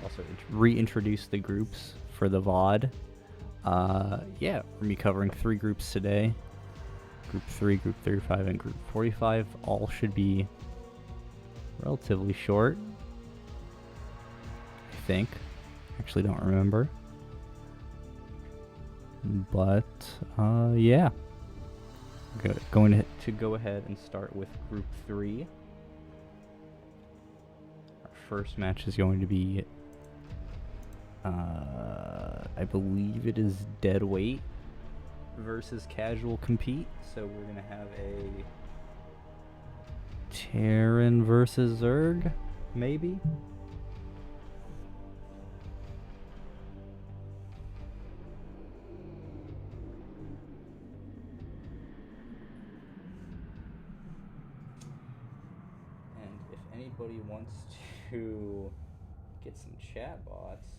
Also reintroduce the groups for the VOD. Yeah, we're gonna be covering 3 groups today. Group 3, Group 35, and Group 45. All should be relatively short, I think. Actually don't remember. But, yeah. Going to go ahead and start with Group 3. Our first match is going to be, I believe it is Deadweight versus CasualCompete. So we're going to have a Terran versus Zerg, maybe? And if anybody wants to get some chat bots,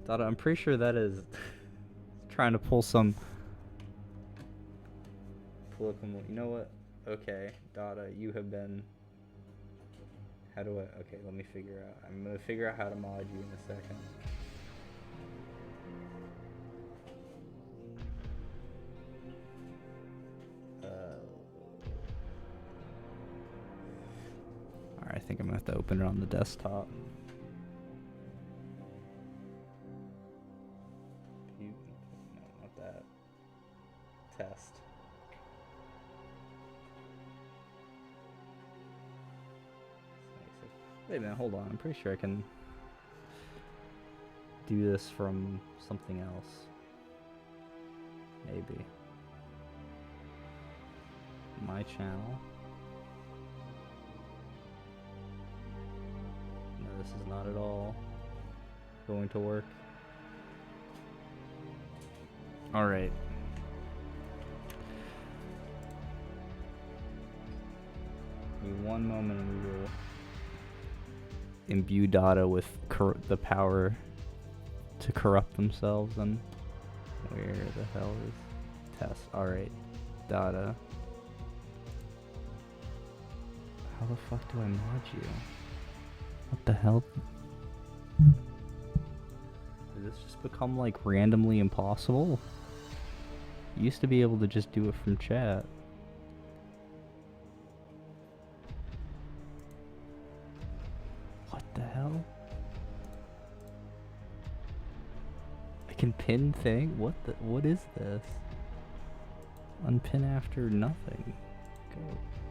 Dada, I'm pretty sure that is trying to pull some political. You know what? Okay, Dada, you have been. How do I? Okay, let me figure out. I'm gonna figure out how to mod you in a second. Alright, I think I'm gonna have to open it on the desktop. No, not that. Test. Wait a minute, hold on. I'm pretty sure I can do this from something else. Maybe. My channel. No, this is not at all going to work. Alright. Give me one moment and we will imbue Dada with the power to corrupt themselves. And where the hell is test? Alright, Dada. How the fuck do I mod you? What the hell? Did this just become like randomly impossible? You used to be able to just do it from chat. What the hell? I can pin thing? What is this? Unpin after nothing. Go,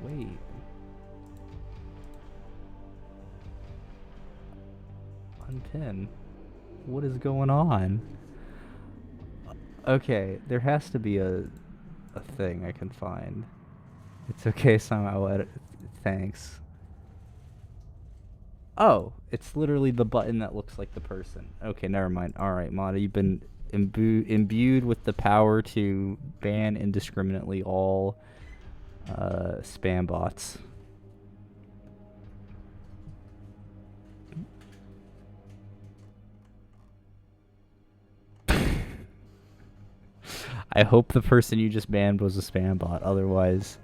wait. Unpin. What is going on? Okay, there has to be a thing I can find. It's okay, somehow edit. Thanks. Oh, it's literally the button that looks like the person. Okay, never mind. Alright, Mata, you've been imbued with the power to ban indiscriminately all spam bots. I hope the person you just banned was a spam bot, otherwise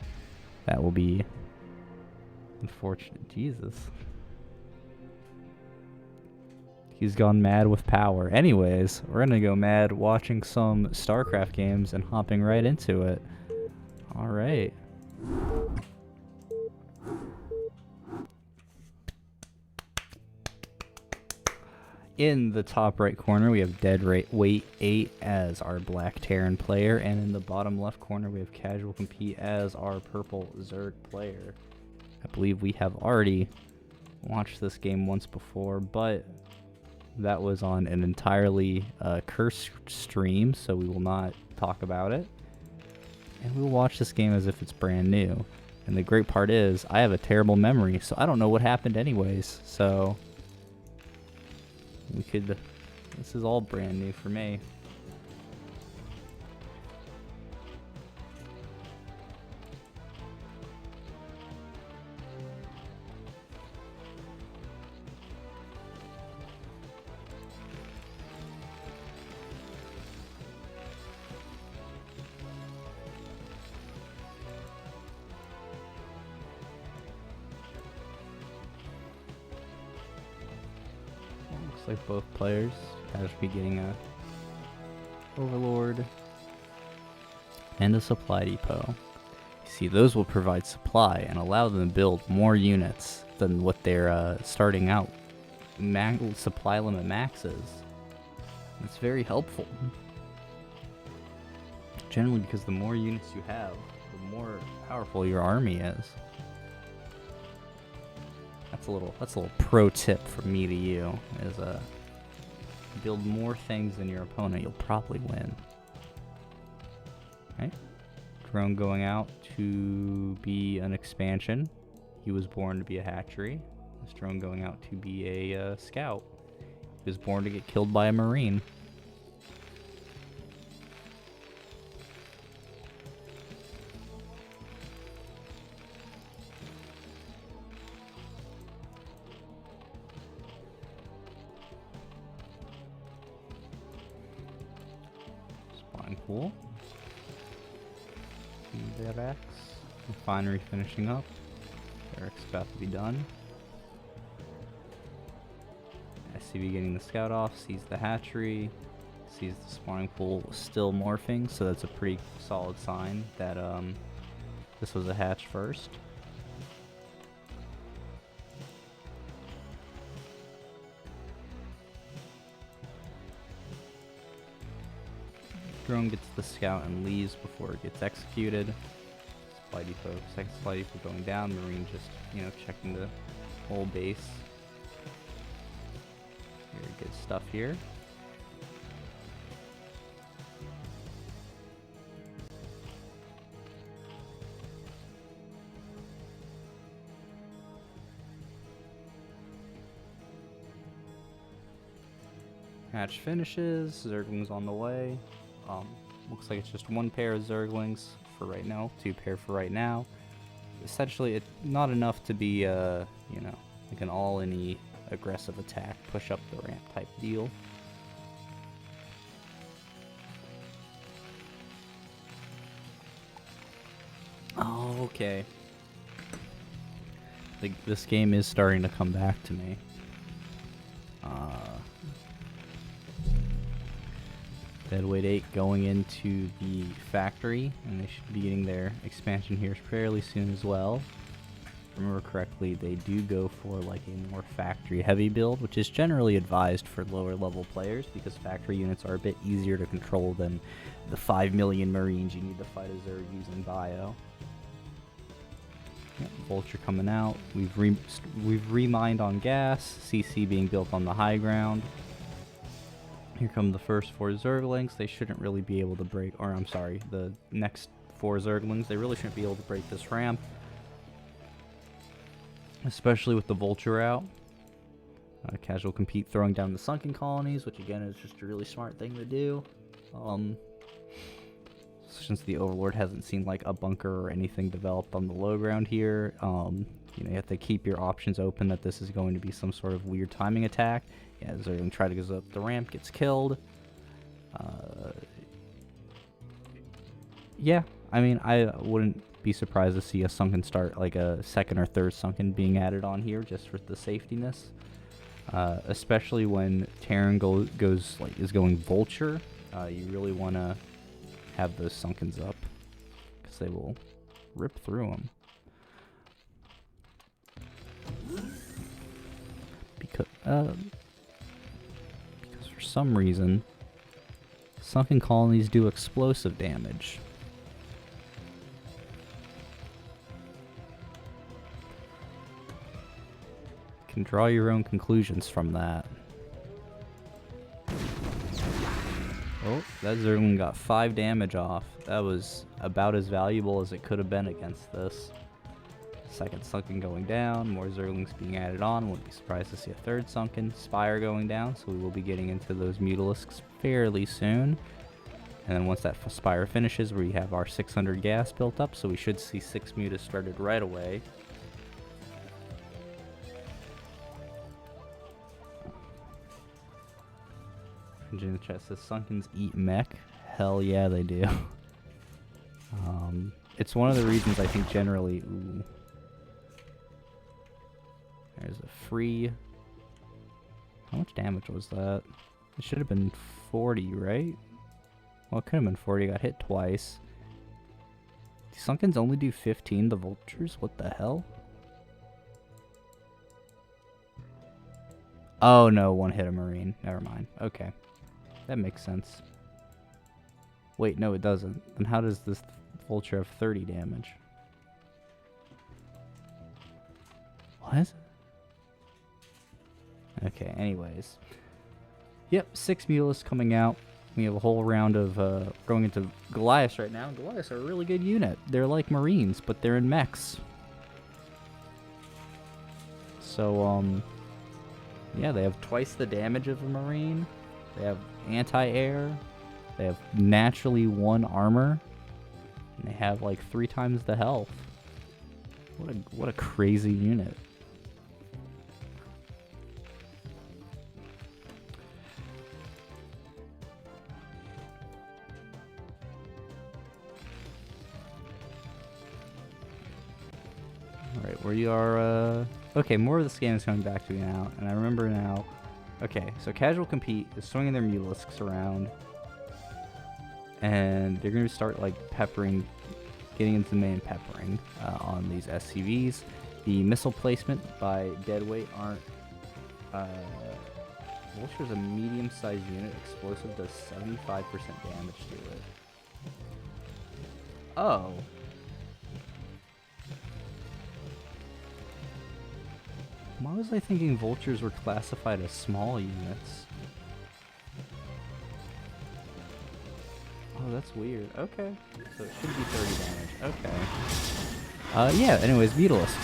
that will be unfortunate. Jesus. He's gone mad with power. Anyways, we're gonna go mad watching some StarCraft games and hopping right into it. Alright. In the top right corner, we have Deadweight 8 as our black Terran player, and in the bottom left corner, we have CasualCompete as our purple Zerg player. I believe we have already watched this game once before, but that was on an entirely cursed stream, so we will not talk about it. And we'll watch this game as if it's brand new. And the great part is, I have a terrible memory, so I don't know what happened anyways, so we could, this is all brand new for me. Looks like both players should be getting a Overlord and a supply depot. You see, those will provide supply and allow them to build more units than what their starting out supply limit max is. It's very helpful. Generally, because the more units you have, the more powerful your army is. That's a little pro tip from me to you, is build more things than your opponent, you'll probably win. Right? Drone going out to be an expansion. He was born to be a hatchery. This drone going out to be a scout. He was born to get killed by a marine. Cool. Barracks. Refinery finishing up. Barracks about to be done. SCV getting the scout off, sees the hatchery, sees the spawning pool still morphing, so that's a pretty solid sign that this was a hatch first. Drone gets the scout and leaves before it gets executed. Supply depot, second supply depot going down. Marine just, checking the whole base. Very good stuff here. Hatch finishes. Zerglings on the way. Looks like it's just one pair of Zerglings for right now, two pair for right now. Essentially, it's not enough to be, like an all-any aggressive attack, push up the ramp type deal. Oh, okay. This game is starting to come back to me. Deadweight 8 going into the factory, and they should be getting their expansion here fairly soon as well. If I remember correctly, they do go for like a more factory heavy build, which is generally advised for lower level players because factory units are a bit easier to control than the 5 million marines you need to fight a Zerg using bio. Yep, Vulture coming out. We've remined on gas, CC being built on the high ground. Here come the first 4 Zerglings. They shouldn't really be able to break, or I'm sorry, the next 4 Zerglings. They really shouldn't be able to break this ramp, especially with the Vulture out. CasualCompete throwing down the sunken colonies, which again is just a really smart thing to do. Since the Overlord hasn't seen like a bunker or anything developed on the low ground here, you have to keep your options open that this is going to be some sort of weird timing attack. Yeah, Zergling try to go up the ramp, gets killed. Yeah, I mean, I wouldn't be surprised to see a sunken start, like a second or third sunken being added on here just for the safetiness. Especially when Terran is going Vulture, you really want to have those sunkens up because they will rip through them. Because for some reason, sunken colonies do explosive damage. You can draw your own conclusions from that. Oh, that Zergling got 5 damage off. That was about as valuable as it could have been against this. Second sunken going down, more Zerglings being added on. Wouldn't be surprised to see a third sunken. Spire going down, so we will be getting into those Mutalisks fairly soon. And then once that Spire finishes, we have our 600 gas built up, so we should see 6 Mutas started right away. In the chat says Sunkens eat mech. Hell yeah, they do. It's one of the reasons I think generally. Ooh, there's a free. How much damage was that? It should have been 40, right? Well, it could have been 40. Got hit twice. Do Sunkens only do 15, the vultures? What the hell? Oh, no. One hit a marine. Never mind. Okay. That makes sense. Wait, no, it doesn't. Then how does this vulture have 30 damage? What? Okay, anyways. Yep, 6 Mulas coming out. We have a whole round of going into Goliaths right now. Goliaths are a really good unit. They're like Marines, but they're in mechs. So, yeah, they have twice the damage of a Marine. They have anti-air. They have naturally 1 armor. And they have like 3 times the health. What a crazy unit. Alright, we are, okay, more of the scan is coming back to me now, and I remember now. Okay, so CasualCompete is swinging their Mulisks around, and they're going to start, like, peppering, getting into the main peppering on these SCVs. The missile placement by deadweight aren't, Vulture's a medium-sized unit, explosive does 75% damage to it. Oh. Why was I thinking vultures were classified as small units? Oh, that's weird. Okay. So it should be 30 damage. Okay. Yeah, anyways, Beetlisks.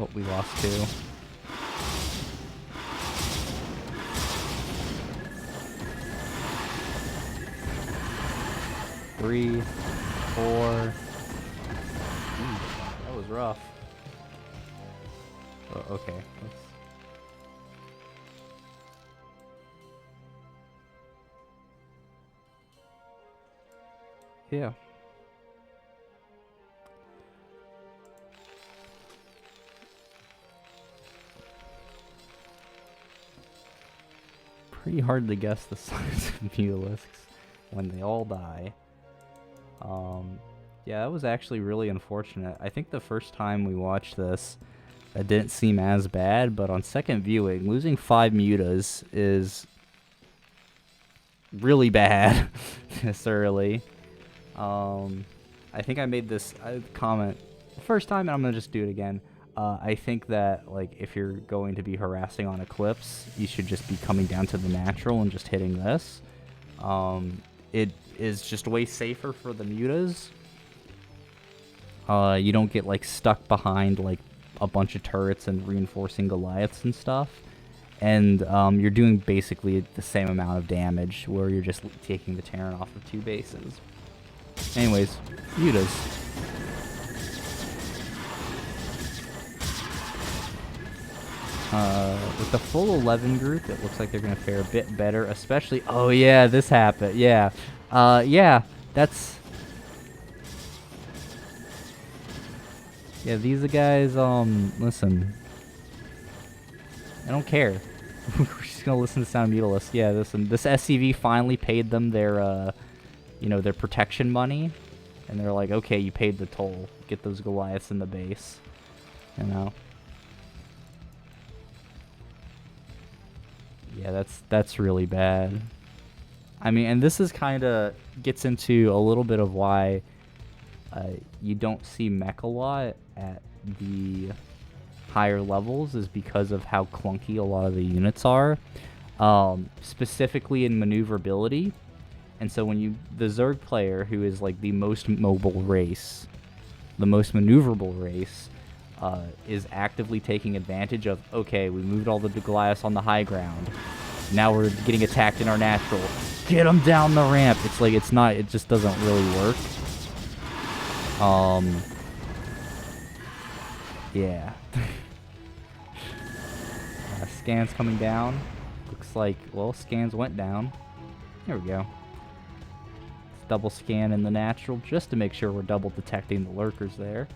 Oh, we lost 2. Three, 4. That was rough. Oh, okay. Yeah. Pretty hard to guess the size of Mulisks when they all die. Yeah, that was actually really unfortunate. I think the first time we watched this, it didn't seem as bad, but on second viewing, losing 5 mutas is really bad this early. I think I made this comment the first time, and I'm gonna just do it again. I think that, like, if you're going to be harassing on Eclipse, you should just be coming down to the natural and just hitting this. It is just way safer for the mutas. You don't get, like, stuck behind, like, a bunch of turrets and reinforcing Goliaths and stuff. And you're doing basically the same amount of damage, where you're just taking the Terran off of 2 bases. Anyways, mutas. With the full 11 group, it looks like they're going to fare a bit better, especially... Oh, yeah, this happened. Yeah. Yeah, that's... Yeah, these guys, listen. I don't care. We're just going to listen to Sound Mutilist. Yeah, listen, this SCV finally paid them their, you know, their protection money. And they're like, okay, you paid the toll. Get those Goliaths in the base. You know? Yeah, that's really bad. I mean, and this is kind of gets into a little bit of why you don't see mech a lot at the higher levels, is because of how clunky a lot of the units are, specifically in maneuverability. And so when the Zerg player, who is like the most mobile race, the most maneuverable race, is actively taking advantage of, okay, we moved all the Goliaths on the high ground. Now we're getting attacked in our natural. Get them down the ramp. It's like, it's not, it just doesn't really work. Yeah. Scans coming down. Looks like, well, scans went down. There we go. double scan in the natural just to make sure we're double detecting the lurkers there.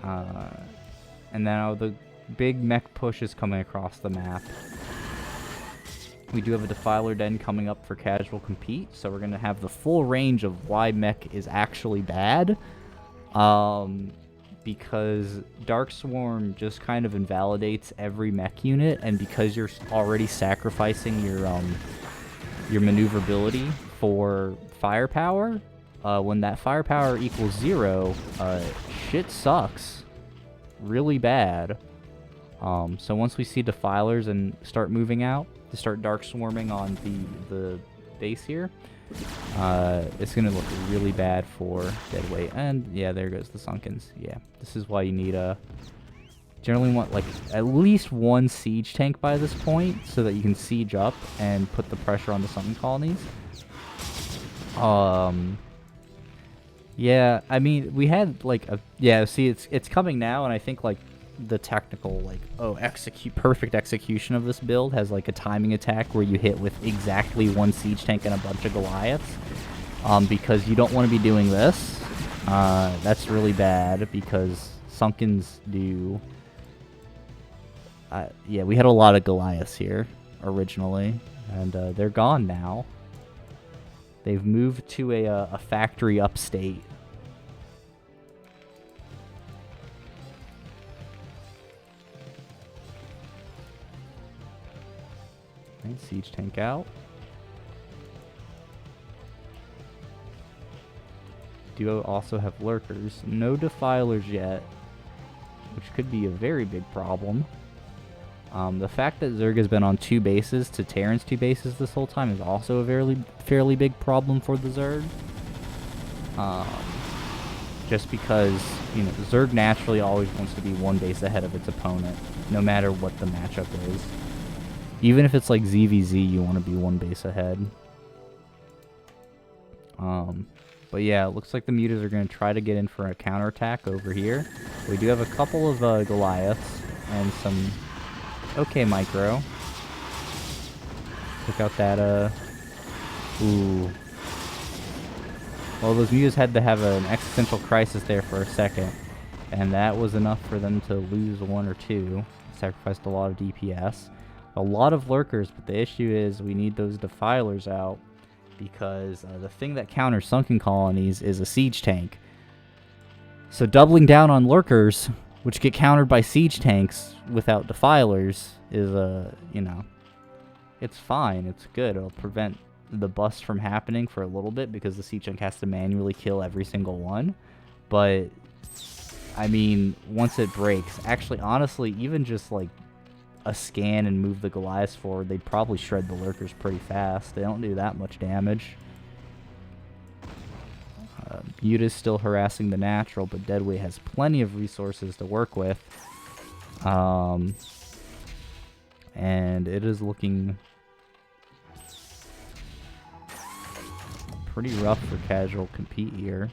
And now the big mech push is coming across the map. We do have a Defiler Den coming up for Casual Compete, so we're going to have the full range of why mech is actually bad. Because Dark Swarm just kind of invalidates every mech unit, and because you're already sacrificing your maneuverability for firepower, when that firepower equals 0, shit sucks really bad. So once we see Defilers and start moving out to start Dark Swarming on the base here, it's gonna look really bad for deadweight. And yeah, there goes the Sunkens. Yeah, this is why you need generally want like at least one siege tank by this point, so that you can siege up and put the pressure on the Sunken colonies. Yeah, I mean, we had like see, it's coming now, and I think like the technical perfect execution of this build has like a timing attack where you hit with exactly one siege tank and a bunch of Goliaths, because you don't want to be doing this. That's really bad because Sunkens do. Yeah, we had a lot of Goliaths here originally, and they're gone now. They've moved to a factory upstate. Right, siege tank out. Do also have lurkers. No Defilers yet, which could be a very big problem. The fact that Zerg has been on 2 bases to Terran's 2 bases this whole time is also a fairly big problem for the Zerg. Just because, you know, Zerg naturally always wants to be 1 base ahead of its opponent, no matter what the matchup is. Even if it's like ZVZ, you want to be 1 base ahead. But yeah, it looks like the Mutas are going to try to get in for a counterattack over here. We do have a couple of Goliaths and some okay micro. Took out that, ooh. Well, those Mutas had to have an existential crisis there for a second, and that was enough for them to lose 1 or 2. Sacrificed a lot of DPS. A lot of lurkers, but the issue is we need those Defilers out, because the thing that counters Sunken colonies is a siege tank. So doubling down on lurkers, which get countered by siege tanks without Defilers, is, you know, it's fine. It's good. It'll prevent the bust from happening for a little bit, because the siege tank has to manually kill every single one. But, I mean, once it breaks, actually, honestly, even just, like, a scan and move the Goliaths forward, they'd probably shred the lurkers pretty fast. They don't do that much damage. Muta's still harassing the natural, but Deadweight has plenty of resources to work with. And it is looking pretty rough for Casual Compete here.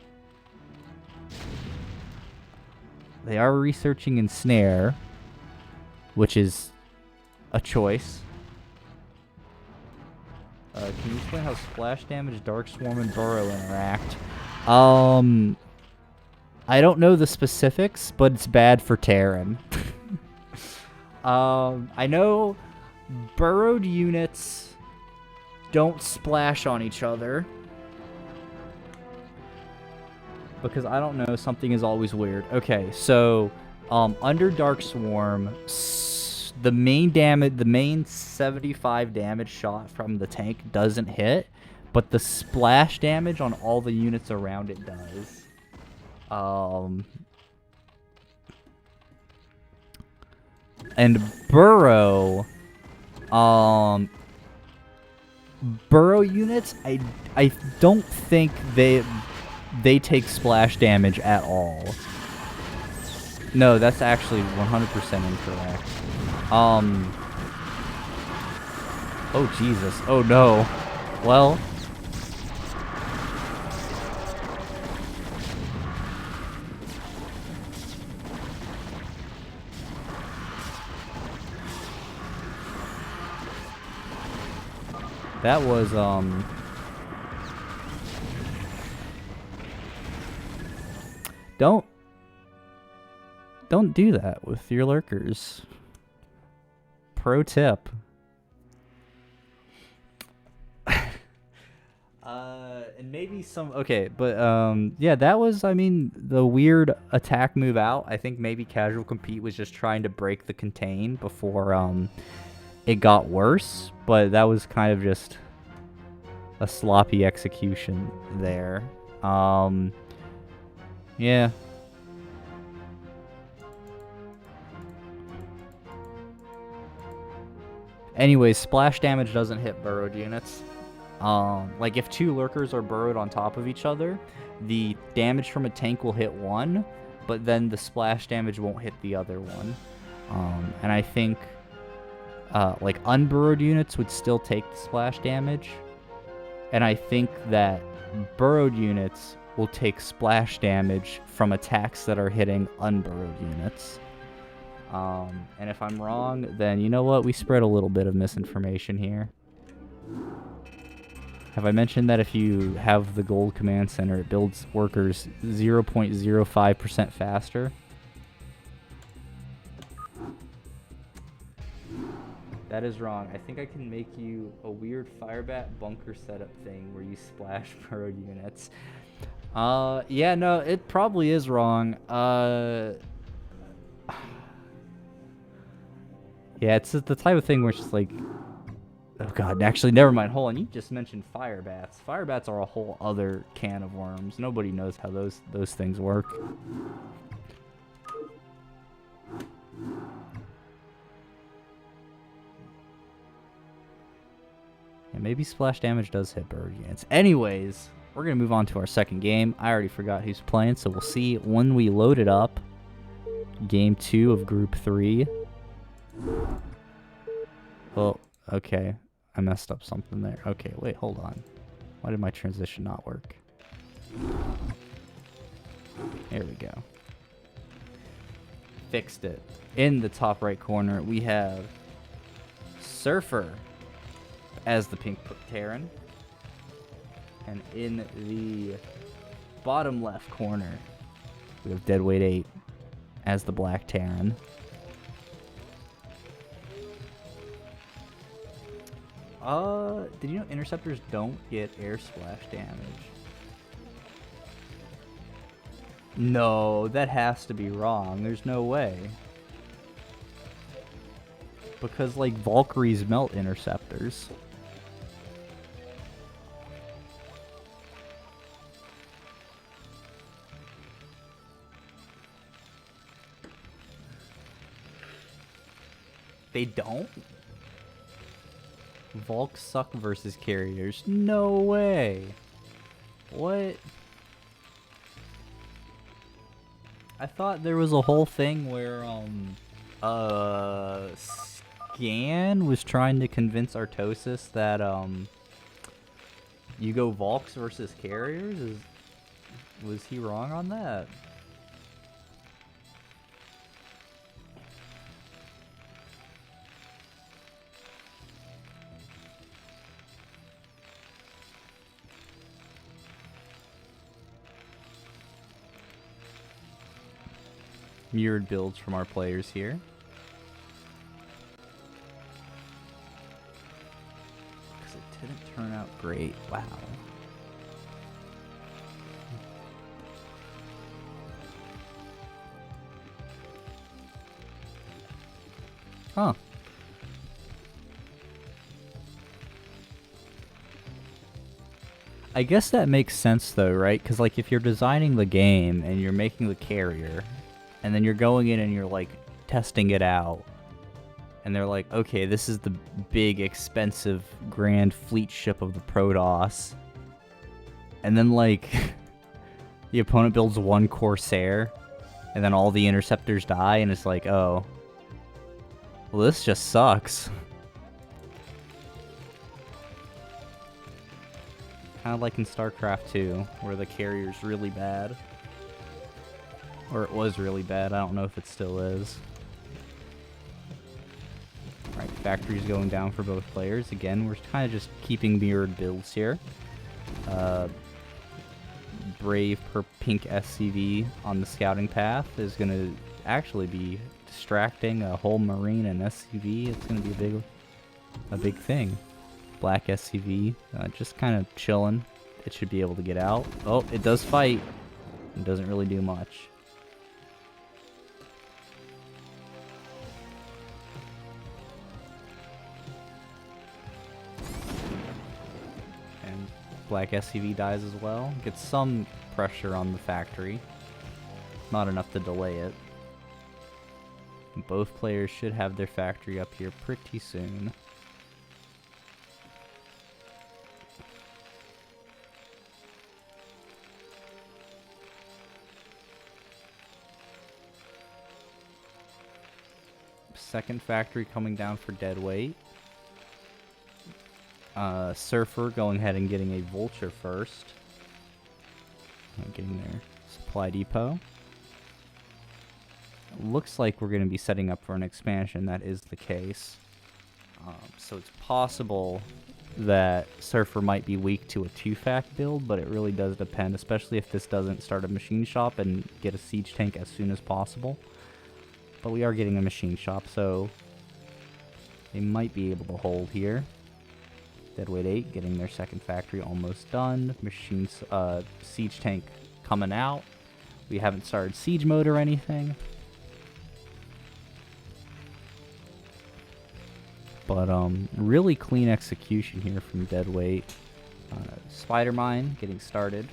They are researching Ensnare, which is a choice. Can you explain how splash damage, Dark Swarm, and Burrow interact? I don't know the specifics, but it's bad for Terran. I know burrowed units don't splash on each other, because I don't know, something is always weird. Okay, so under Dark Swarm, the main 75 damage shot from the tank doesn't hit, but the splash damage on all the units around it does. And burrow units, I don't think they take splash damage at all. No, that's actually 100% incorrect. Oh Jesus. Oh no. Well, that Don't do that with your lurkers. Pro tip. And maybe some... Okay, but, yeah, that was, I mean, the weird attack move out. I think maybe CasualCompete was just trying to break the contain before, it got worse. But that was kind of just a sloppy execution there. Yeah. Anyways, splash damage doesn't hit burrowed units. Like if two lurkers are burrowed on top of each other, the damage from a tank will hit one, but then the splash damage won't hit the other one. And I think like unburrowed units would still take the splash damage. And I think that burrowed units will take splash damage from attacks that are hitting unburrowed units. And if I'm wrong, then you know what? We spread a little bit of misinformation here. Have I mentioned that if you have the gold command center, it builds workers 0.05% faster? That is wrong. I think I can make you a weird Firebat bunker setup thing where you splash burrowed units. Yeah, no, it probably is wrong. Yeah, it's the type of thing where it's just like... Oh god, actually, never mind. Hold on, you just mentioned Firebats. Firebats are a whole other can of worms. Nobody knows how those things work. Yeah, maybe splash damage does hit bird units. Anyways, we're going to move on to our second game. I already forgot who's playing, so we'll see when we load it up. Game 2 of Group 3. Oh, okay. I messed up something there. Okay, wait, hold on. Why did my transition not work? There we go. Fixed it. In the top right corner, we have Surfer as the pink Terran. And in the bottom left corner, we have Deadweight 8 as the black Terran. Did you know interceptors don't get air splash damage? No, that has to be wrong. There's no way. Because, like, Valkyries melt interceptors. They don't? Valks suck versus carriers. No way. What? I thought there was a whole thing where, Scan was trying to convince Artosis that, you go Valks versus carriers? Was he wrong on that? Mirrored builds from our players here. Because it didn't turn out great. Wow. Huh. I guess that makes sense though, right? Because like if you're designing the game and you're making the carrier, and then you're going in and you're, like, testing it out. And they're like, okay, this is the big, expensive, grand fleet ship of the Protoss. And then, like, the opponent builds one Corsair. And then all the interceptors die. And it's like, oh. Well, this just sucks. Kind of like in StarCraft 2, where the carrier's really bad. Or it was really bad. I don't know if it still is. Alright, factory's going down for both players. Again, we're kind of just keeping mirrored builds here. brave pink SCV on the scouting path is going to actually be distracting a whole Marine and SCV. It's going to be a big thing. Black SCV, just kind of chilling. It should be able to get out. Oh, it does fight. It doesn't really do much. And Black SCV dies as well. Gets some pressure on the factory. Not enough to delay it. Both players should have their factory up here pretty soon. Second factory coming down for deadweight. Surfer going ahead and getting a vulture first. Getting their supply depot. Looks like we're going to be setting up for an expansion. That is the case. So it's possible that Surfer might be weak to a 2-fac build, but it really does depend, especially if this doesn't start a machine shop and get a siege tank as soon as possible. But we are getting a machine shop, so they might be able to hold here. Deadweight 8 getting their second factory almost done. Siege tank coming out. We haven't started siege mode or anything. But really clean execution here from deadweight. Spider Mine getting started.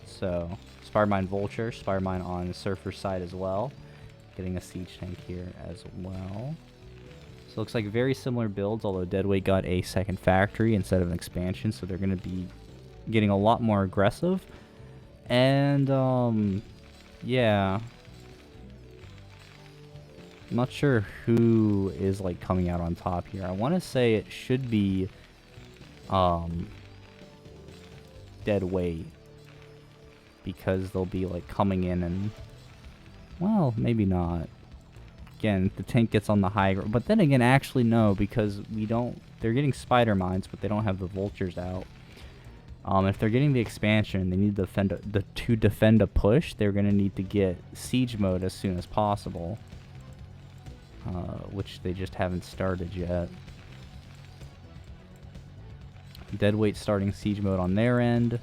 So Spider Mine Vulture, Spider Mine on the Surfer side as well. Getting a siege tank here as well. So it looks like very similar builds, although deadweight got a second factory instead of an expansion, so they're going to be getting a lot more aggressive. And yeah, I'm not sure who is like coming out on top here. I want to say it should be deadweight, because they'll be like coming in and, well, maybe not. Again, the tank gets on the high ground, but then again, actually no, because they're getting spider mines, but they don't have the vultures out. If they're getting the expansion, they need to defend a push. They're going to need to get siege mode as soon as possible, which they just haven't started yet. Deadweight starting siege mode on their end.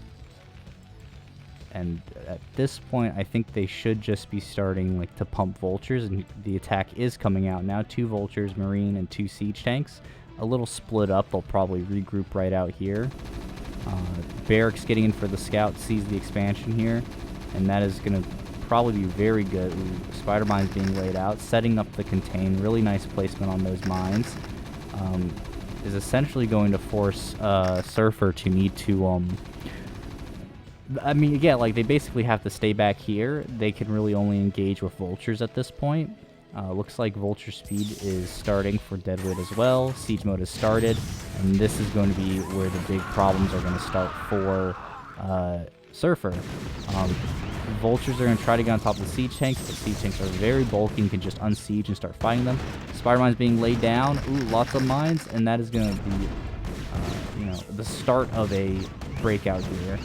And at this point, I think they should just be starting like to pump vultures, and the attack is coming out now. 2 vultures, marine, and 2 siege tanks. A little split up. They'll probably regroup right out here. Barracks getting in for the scout, sees the expansion here, and that is going to probably be very good. Spider mines being laid out, setting up the contain. Really nice placement on those mines. Is essentially going to force Surfer to need to I mean, again, like, they basically have to stay back here. They can really only engage with vultures at this point. Looks like vulture speed is starting for deadweight as well. Siege mode has started, and this is going to be where the big problems are going to start for Surfer. Vultures are going to try to get on top of the siege tanks, but siege tanks are very bulky and can just unsiege and start fighting them. Spider mines being laid down. Ooh, lots of mines, and that is going to be, you know, the start of a breakout here.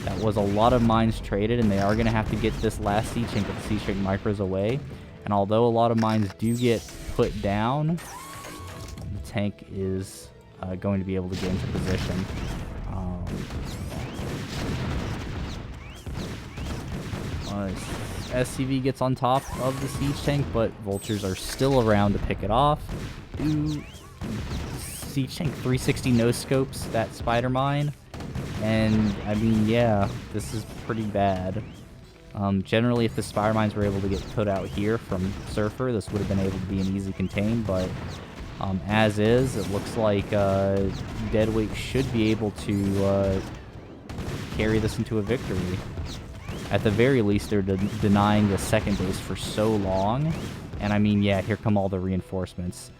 That was a lot of mines traded, and they are going to have to get this last siege tank with the siege tank micros away. And although a lot of mines do get put down, the tank is going to be able to get into position. SCV gets on top of the siege tank, but vultures are still around to pick it off. Ooh, siege tank 360 no scopes that spider mine. And, I mean, yeah, this is pretty bad. Generally, if the spider mines were able to get put out here from Surfer, this would have been able to be an easy contain, but as is, it looks like deadweight should be able to carry this into a victory. At the very least, they're denying the second base for so long, and I mean, yeah, here come all the reinforcements.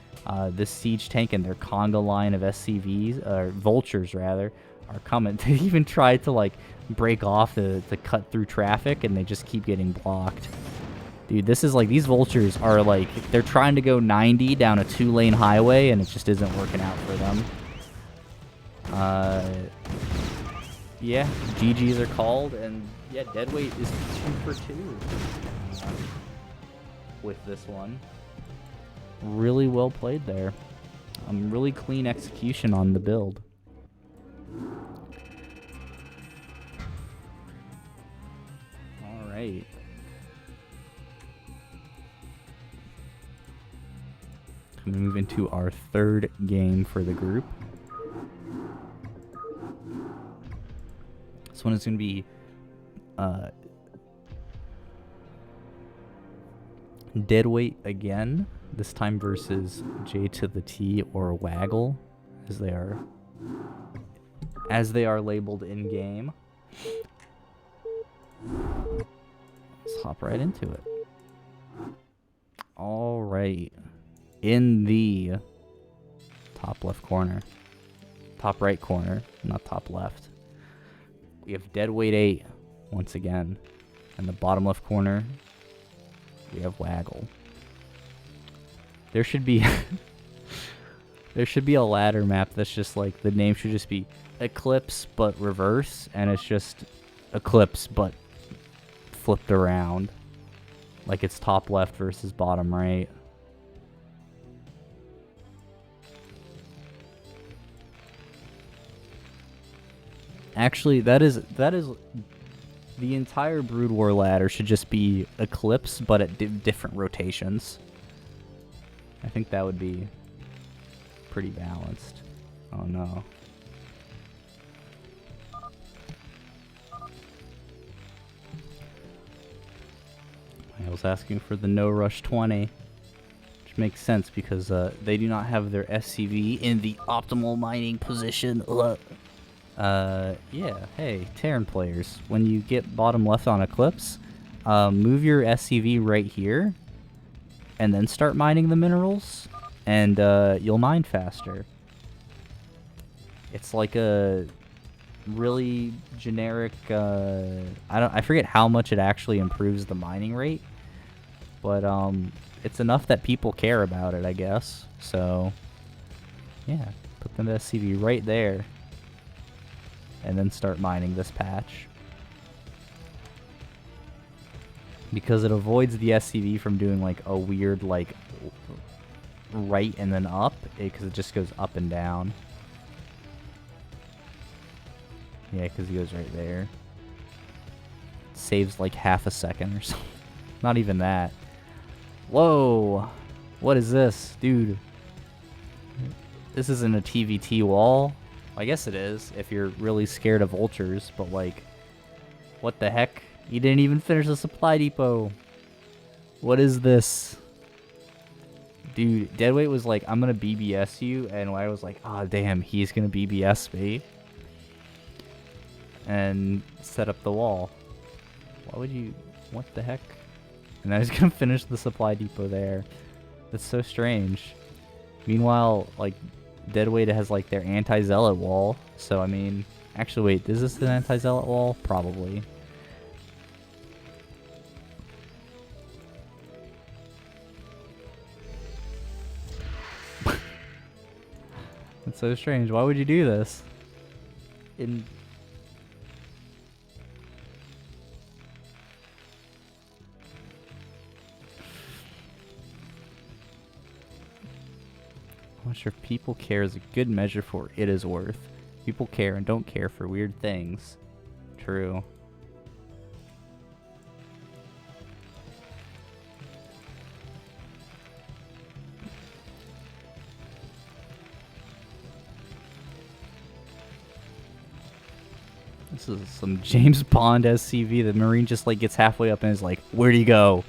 This siege tank and their conga line of SCVs, or vultures rather, are coming. They even tried to like break off to cut through traffic, and they just keep getting blocked. Dude, this is like, these vultures are like, they're trying to go 90 down a 2-lane highway, and it just isn't working out for them. yeah, GGs are called, and yeah, deadweight is 2 for 2 with this one. Really well played there. Really clean execution on the build. All right. I'm gonna move into our third game for the group. This one is gonna be deadweight again. This time versus JtotheT or Waggle, as they are labeled in game. Let's hop right into it. All right. In the top left corner, top right corner, not top left, we have deadweight 8 once again. In the bottom left corner, we have Waggle. There should be there should be a ladder map that's just like, the name should just be Eclipse but reverse, and it's just Eclipse but flipped around, like it's top left versus bottom right. Actually, that is the entire Brood War ladder should just be Eclipse, but at different rotations. I think that would be pretty balanced. Oh no. I was asking for the no rush 20, which makes sense because they do not have their SCV in the optimal mining position. Yeah, hey, Terran players, when you get bottom left on Eclipse, move your SCV right here, and then start mining the minerals, and you'll mine faster. It's like a really generic, I forget how much it actually improves the mining rate, but it's enough that people care about it, I guess. So, yeah, put the SCV right there, and then start mining this patch. Because it avoids the SCV from doing like a weird like right and then up, because it just goes up and down. Yeah, because he goes right there. Saves like half a second or something. Not even that. Whoa! What is this? Dude. This isn't a TVT wall. I guess it is, if you're really scared of vultures, but like, what the heck? You didn't even finish the supply depot. What is this? Dude, deadweight was like, I'm gonna BBS you, and I was like, ah, oh, damn, he's gonna BBS me. And set up the wall. Why would you, what the heck? And I was gonna finish the supply depot there. That's so strange. Meanwhile, like, deadweight has like their anti-zealot wall. So, I mean, actually, wait, is this an anti-zealot wall? Probably. That's so strange. Why would you do this? I'm not sure if people care is a good measure for it is worth. People care and don't care for weird things. True. This is some James Bond SCV. The Marine just like gets halfway up and is like, where'd he go?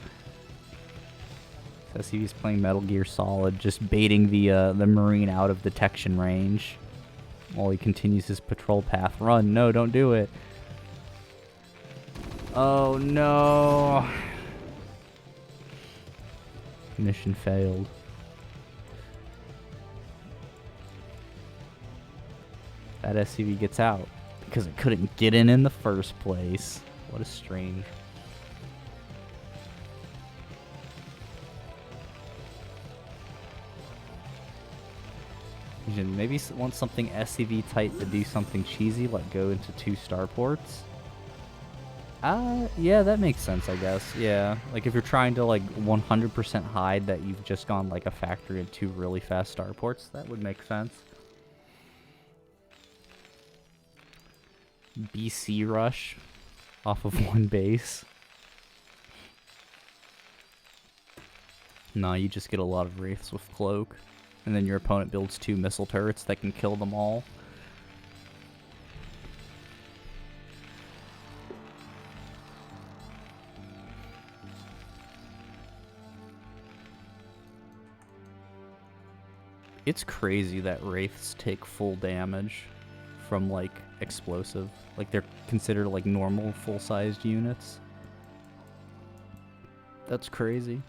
SCV's playing Metal Gear Solid, just baiting the Marine out of detection range while he continues his patrol path. Run! No, don't do it. Oh no! Mission failed. That SCV gets out because it couldn't get in the first place. What a strange. Maybe want something SCV tight to do something cheesy, like go into 2 starports. Yeah, that makes sense, I guess. Yeah, like if you're trying to like 100% hide that you've just gone like a factory and 2 really fast starports, that would make sense. BC rush off of 1 base. No, you just get a lot of wraiths with cloak, and then your opponent builds 2 missile turrets that can kill them all. It's crazy that wraiths take full damage from like explosive. Like they're considered like normal full-sized units. That's crazy.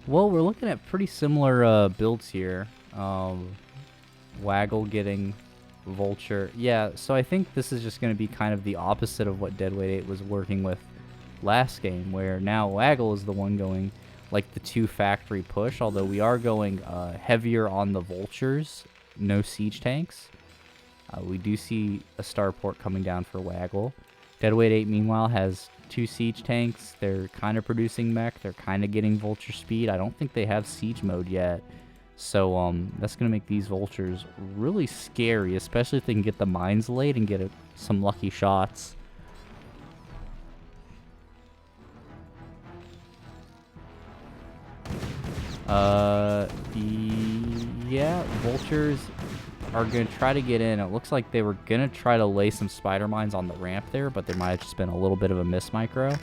Well, we're looking at pretty similar builds here. Waggle getting Vulture. Yeah, so I think this is just going to be kind of the opposite of what Deadweight 8 was working with last game, where now Waggle is the one going like the 2 factory push, although we are going heavier on the Vultures, no siege tanks. We do see a starport coming down for Waggle. Deadweight 8, meanwhile, has 2 siege tanks. They're kind of producing mech. They're kind of getting Vulture speed. I don't think they have siege mode yet. So that's going to make these Vultures really scary, especially if they can get the mines laid and get some lucky shots. Yeah, Vultures are going to try to get in. It looks like they were going to try to lay some spider mines on the ramp there, but there might have just been a little bit of a miss micro.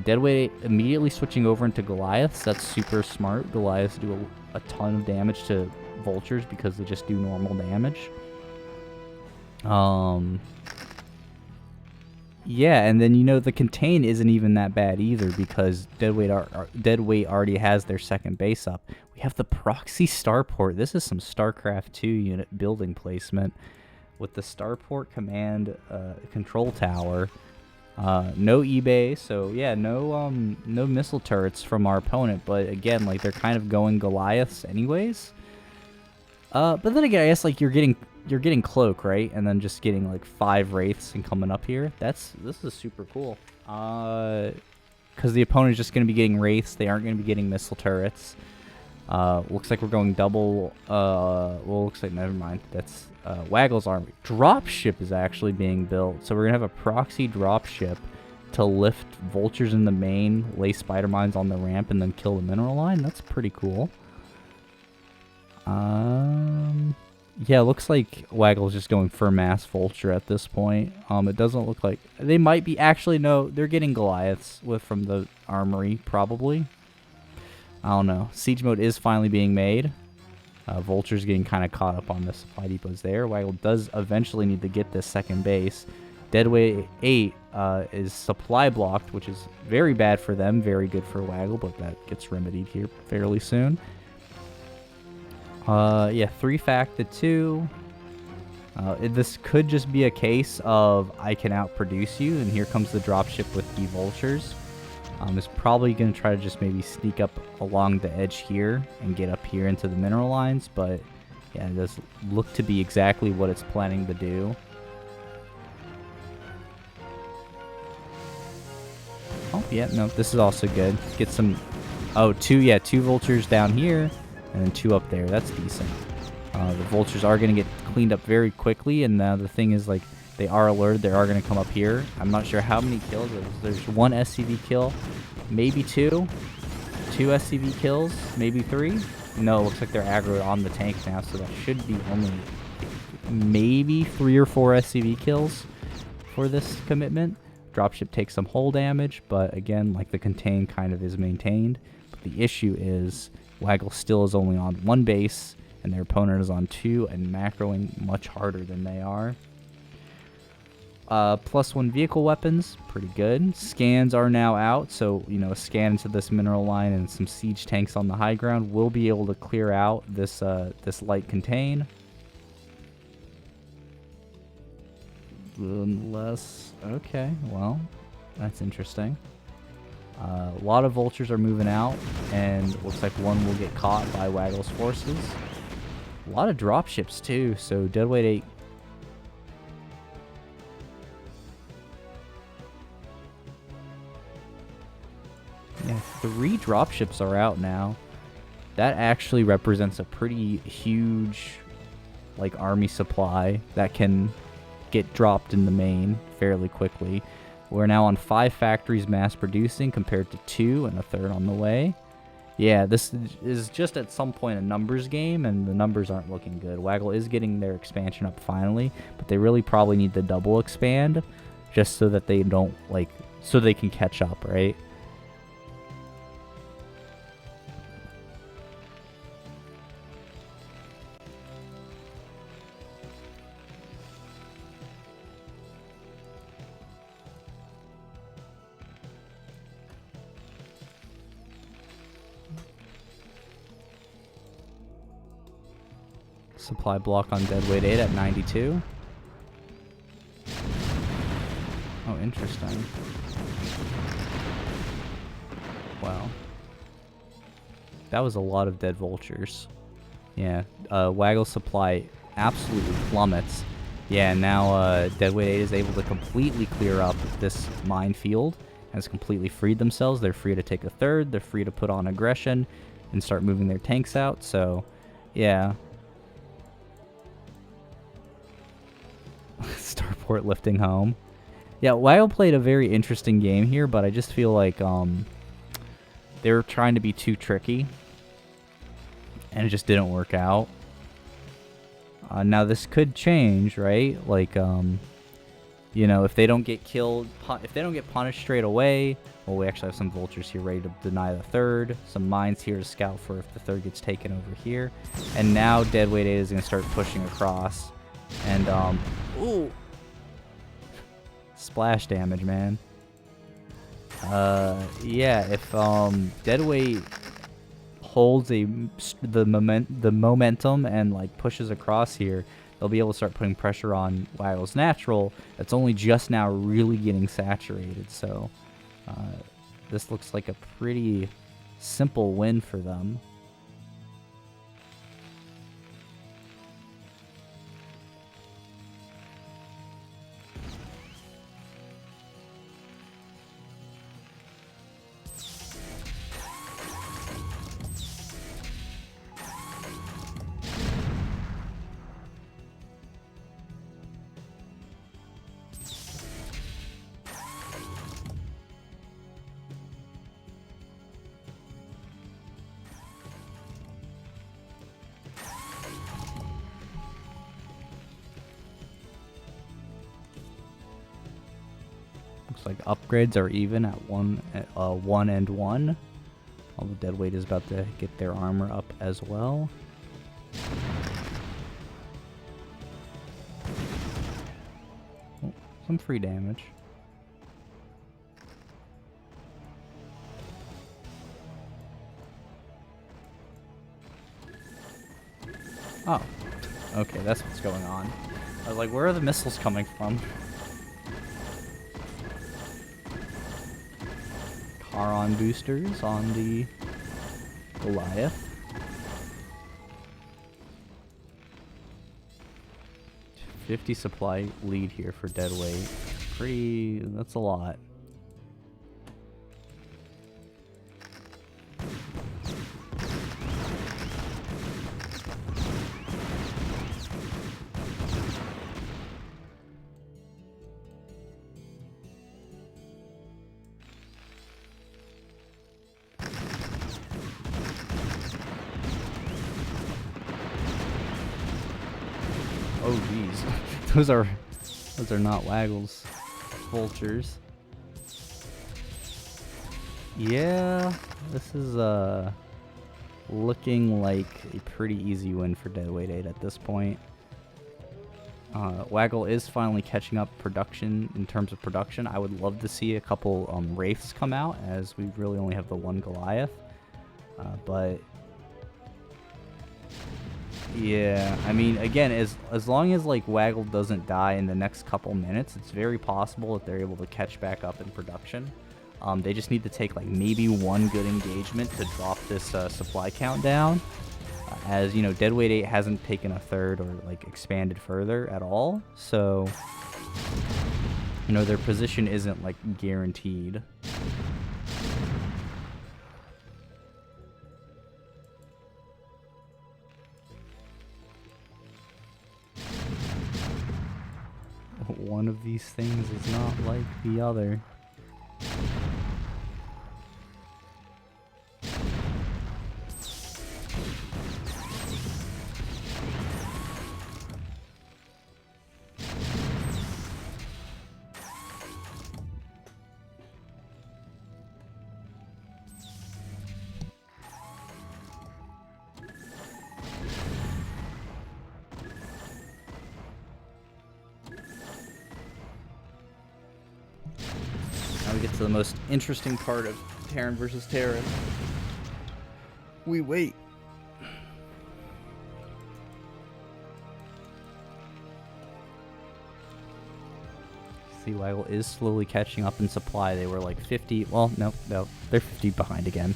Deadweight immediately switching over into Goliaths. That's super smart. Goliaths do a ton of damage to Vultures because they just do normal damage. Yeah, and then, you know, the contain isn't even that bad either because Deadweight already has their second base up. We have the proxy starport. This is some StarCraft 2 unit building placement with the starport command control tower. No eBay, so yeah, no missile turrets from our opponent, but again, like they're kind of going Goliaths anyways. But then again, I guess like you're getting cloak, right? And then just getting like 5 wraiths and coming up here. This is super cool. Because the opponent is just going to be getting wraiths. They aren't going to be getting missile turrets. Looks like we're going double. Well, looks like never mind. That's Waggle's army. Dropship is actually being built, so we're gonna have a proxy dropship to lift Vultures in the main, lay spider mines on the ramp, and then kill the mineral line. That's pretty cool. Yeah, looks like Waggle's just going for mass Vulture at this point. It doesn't look like they might be actually no. They're getting Goliaths from the armory probably. I don't know. Siege mode is finally being made. Vulture's getting kind of caught up on the supply depots there. Waggle does eventually need to get this second base. Deadweight 8 is supply blocked, which is very bad for them, very good for Waggle, but that gets remedied here fairly soon. Yeah, 3 facted 2. This could just be a case of I can outproduce you, and here comes the dropship with the Vultures. Is probably going to try to just maybe sneak up along the edge here and get up here into the mineral lines, but yeah, it does look to be exactly what it's planning to do. Oh, yeah, no, this is also good. Get some, oh, 2 Vultures down here, and then 2 up there. That's decent. The Vultures are going to get cleaned up very quickly, and the thing is, like, they are alerted. They are going to come up here. I'm not sure how many kills. There's 1 SCV kill, maybe 2. 2 SCV kills, maybe 3. No, it looks like they're aggroed on the tank now, so that should be only maybe 3 or 4 SCV kills for this commitment. Dropship takes some hull damage, but again, like the contain kind of is maintained. But the issue is Waggle still is only on 1 base, and their opponent is on 2 and macroing much harder than they are. +1 vehicle weapons, pretty good. Scans are now out, so, you know, a scan into this mineral line and some siege tanks on the high ground will be able to clear out this this light contain. Unless, okay, well, that's interesting. A lot of vultures are moving out, and looks like one will get caught by Waggle's forces. A lot of dropships too, so deadweight 8. Yeah, 3 dropships are out now. That actually represents a pretty huge, like, army supply that can get dropped in the main fairly quickly. We're now on 5 factories mass producing compared to 2 and a third on the way. Yeah, this is just at some point a numbers game, and the numbers aren't looking good. Waggle is getting their expansion up finally, but they really probably need to double expand just so that they don't, like, so they can catch up, right? Supply block on deadweight 8 at 92. Oh, interesting. Wow. That was a lot of dead vultures. Yeah, Waggle supply absolutely plummets. Yeah, now deadweight 8 is able to completely clear up this minefield. Has completely freed themselves. They're free to take a third. They're free to put on aggression and start moving their tanks out. So, yeah. Starport lifting home. Yeah, Waggle played a very interesting game here, but I just feel like they were trying to be too tricky, and it just didn't work out. Now this could change, right? Like, you know, if they don't get killed, if they don't get punished straight away. Well, we actually have some vultures here ready to deny the third. Some mines here to scout for if the third gets taken over here. And now deadweight 8 is going to start pushing across. And, ooh. Splash damage, man. Yeah, if, deadweight holds the momentum and, like, pushes across here, they'll be able to start putting pressure on Waggle's natural. That's only just now really getting saturated, so, this looks like a pretty simple win for them. Looks like upgrades are even at 1 and 1. All the deadweight is about to get their armor up as well. Oh, some free damage. Oh, okay, that's what's going on. I was like, where are the missiles coming from? Charon boosters on the Goliath. 50 supply lead here for deadweight. That's a lot. Oh geez, those are not Waggle's vultures. Yeah, this is looking like a pretty easy win for deadweight 8 at this point. Waggle is finally catching up production in terms of production. I would love to see a couple wraiths come out, as we really only have the one Goliath. But yeah, I mean, again, as long as like Waggle doesn't die in the next couple minutes, it's very possible that they're able to catch back up in production. They just need to take like maybe one good engagement to drop this supply count down. As you know, Deadweight 8 hasn't taken a third or like expanded further at all, so you know their position isn't like guaranteed. One of these things is not like the other. We get to the most interesting part of Terran versus Terran. We wait. Sea Waggle is slowly catching up in supply. They were like 50. Well, no, they're 50 behind again.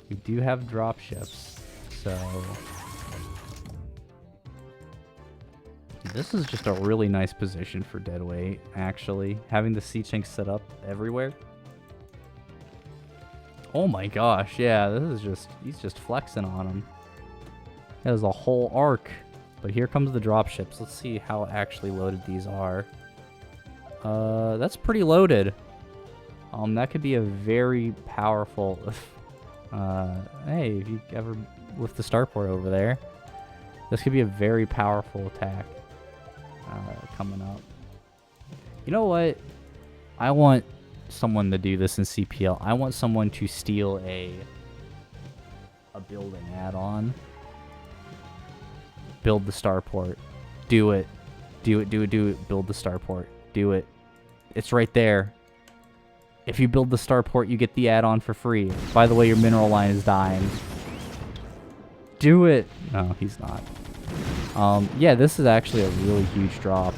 We do have drop ships, so this is just a really nice position for Deadweight, actually. Having the siege tanks set up everywhere. Oh my gosh, yeah, this is just, he's just flexing on him. That is a whole arc. But here comes the dropships. Let's see how actually loaded these are. That's pretty loaded. That could be a very powerful... hey, if you ever lift the starport over there, this could be a very powerful attack coming up. You know what? I want someone to do this in CPL. I want someone to steal a building add-on. Build the starport. Do it. Do it, do it, do it. Build the starport. Do it. It's right there. If you build the starport, you get the add-on for free. By the way, your mineral line is dying. Do it. No, he's not. Yeah, this is actually a really huge drop.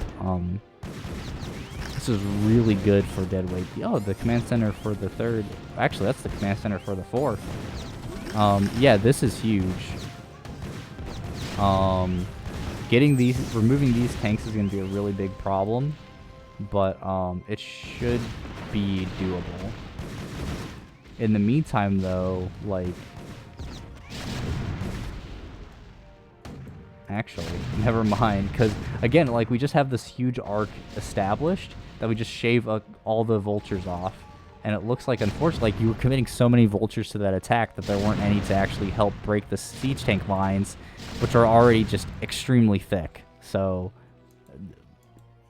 This is really good for Deadweight. Oh, the command center for the third. Actually, that's the command center for the fourth. Yeah, this is huge. Removing these tanks is going to be a really big problem, but it should be doable. In the meantime, though, like, actually, never mind, because again, like, we just have this huge arc established that we just shave all the vultures off, and it looks like, unfortunately, like, you were committing so many vultures to that attack that there weren't any to actually help break the siege tank lines, which are already just extremely thick. So,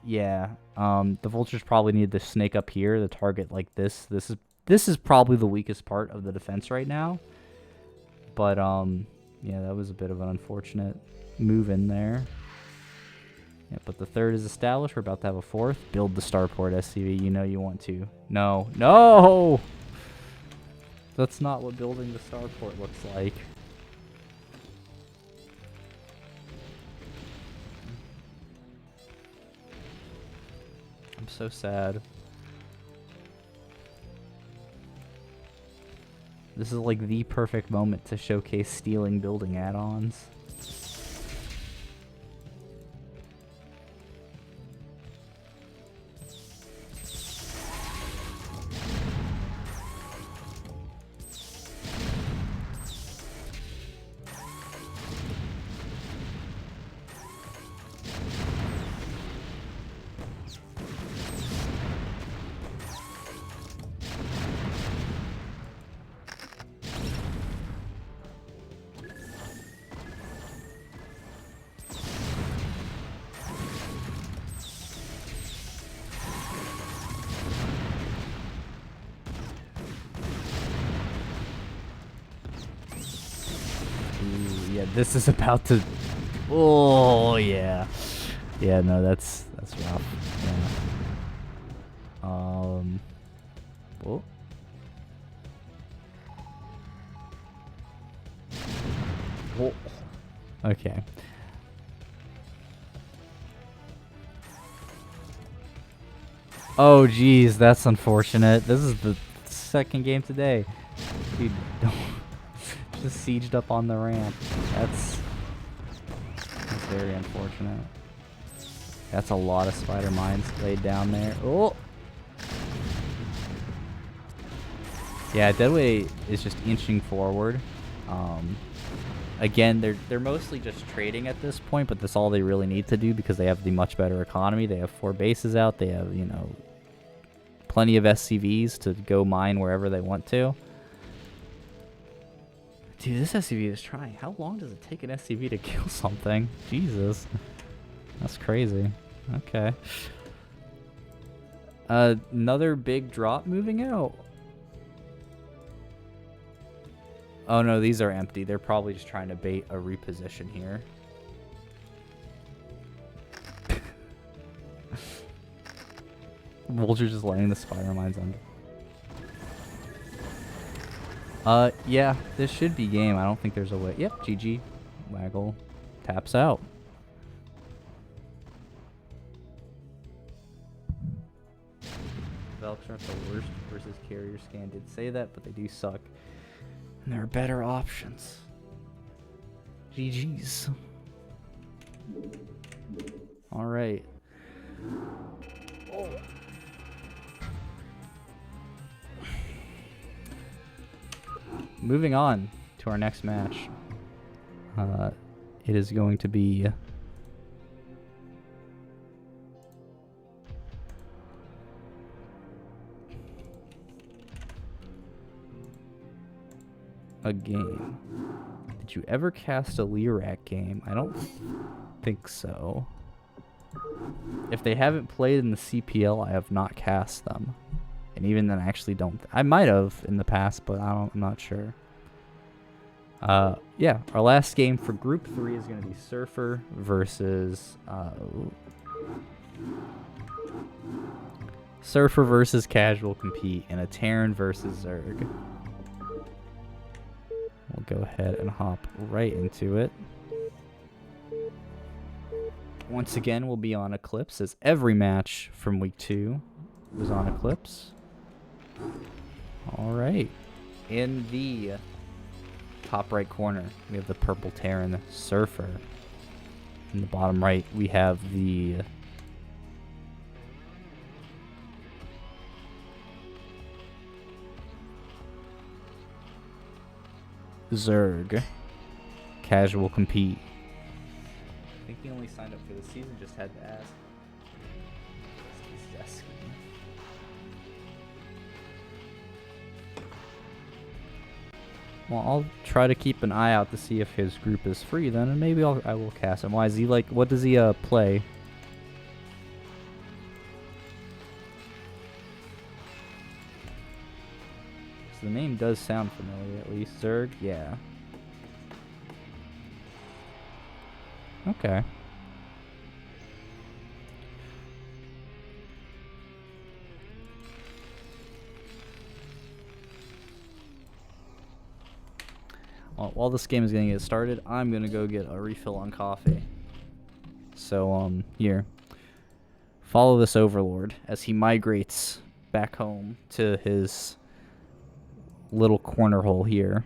yeah, the vultures probably need to snake up here to target like this. This is probably the weakest part of the defense right now. But yeah, that was a bit of an unfortunate move in there. Yeah, but the third is established. We're about to have a fourth. Build the starport, SCV. You know you want to. No. No! That's not what building the starport looks like. I'm so sad. This is like the perfect moment to showcase stealing building add-ons. Yeah, this is about to... Oh, yeah. Yeah, no, that's rough. Yeah. Oh. Whoa. Okay. Oh, geez, that's unfortunate. This is the second game today. Dude, don't just sieged up on the ramp. That's very unfortunate. That's a lot of spider mines laid down there. Oh! Yeah, Deadweight is just inching forward. Again, they're mostly just trading at this point, but that's all they really need to do because they have the much better economy. They have 4 bases out. They have, you know, plenty of SCVs to go mine wherever they want to. Dude, this SCV is trying. How long does it take an SCV to kill something? Jesus. That's crazy. Okay. Another big drop moving out. Oh no, these are empty. They're probably just trying to bait a reposition here. Vulture just laying the spider mines under. Yeah, this should be game. I don't think there's a way. Yep, GG. Waggle taps out. Developers aren't the worst versus carrier scan. Did say that, but they do suck. And there are better options. GG's. Alright. Oh. Moving on to our next match. It is going to be a game. Did you ever cast a Lyrac game? I don't think so. If they haven't played in the CPL, I have not cast them. And even then, I actually don't. I might have in the past, but I'm not sure. Yeah, our last game for Group 3 is going to be Surfer versus CasualCompete and a Terran versus Zerg. We'll go ahead and hop right into it. Once again, we'll be on Eclipse, as every match from Week 2 was on Eclipse. Alright. In the top right corner, we have the purple Terran Surfer. In the bottom right, we have the Zerg. CasualCompete. I think he only signed up for the season, just had to ask. Zesky. Well, I'll try to keep an eye out to see if his group is free then, and maybe I will cast him. Why is he like, what does he play? So the name does sound familiar, at least. Zerg, yeah. Okay. Well, while this game is going to get started, I'm going to go get a refill on coffee. So, here. Follow this overlord as he migrates back home to his little corner hole here.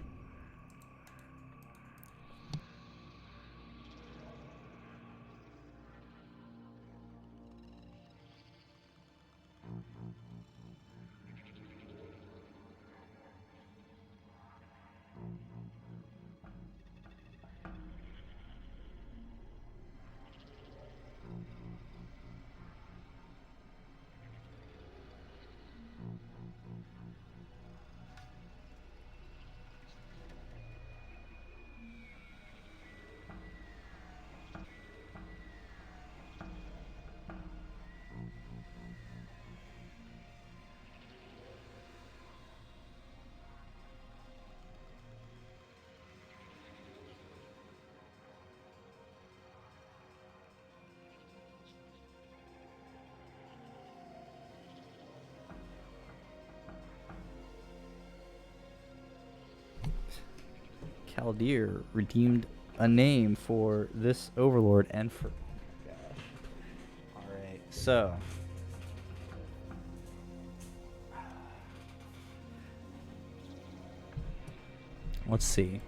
Kaldir redeemed a name for this overlord and for... Oh my gosh. Alright, so... Let's see.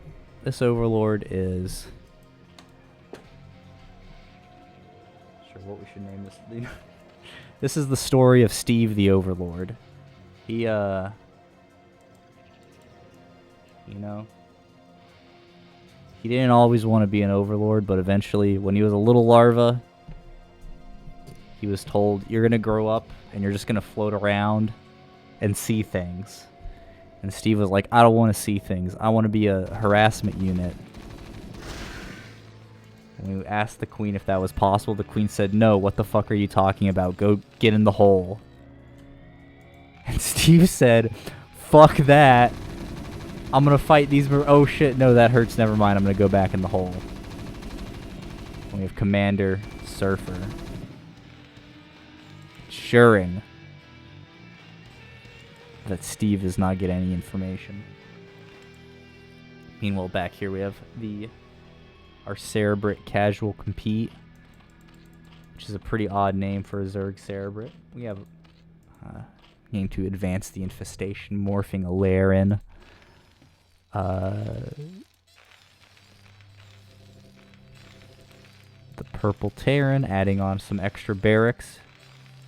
This Overlord is... Not sure what we should name this. This is the story of Steve the Overlord. He, you know, he didn't always want to be an Overlord, but eventually, when he was a little larva, he was told, you're going to grow up, and you're just going to float around and see things. And Steve was like, I don't want to see things. I want to be a harassment unit. When we asked the queen if that was possible, the queen said, no, what the fuck are you talking about? Go get in the hole. And Steve said, fuck that. I'm going to fight these... Oh shit, no, that hurts. Never mind. I'm going to go back in the hole. And we have Commander Surfer. Ensuring that Steve does not get any information. Meanwhile, back here we have our Cerebrit CasualCompete, which is a pretty odd name for a Zerg Cerebrit. We have name to advance the infestation, morphing a lair in. The Purple Terran, adding on some extra barracks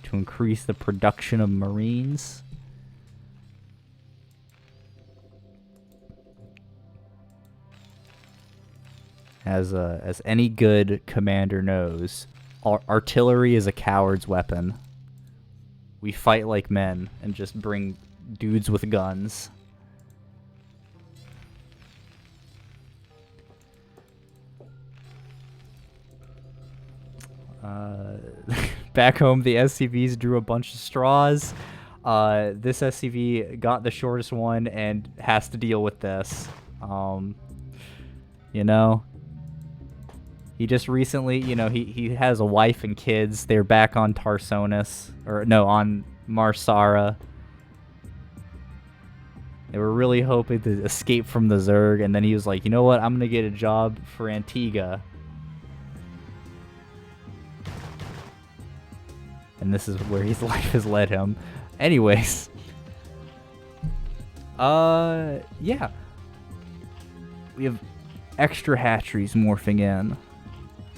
to increase the production of Marines. As any good commander knows, artillery is a coward's weapon. We fight like men and just bring dudes with guns. Back home, the SCVs drew a bunch of straws. This SCV got the shortest one and has to deal with this. You know, he just recently, you know, he has a wife and kids. They're back on Tarsonis, or no, on Marsara. They were really hoping to escape from the Zerg, and then he was like, you know what, I'm gonna get a job for Antigua. And this is where his life has led him. Anyways. Yeah. We have extra hatcheries morphing in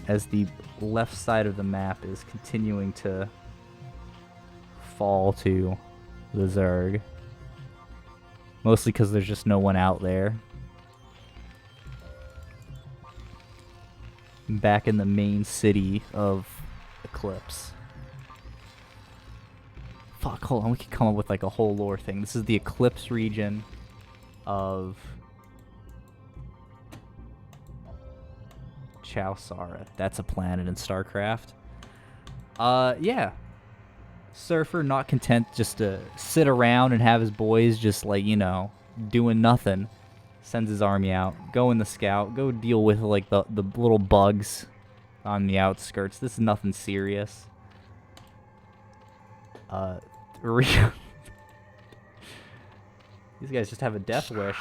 as the left side of the map is continuing to fall to the Zerg. Mostly because there's just no one out there. Back in the main city of Eclipse. Fuck, hold on, we could come up with like a whole lore thing. This is the Eclipse region of Chowsara. That's a planet in StarCraft. Yeah. Surfer, not content just to sit around and have his boys just like, you know, doing nothing. Sends his army out. Go in the scout. Go deal with like the little bugs on the outskirts. This is nothing serious. These guys just have a death wish.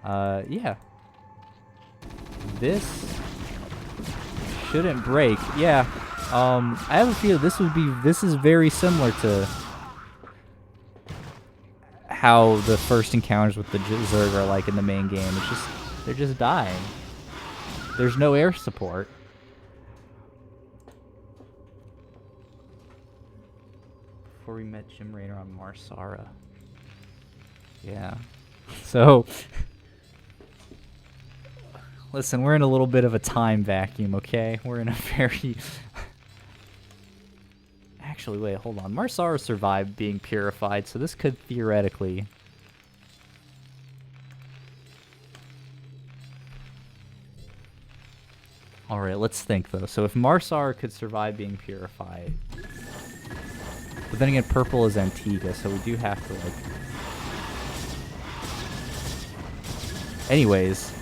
Yeah. This shouldn't break. Yeah. I have a feeling this is very similar to how the first encounters with the Zerg are like in the main game. It's just, they're just dying. There's no air support. Before we met Jim Raynor on Marsara. Yeah. So, listen, we're in a little bit of a time vacuum, okay? We're in a very... Actually, wait, hold on. Marsara survived being purified, so this could theoretically... Alright, let's think, though. So if Marsara could survive being purified... But then again, purple is Antigua, so we do have to, like... Anyways...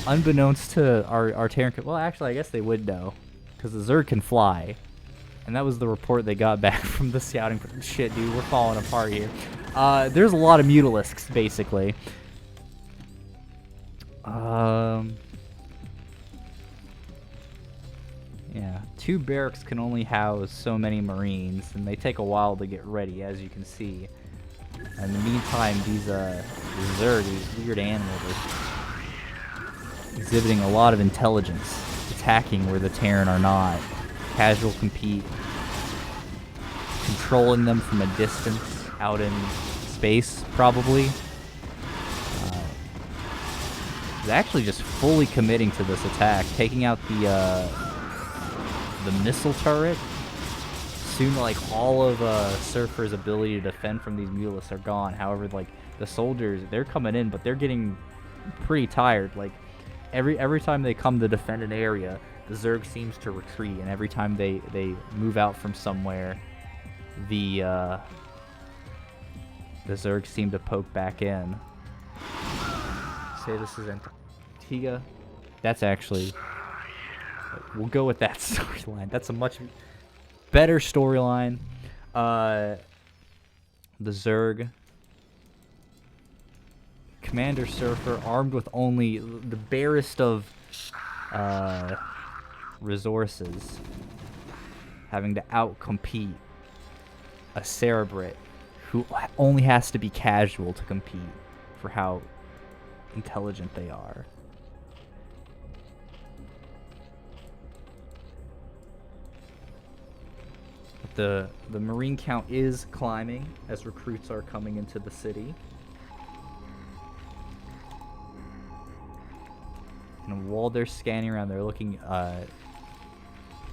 unbeknownst to our Terran... Well, actually, I guess they would know. Because the Zerg can fly. And that was the report they got back from the scouting... Shit, dude, we're falling apart here. There's a lot of Mutalisks, basically. Yeah, 2 barracks can only house so many Marines, and they take a while to get ready, as you can see. In the meantime, these Zerg, these weird animals, are exhibiting a lot of intelligence, attacking where the Terran are not. CasualCompete controlling them from a distance out in space, probably. He's actually just fully committing to this attack, taking out the missile turret. Soon, like, all of Surfer's ability to defend from these Mutalisks are gone. However, like, the soldiers, they're coming in, but they're getting pretty tired. Like, every time they come to defend an area, the Zerg seems to retreat, and every time they move out from somewhere, the Zerg seem to poke back in. Say this is Antigua. That's actually... We'll go with that storyline. That's a much better storyline. The Zerg. Commander Surfer, armed with only the barest of resources, having to outcompete a Cerebrit who only has to be casual to compete for how intelligent they are. But the Marine count is climbing as recruits are coming into the city. And while they're scanning around, they're looking,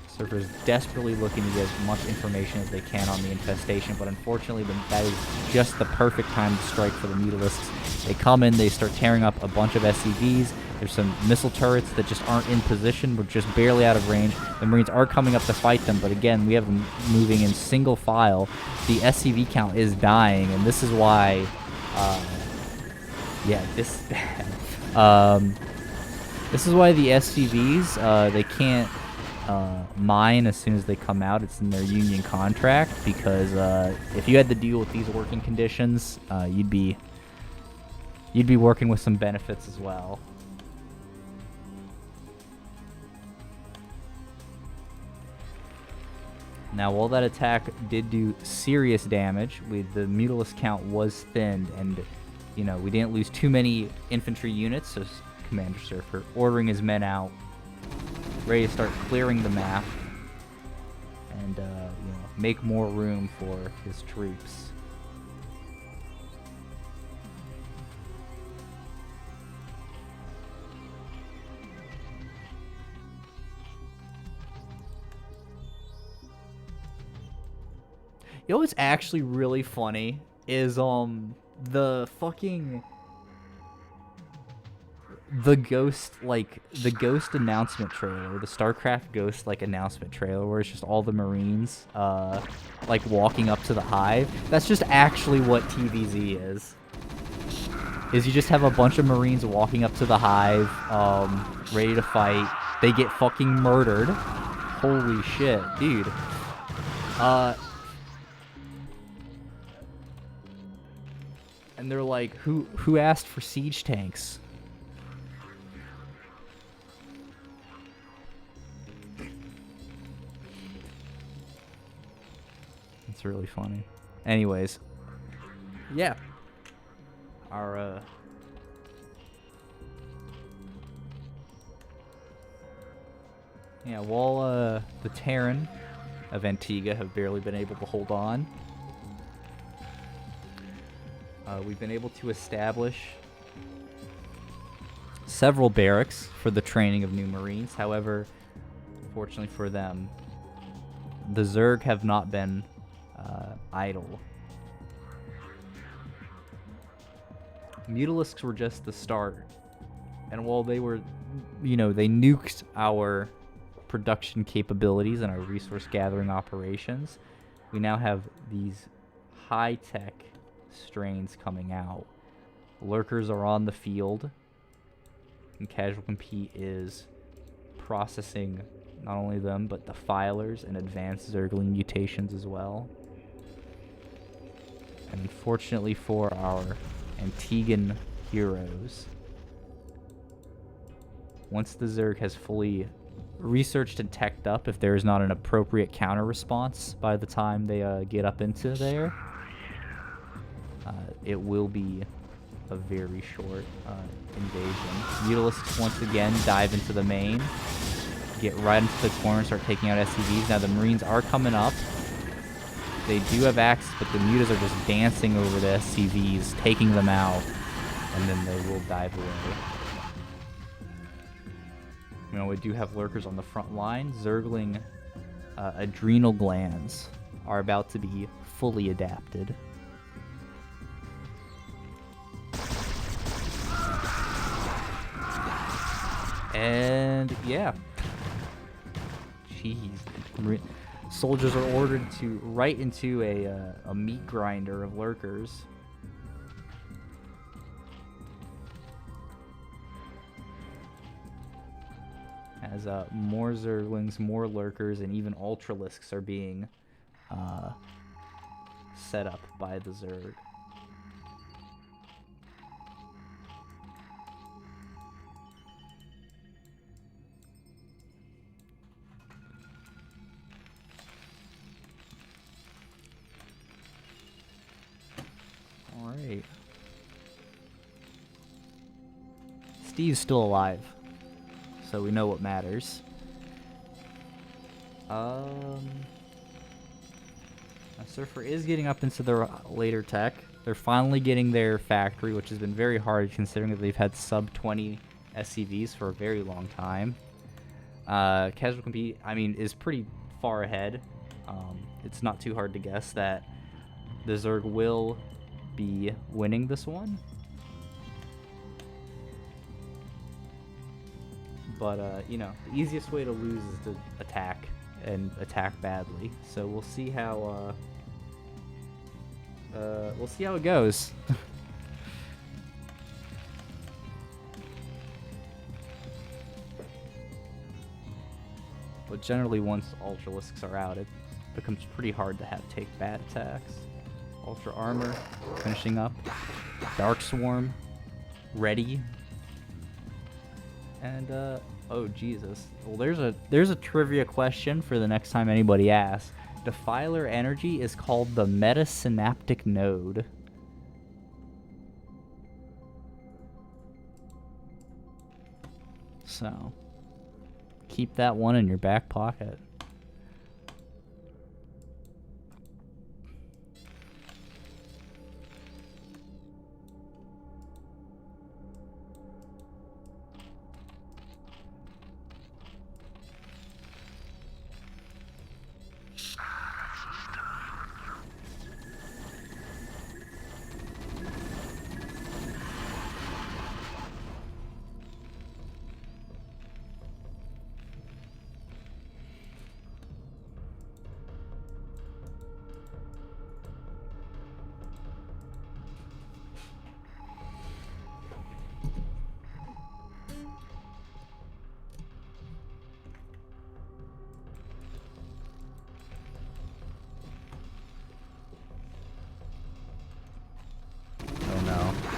Surfer's desperately looking to get as much information as they can on the infestation, but unfortunately that is just the perfect time to strike for the Mutalisks. They come in, they start tearing up a bunch of SCVs. There's some missile turrets that just aren't in position, but just barely out of range. The Marines are coming up to fight them, but again, we have them moving in single file. The SCV count is dying, and this is why, this is why the SCVs, they can't mine as soon as they come out. It's in their union contract, because if you had to deal with these working conditions, you'd be working with some benefits as well. Now, while that attack did do serious damage, the Mutalisk count was thinned, and we didn't lose too many infantry units. So Commander Surfer ordering his men out, ready to start clearing the map, and make more room for his troops. You know what's actually really funny is the Ghost announcement trailer, the StarCraft Ghost announcement trailer, where it's just all the Marines walking up to the hive. That's just actually what TVZ is you just have a bunch of Marines walking up to the hive, ready to fight. They get fucking murdered. Holy shit, dude. And they're like, who asked for siege tanks? It's really funny. Anyways, yeah. Our while the Terran of Antigua have barely been able to hold on, we've been able to establish several barracks for the training of new Marines. However, unfortunately for them, the Zerg have not been idle. Mutalisks were just the start. And while they were, they nuked our production capabilities and our resource gathering operations, we now have these high-tech strains coming out. Lurkers are on the field, and CasualCompete is processing not only them, but defilers and advanced Zergling mutations as well. And unfortunately for our Antiguan heroes, once the Zerg has fully researched and teched up, if there is not an appropriate counter response by the time they get up into there, it will be a very short invasion. Mutalisks once again dive into the main, get right into the corner, start taking out SCVs. Now the Marines are coming up. They do have axes, but the mutas are just dancing over the SCVs, taking them out, and then they will dive away. You know, we do have lurkers on the front line. Zergling adrenal glands are about to be fully adapted. And yeah, jeez, soldiers are ordered to right into a meat grinder of lurkers. As more Zerglings, more lurkers, and even Ultralisks are being set up by the Zerg. Alright. Steve's still alive, so we know what matters. Surfer is getting up into the later tech. They're finally getting their factory, which has been very hard considering that they've had sub 20 SCVs for a very long time. CasualCompete, I mean, is pretty far ahead. It's not too hard to guess that the Zerg will be winning this one. But, you know, the easiest way to lose is to attack, and attack badly. So we'll see how, it goes. But generally, once Ultralisks are out, it becomes pretty hard to take bad attacks. Ultra Armor, finishing up. Dark Swarm, ready. And, oh Jesus. Well, there's a trivia question for the next time anybody asks. Defiler energy is called the metasynaptic node. So, keep that one in your back pocket.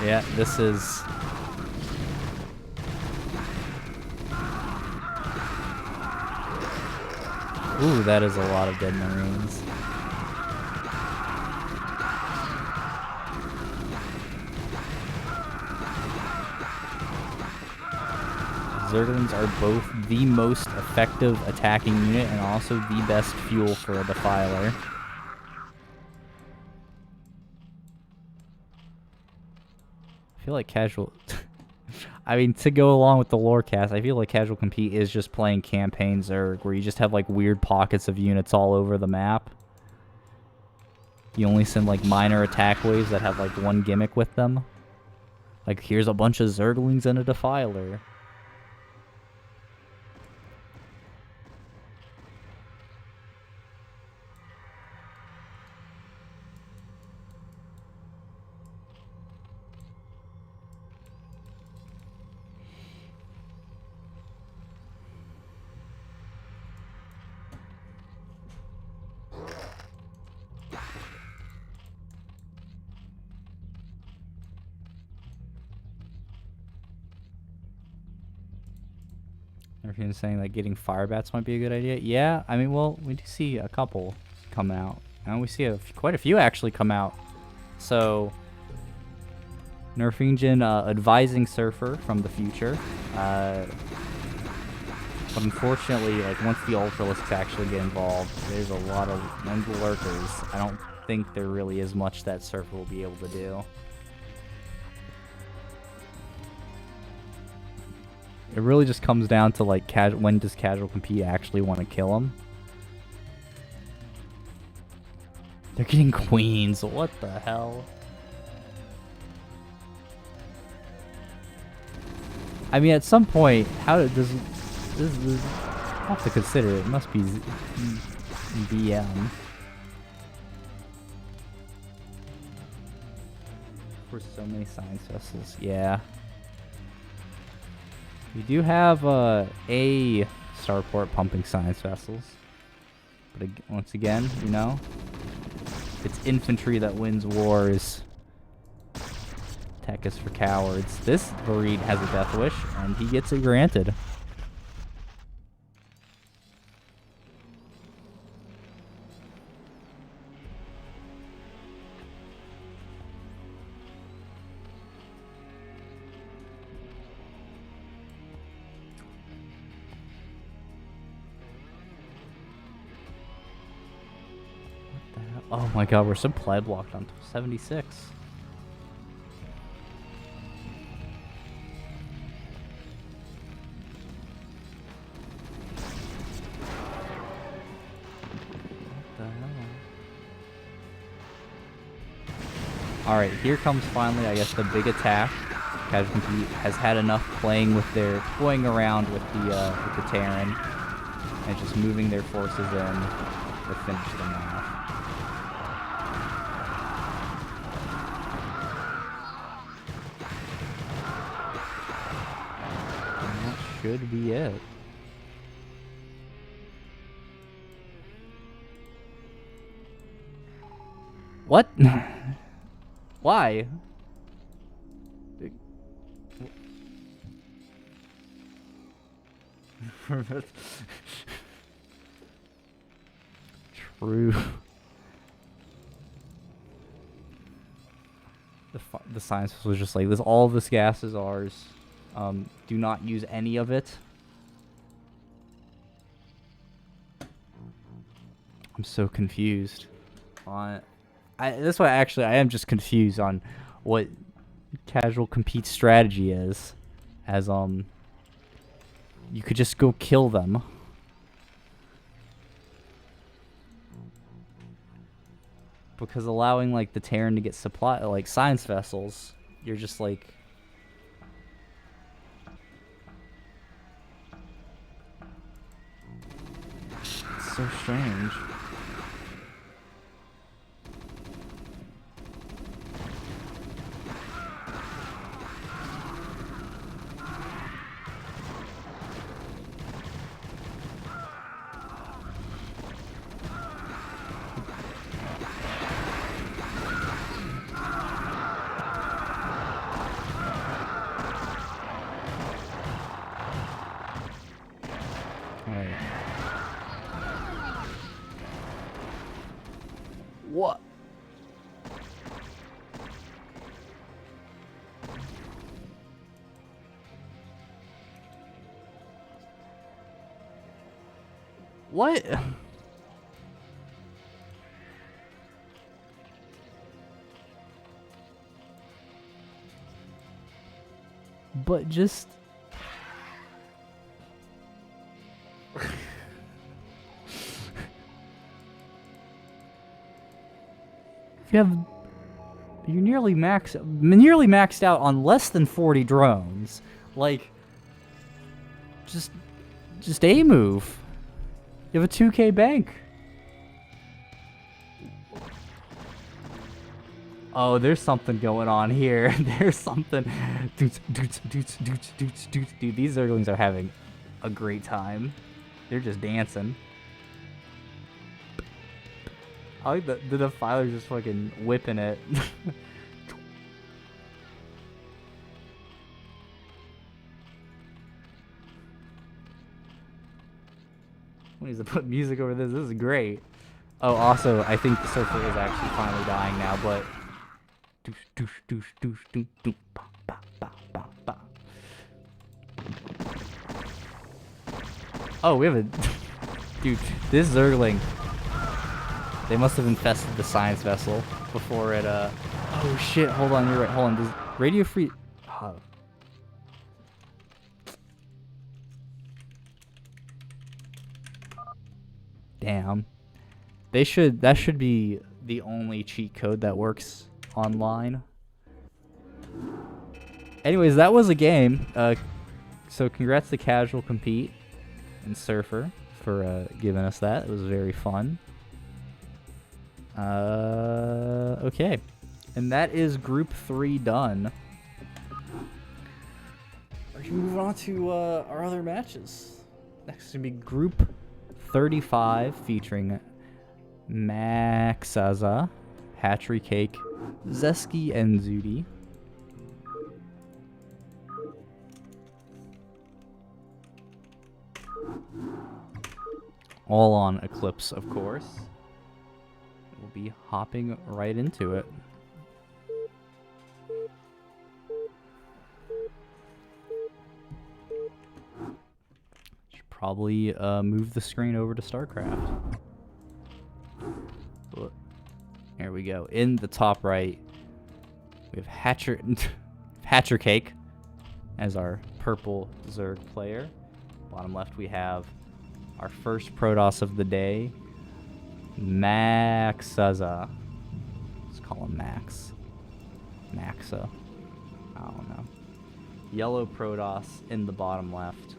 Yeah, this is... Ooh, that is a lot of dead Marines. Zerglings are both the most effective attacking unit and also the best fuel for a Defiler. I feel like casual... I mean, to go along with the lore cast, I feel like CasualCompete is just playing campaign Zerg, where you just have, like, weird pockets of units all over the map. You only send, like, minor attack waves that have, like, one gimmick with them. Like, here's a bunch of Zerglings and a Defiler. Everyone's saying that getting fire bats might be a good idea. Yeah, I mean, well, we do see a couple coming out, and we see quite a few actually come out. So Nerf engine advising Surfer from the future. But unfortunately, like once the Ultralisks actually get involved, there's a lot of lurkers. I don't think there really is much that Surfer will be able to do. It really just comes down to like when does CasualCompete actually want to kill him? They're getting queens. What the hell? I mean, at some point, how does this I have to consider it. It must be BM. For so many science vessels, yeah. We do have a starport pumping science vessels, but once again, you know, it's infantry that wins wars. Tech is for cowards. This Vareed has a death wish, and he gets it granted. Oh my god, we're supply blocked on 76. What the hell? Alright, here comes finally, I guess, the big attack. CasualCompete has had enough playing around with the Terran and just moving their forces in to finish them off. Should be it. What? Why? True. The science was just like this. All of this gas is ours. Do not use any of it. I'm so confused. That's why actually I am just confused on what CasualCompete strategy is. As you could just go kill them. Because allowing like the Terran to get supply like science vessels, you're just like so strange. What? What? But just you're nearly maxed out on less than 40 drones. Like, just A move. You have a 2K bank. Oh, there's something going on here. There's something. Dude, these Zerglings are having a great time. They're just dancing. I like the Defiler's just fucking whipping it. We need to put music over this. This is great. Oh, also, I think the Surfer is actually finally dying now, but Oh, we have a... Dude, this Zergling... They must have infested the science vessel before it, Oh, shit, hold on, you're right, hold on. Does radio free... Oh. Damn. They should... That should be the only cheat code that works online. Anyways, that was a game. So congrats to CasualCompete and Surfer for giving us that. It was very fun. Okay. And that is Group 3 done. We're going to move on to our other matches. Next is going to be Group 35 featuring maaaaxaxa, HatcheryCake, Zesky, and zootie. All on Eclipse, of course. We'll be hopping right into it. Should probably move the screen over to StarCraft. Here we go. In the top right, we have HatcheryCake as our purple Zerg player. Bottom left, we have our first Protoss of the day, maaaaxaxa. Let's call him Max. Maxa. I don't know. Yellow Protoss in the bottom left.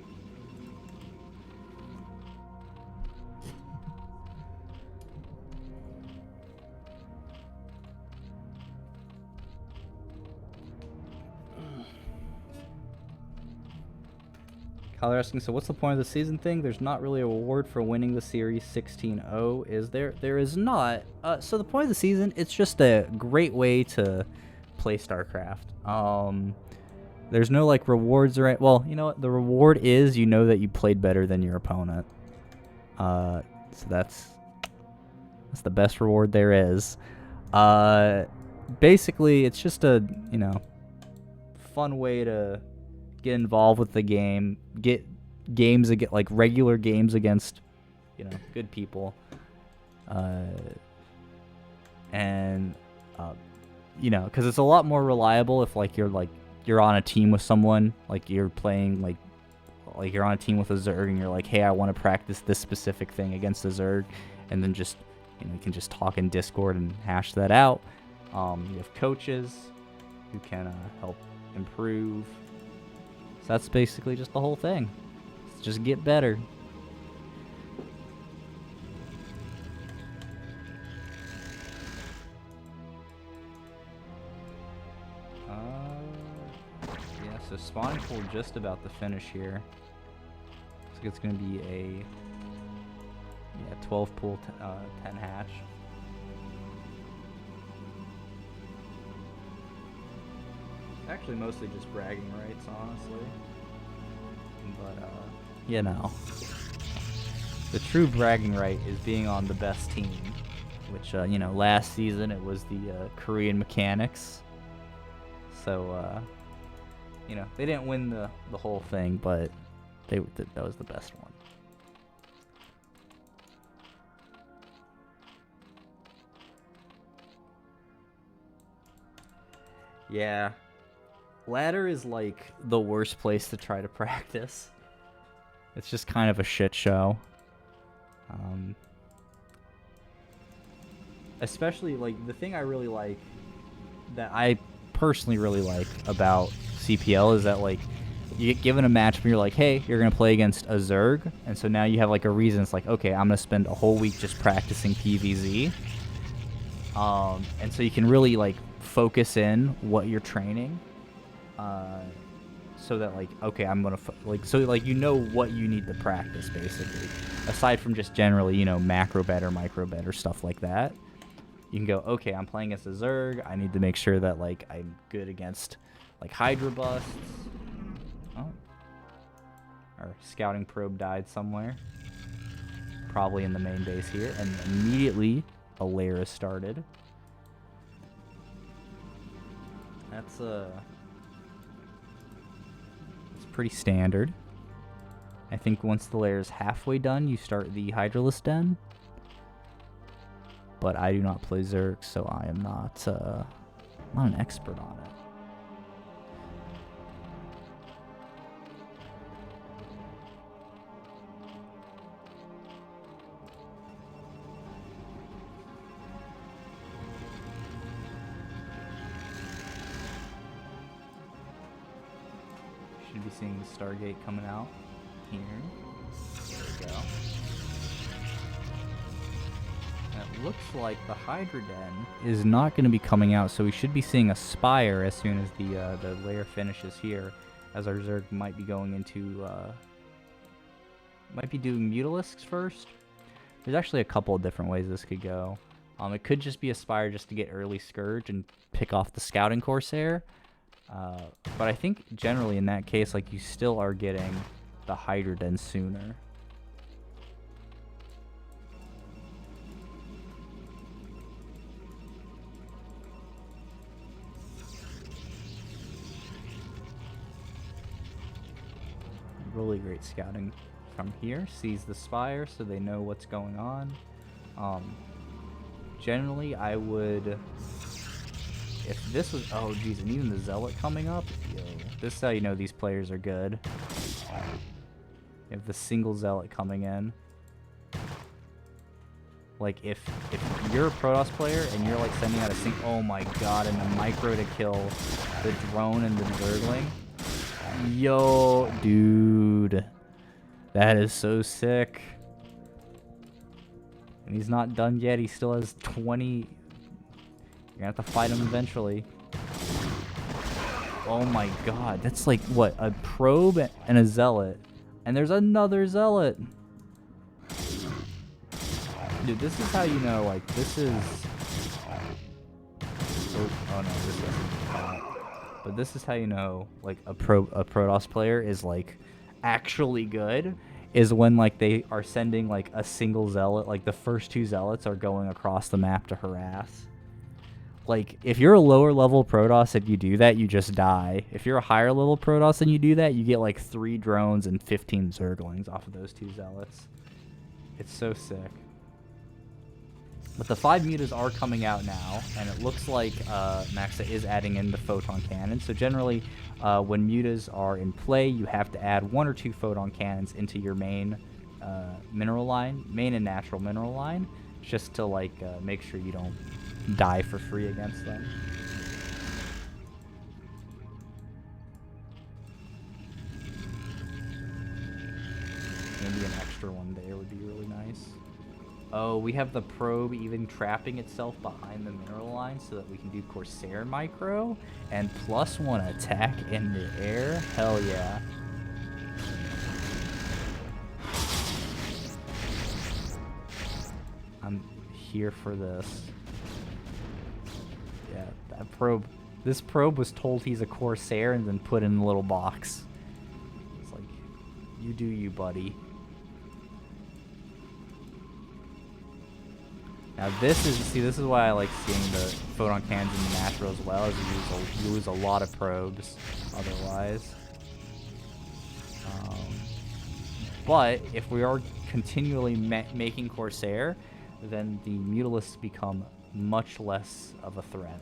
Kyler asking, so what's the point of the season thing? There's not really a reward for winning the series 16-0, is there? There is not. So the point of the season, it's just a great way to play StarCraft. There's no like rewards or well, you know what? The reward is you know that you played better than your opponent. So that's the best reward there is. Basically, it's just a fun way to get involved with the game, get games against like regular games against good people, and because it's a lot more reliable if you're on a team with someone, like you're playing like you're on a team with a Zerg and you're like, hey, I want to practice this specific thing against a Zerg, and then just you can just talk in Discord and hash that out. You have coaches who can help improve. So that's basically just the whole thing. Let's just get better. Yeah, so spawning pool just about to finish here. Looks like it's going to be a 12 pool, 10 hatch. Actually, mostly just bragging rights, honestly. But, the true bragging right is being on the best team. Which, last season it was the Korean Mechanics. So, they didn't win the whole thing, but that was the best one. Yeah. Ladder is like the worst place to try to practice. It's just kind of a shit show. Especially like the thing I really like, that I personally really like about CPL is that like you get given a match and you're like, hey, you're gonna play against a Zerg, and so now you have like a reason. It's like, okay, I'm gonna spend a whole week just practicing PvZ. And so you can really like focus in what you're training. So that like, okay, I'm gonna so like what you need to practice basically, aside from just generally macro bet or micro bet or stuff like that. You can go, okay, I'm playing against a Zerg, I need to make sure that like I'm good against like Hydra busts. Oh, our scouting probe died somewhere, probably in the main base here, and immediately a lair is started. That's it's pretty standard. I think once the layer is halfway done, you start the Hydralisk Den. But I do not play Zerg, so I am not an expert on it. Should be seeing the Stargate coming out here. There we go. And it looks like the Hydra Den is not going to be coming out, so we should be seeing a Spire as soon as the layer finishes here, as our Zerg might be going into might be doing Mutalisks first. There's actually a couple of different ways this could go. It could just be a Spire just to get early Scourge and pick off the Scouting Corsair. But I think generally in that case, like, you still are getting the Hydra Den sooner. Really great scouting from here. Sees the Spire so they know what's going on. Generally, I would... If this was... Oh, geez, and even the Zealot coming up? Yo, this is how you know these players are good. You have the single Zealot coming in. Like, if you're a Protoss player and you're, like, sending out a single... Oh, my God, and the micro to kill the drone and the Zergling. Yo, dude. That is so sick. And he's not done yet. He still has 20... You're gonna have to fight him eventually. Oh my God, that's like, what, a probe and a Zealot. And there's another Zealot. Dude, this is how you know, like, this is... Oh no, this isn't. But this is how you know, like, a Protoss player is, like, actually good. Is when, like, they are sending, like, a single Zealot. Like, the first two Zealots are going across the map to harass. Like, if you're a lower level Protoss and you do that, you just die. If you're a higher level Protoss and you do that, you get like 3 drones and 15 Zerglings off of those 2 Zealots. It's so sick. But the 5 mutas are coming out now, and it looks like maaaaxaxa is adding in the photon cannon. So generally, when mutas are in play, you have to add 1 or 2 photon cannons into your main mineral line, main and natural mineral line, just to like make sure you don't die for free against them. Maybe an extra one there would be really nice. Oh, we have the probe even trapping itself behind the mineral line so that we can do Corsair micro and +1 attack in the air. Hell yeah. I'm here for this. Yeah, that probe. This probe was told he's a Corsair and then put in a little box. It's like, you do you, buddy. Now this is why I like seeing the photon cannons in the natural as well, as you lose a lot of probes otherwise. But if we are continually making Corsair, then the Mutalisks become much less of a threat.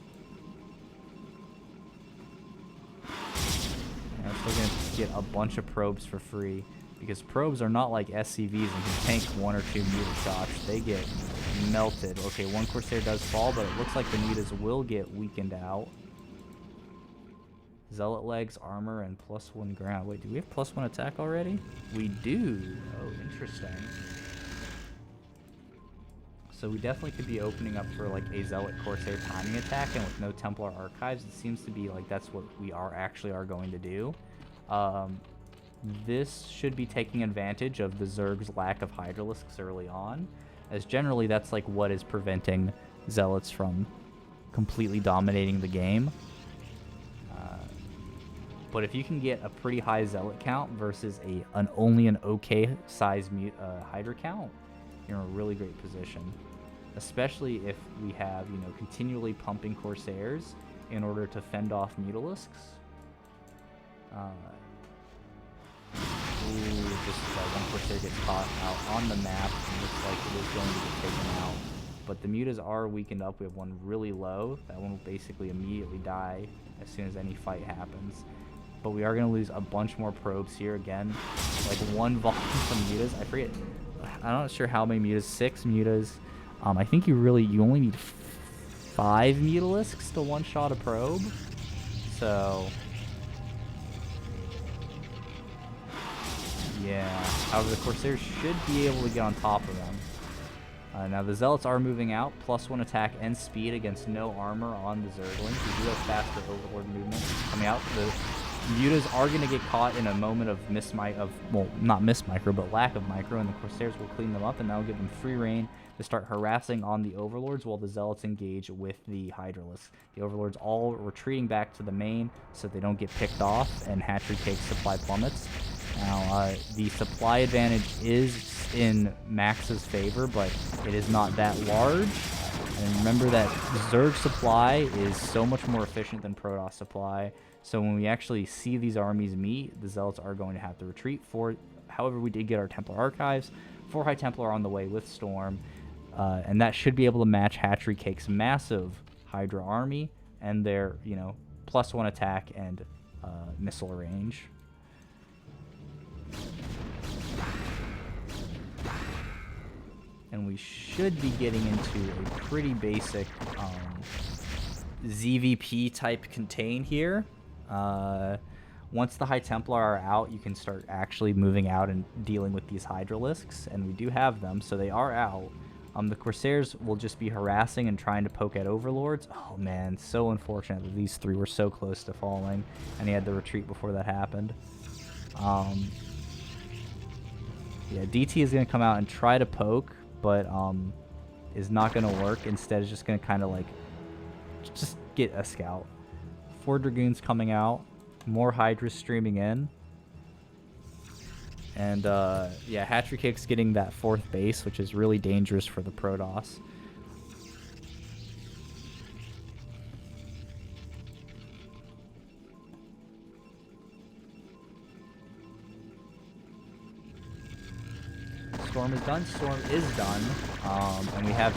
And I'm still going to get a bunch of probes for free, because probes are not like SCVs and can tank 1 or 2 muta shots. They get melted. Okay, 1 Corsair does fall, but it looks like the mutas will get weakened out. Zealot legs, armor, and +1 ground. Wait, do we have +1 attack already? We do. Oh, interesting. So we definitely could be opening up for like a Zealot Corsair timing attack, and with no Templar Archives, it seems to be like that's what we actually are going to do. This should be taking advantage of the Zerg's lack of Hydralisks early on, as generally that's like what is preventing Zealots from completely dominating the game. But if you can get a pretty high Zealot count versus only an okay size Hydra count, you're in a really great position. Especially if we have, continually pumping Corsairs in order to fend off Mutalisks. Just one Corsair gets caught out on the map, and looks like it is going to get taken out. But the Mutas are weakened up. We have one really low. That one will basically immediately die as soon as any fight happens. But we are going to lose a bunch more probes here again. Like one volume from Mutas. I forget. I'm not sure how many Mutas. 6 Mutas. I think you only need 5 Mutalisks to one-shot a probe. So yeah. However, the Corsairs should be able to get on top of them. Now the Zealots are moving out, +1 attack and speed against no armor on the Zerglings. We do have faster Overlord movement coming out. The Mutas are going to get caught in a moment of well, not mismicro, but lack of micro, and the Corsairs will clean them up, and that'll give them free reign to start harassing on the Overlords while the Zealots engage with the Hydralisks. The Overlords all retreating back to the main so they don't get picked off, and HatcheryCake supply plummets. Now, the supply advantage is in Max's favor, but it is not that large. And remember that Zerg supply is so much more efficient than Protoss supply. So when we actually see these armies meet, the Zealots are going to have to retreat. However, we did get our Templar Archives. 4 High Templar on the way with Storm. And that should be able to match HatcheryCake's massive Hydra army and their, +1 attack and missile range. And we should be getting into a pretty basic ZVP type contain here. Once the High Templar are out, you can start actually moving out and dealing with these Hydralisks, and we do have them, so they are out. The Corsairs will just be harassing and trying to poke at Overlords. Oh man, so unfortunate that these 3 were so close to falling, and he had to retreat before that happened. Yeah, DT is going to come out and try to poke, but is not going to work. Instead, is just going to kind of just get a scout. 4 Dragoons coming out, more Hydras streaming in. And yeah, HatcheryCake's getting that 4th base, which is really dangerous for the Protoss. Storm is done. Storm is done. And we have,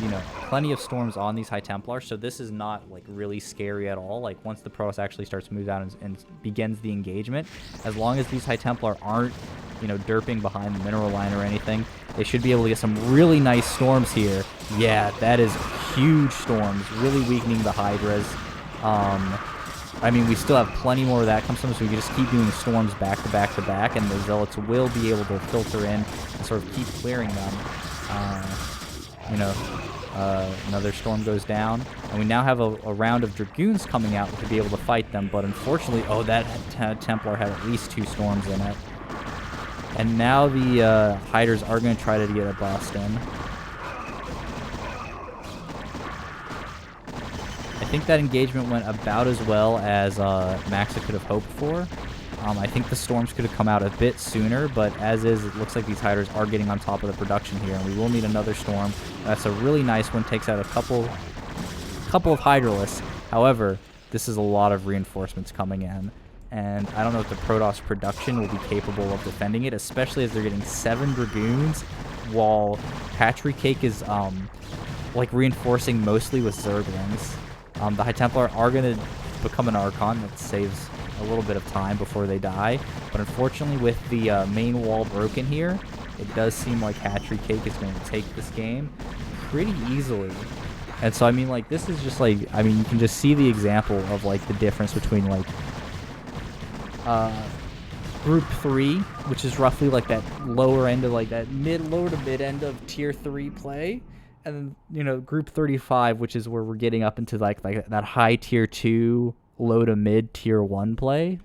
plenty of storms on these High Templars, so this is not, really scary at all. Once the Protoss actually starts to move out and begins the engagement, as long as these High Templar aren't, derping behind the mineral line or anything, they should be able to get some really nice storms here. Yeah, that is huge storms, really weakening the Hydras. I mean, we still have plenty more of that comes from, so we can just keep doing storms back to back to back, and the Zealots will be able to filter in and sort of keep clearing them. Another storm goes down, and we now have a round of Dragoons coming out to be able to fight them, but unfortunately, that Templar had at least 2 storms in it. And now the Hydras are going to try to get a bust in. I think that engagement went about as well as Maxa could have hoped for. I think the storms could have come out a bit sooner, but as is, it looks like these Hydras are getting on top of the production here, and we will need another storm. That's a really nice one, takes out a couple of Hydralisks. However, this is a lot of reinforcements coming in, and I don't know if the Protoss production will be capable of defending it, especially as they're getting 7 Dragoons, while HatcheryCake is reinforcing mostly with Zerglings. The High Templar are going to become an Archon that saves a little bit of time before they die, but unfortunately with the main wall broken here, it does seem like HatcheryCake is going to take this game pretty easily. And so, I mean, this is just you can just see the example of the difference between Group 3, which is roughly that lower end of that lower to mid end of Tier 3 play, and then, Group 35, which is where we're getting up into that high Tier 2, low to mid Tier 1 play,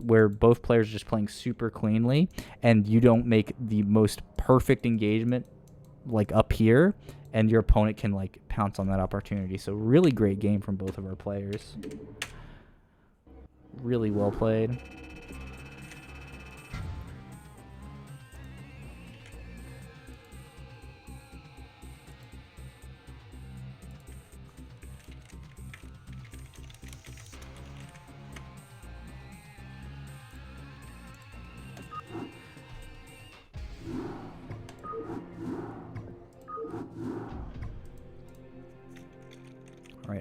where both players are just playing super cleanly, and you don't make the most perfect engagement up here, and your opponent can pounce on that opportunity. So really great game from both of our players. Really well played.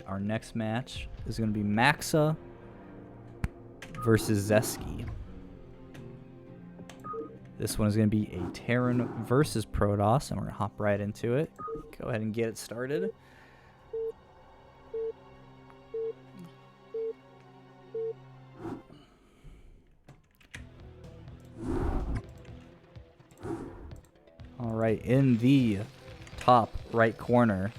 right, our next match is going to be maaaaxaxa versus Zesky. This one is going to be a Terran versus Protoss, and we're going to hop right into it. Go ahead and get it started. All right, in the top right corner,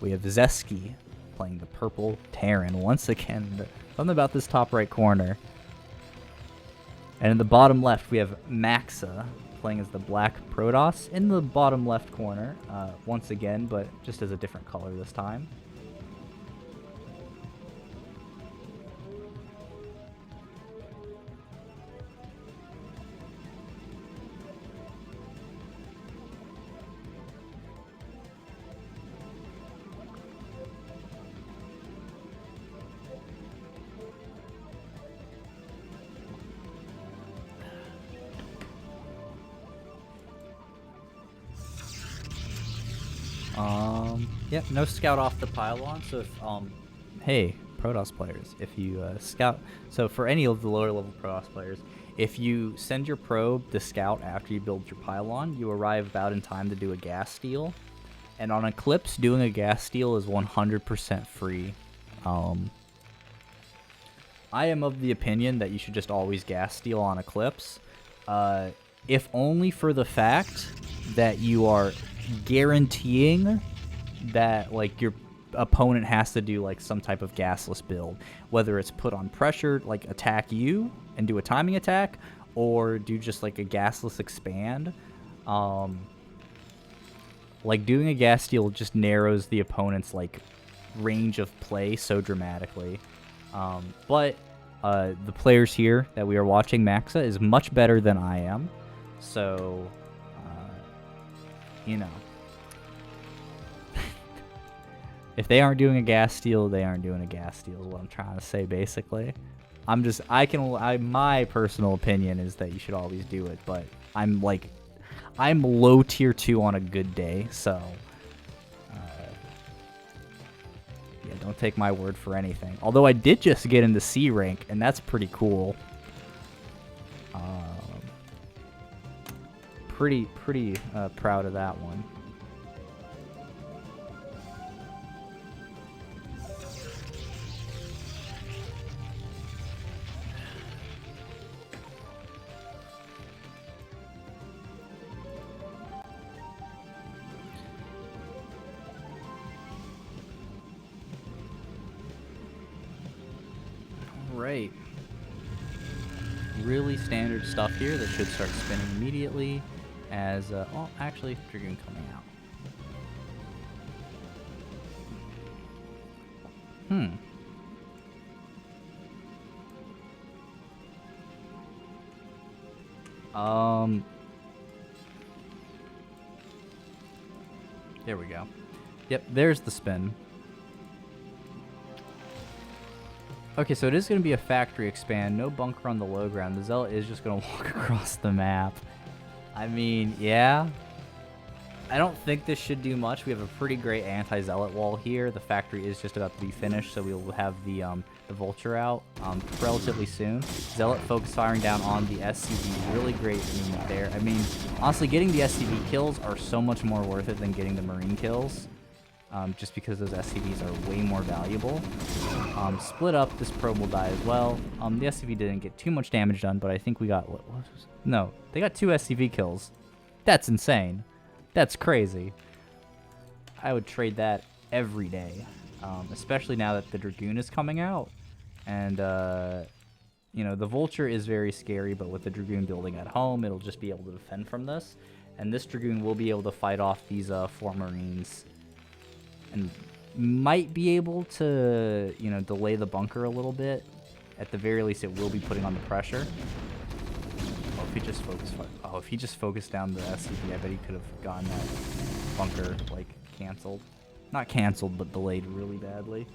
we have Zesky playing the purple Terran. Once again, something about this top right corner. And in the bottom left, we have maaaaxaxa playing as the black Protoss in the bottom left corner, once again, but just as a different color this time. Yeah, no scout off the pylon. So if, hey, Protoss players, if you scout, so for any of the lower level Protoss players, if you send your probe to scout after you build your pylon, you arrive about in time to do a gas steal. And on Eclipse, doing a gas steal is 100% free. I am of the opinion that you should just always gas steal on Eclipse, if only for the fact that you are guaranteeing that like your opponent has to do like some type of gasless build, whether it's put on pressure, like attack you and do a timing attack, or do just like a gasless expand. Like doing a gas steal just narrows the opponent's like range of play so dramatically. But the players here that we are watching, maaaaxaxa, is much better than I am, so you know. If they aren't doing a gas steal, they aren't doing a gas steal is what I'm trying to say, basically. My personal opinion is that you should always do it, but I'm low tier 2 on a good day, so yeah, don't take my word for anything. Although I did just get into C rank, and that's pretty cool. Pretty proud of that one. Right. Really standard stuff here that should start spinning immediately as, oh, actually, Dragoon coming out. There we go. Yep, there's the spin. Okay, so it is going to be a factory expand. No bunker on the low ground. The Zealot is just going to walk across the map. I mean, yeah. I don't think this should do much. We have a pretty great anti-Zealot wall here. The factory is just about to be finished, so we will have the Vulture out relatively soon. Zealot focus firing down on the SCV. Really great movement there. I mean, honestly, getting the SCV kills are so much more worth it than getting the Marine kills. Just because those SCVs are way more valuable. Split up, this probe will die as well. The SCV didn't get too much damage done, but I think we got, no, they got 2 SCV kills. That's insane. That's crazy. I would trade that every day, especially now that the Dragoon is coming out. And, you know, the Vulture is very scary, but with the Dragoon building at home, it'll just be able to defend from this. And this Dragoon will be able to fight off these 4 Marines. And might be able to, you know, delay the bunker a little bit. At the very least, it will be putting on the pressure. Oh, if he just focused down the SCV, I bet he could have gotten that bunker, like, canceled. Not canceled, but delayed really badly.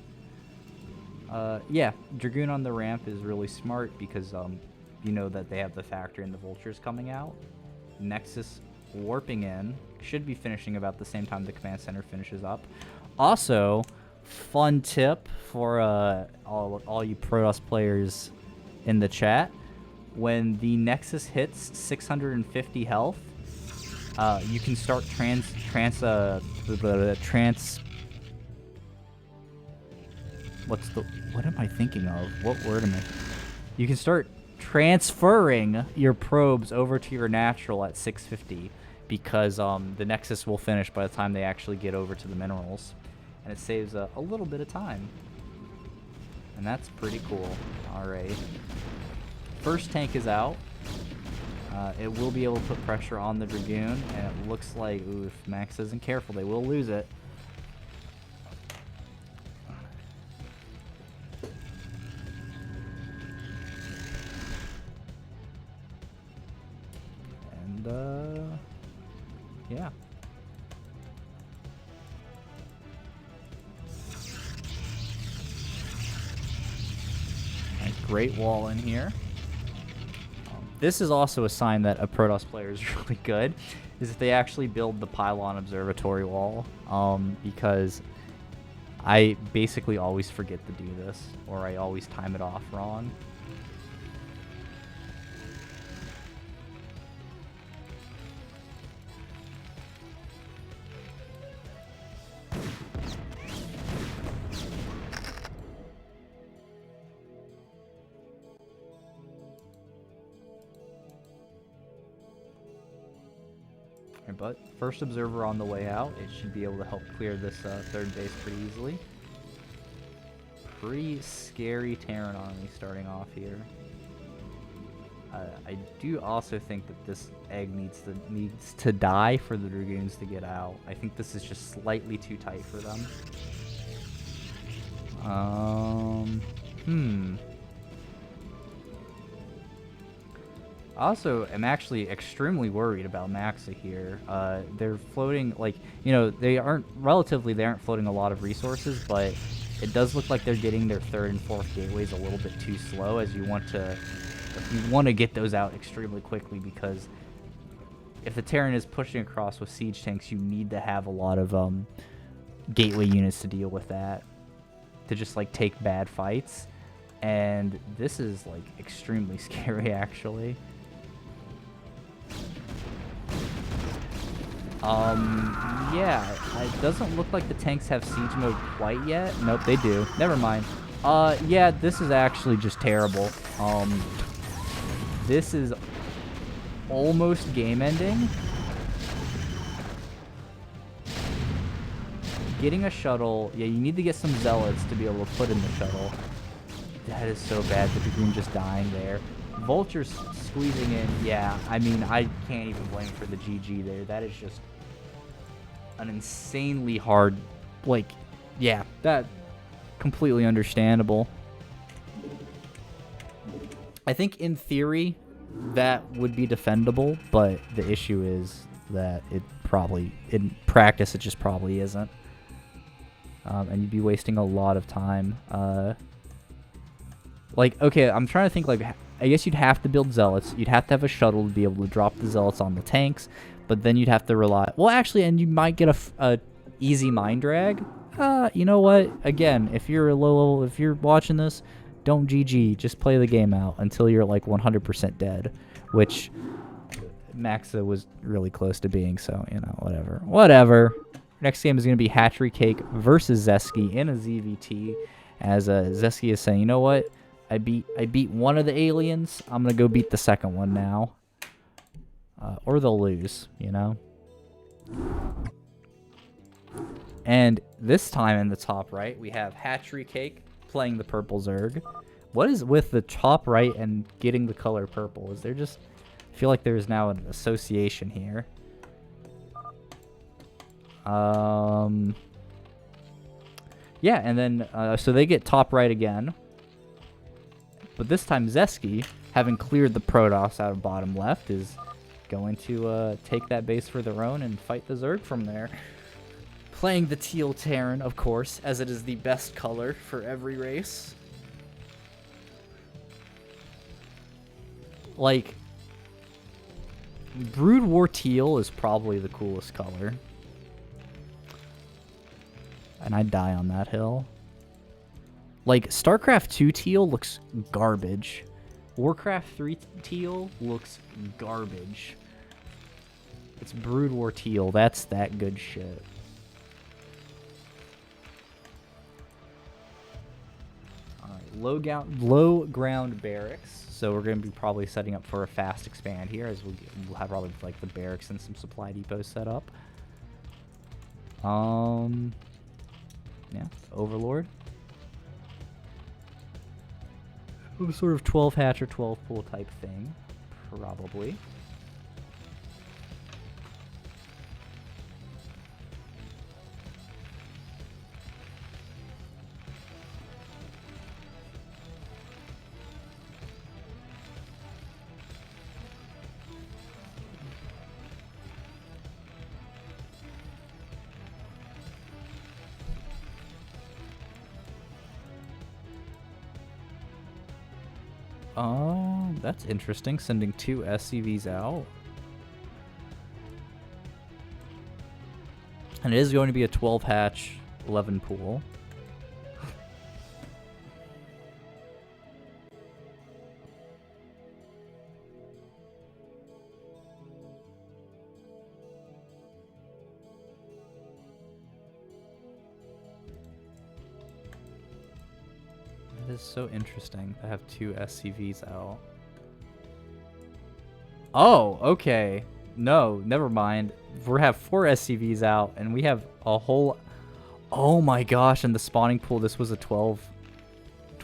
Yeah, Dragoon on the ramp is really smart because, you know that they have the factory and the Vultures coming out. Nexus warping in. Should be finishing about the same time the command center finishes up. Also, fun tip for all you Protoss players in the chat. When the Nexus hits 650 health, you can start what am I thinking of? What word am I? You can start transferring your probes over to your natural at 650 because the Nexus will finish by the time they actually get over to the minerals, and it saves a little bit of time, and that's pretty cool. All right, first tank is out. It will be able to put pressure on the Dragoon, and it looks like, ooh, if Max isn't careful, they will lose it. And, yeah. A great wall in here. This is also a sign that a Protoss player is really good, is if they actually build the pylon observatory wall, because I basically always forget to do this, or I always time it off wrong. But first observer on the way out, it should be able to help clear this third base pretty easily. Pretty scary Terran army starting off here. I do also think that this egg needs to die for the Dragoons to get out. I think this is just slightly too tight for them. Also, I'm actually extremely worried about maaaaxaxa here. They're floating, like, you know, they aren't floating a lot of resources, but it does look like they're getting their third and fourth gateways a little bit too slow, as you want to get those out extremely quickly, because if the Terran is pushing across with siege tanks, you need to have a lot of gateway units to deal with that, to just, like, take bad fights. And this is, like, extremely scary, actually. Yeah, it doesn't look like the tanks have siege mode quite yet. Nope, they do. Never mind. Yeah, this is actually just terrible. This is almost game ending. Getting a shuttle, yeah, you need to get some zealots to be able to put in the shuttle. That is so bad, the Dragoon just dying there. Vulture's squeezing in, yeah, I mean, I can't even blame for the GG there. That is just an insanely hard, like, yeah, that completely understandable. I think in theory that would be defendable, but the issue is that it probably, in practice, it just probably isn't. And you'd be wasting a lot of time. Like, okay, I'm trying to think, like, I guess you'd have to build zealots. You'd have to have a shuttle to be able to drop the zealots on the tanks, but then you'd have to rely... Well, actually, and you might get a easy mine drag. You know what? Again, if you're a low level, if you're watching this, don't GG. Just play the game out until you're, like, 100% dead, which maaaaxaxa was really close to being, so, you know, whatever. Whatever. Next game is going to be HatcheryCake versus Zesky in a ZVT, as Zesky is saying, you know what? I beat one of the aliens. I'm going to go beat the second one now. Or they'll lose, you know? And this time in the top right, we have HatcheryCake playing the purple Zerg. What is with the top right and getting the color purple? Is there just... I feel like there is now an association here. Yeah, and then, so they get top right again. But this time Zesky, having cleared the Protoss out of bottom left, is going to take that base for their own and fight the Zerg from there. Playing the teal Terran, of course, as it is the best color for every race. Like, Brood War teal is probably the coolest color. And I die on that hill. Like, StarCraft 2 teal looks garbage. Warcraft 3 teal looks garbage. It's Brood War teal. That's that good shit. Alright, low ground barracks. So we're going to be probably setting up for a fast expand here, as we'll have probably like the barracks and some supply depots set up. Yeah, Overlord. Sort of 12 hatch or 12 pool type thing, probably. That's interesting. Sending 2 SCVs out. And it is going to be a 12 hatch, 11 pool. It is so interesting to have 2 SCVs out. Oh, okay. No, never mind. We have 4 SCVs out, and we have a whole... Oh my gosh, and the spawning pool, this was a 12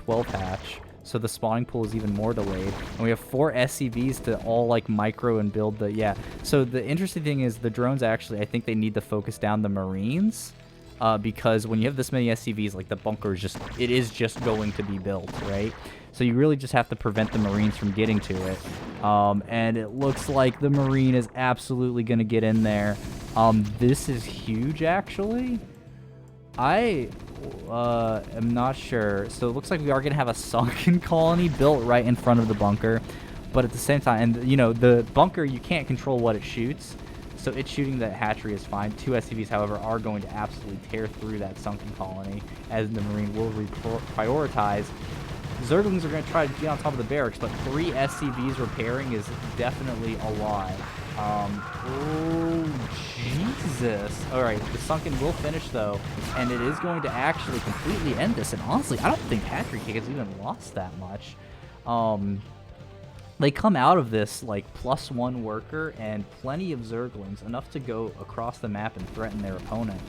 hatch. So the spawning pool is even more delayed. And we have 4 SCVs to all, like, micro and build the... Yeah. So the interesting thing is the drones actually, I think they need to focus down the Marines. Because when you have this many SCVs, like, the bunker is just... It is just going to be built, right? So you really just have to prevent the Marines from getting to it. And it looks like the Marine is absolutely going to get in there. This is huge, actually. I am not sure. So it looks like we are going to have a sunken colony built right in front of the bunker. But at the same time, and, you know, the bunker, you can't control what it shoots. So it's shooting the hatchery is fine. 2 SCVs, however, are going to absolutely tear through that sunken colony, as the Marine will prioritize. Zerglings are going to try to get on top of the barracks, but 3 SCVs repairing is definitely a lot. Oh, Jesus. All right, the sunken will finish, though, and it is going to actually completely end this. And honestly, I don't think HatcheryCake has even lost that much. They come out of this, like, +1 worker and plenty of Zerglings, enough to go across the map and threaten their opponent.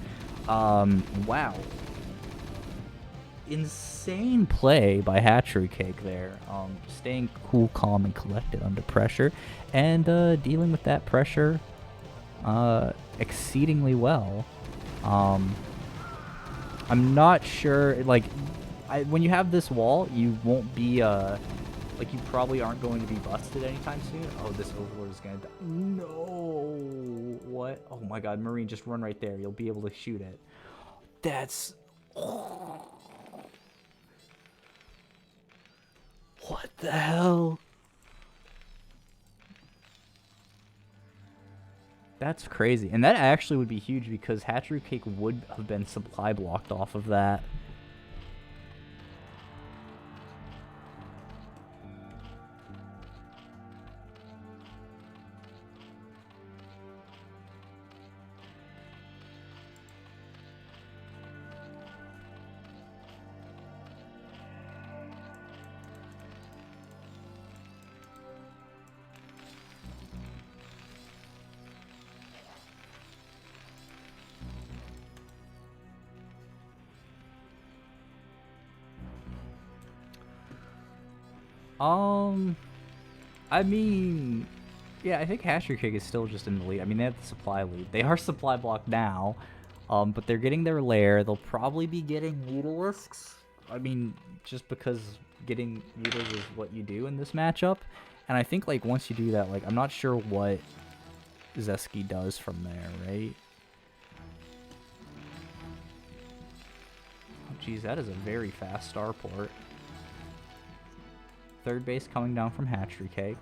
Wow. Insane play by HatcheryCake there. Staying cool, calm, and collected under pressure, and dealing with that pressure exceedingly well. I'm not sure, like, when you have this wall, you won't be, like, you probably aren't going to be busted anytime soon. Oh, this Overlord is going to die. No! What? Oh my god, Marine, just run right there. You'll be able to shoot it. That's... Oh. What the hell? That's crazy. And that actually would be huge because HatcheryCake would have been supply blocked off of that. I mean, yeah, I think HatcheryCake is still just in the lead. I mean, they have the supply lead. They are supply blocked now, but they're getting their lair. They'll probably be getting Mutalisks. I mean, just because getting Mutals is what you do in this matchup. And I think, like, once you do that, like, I'm not sure what Zesky does from there, right? Oh, geez, that is a very fast starport. Third base coming down from HatcheryCake.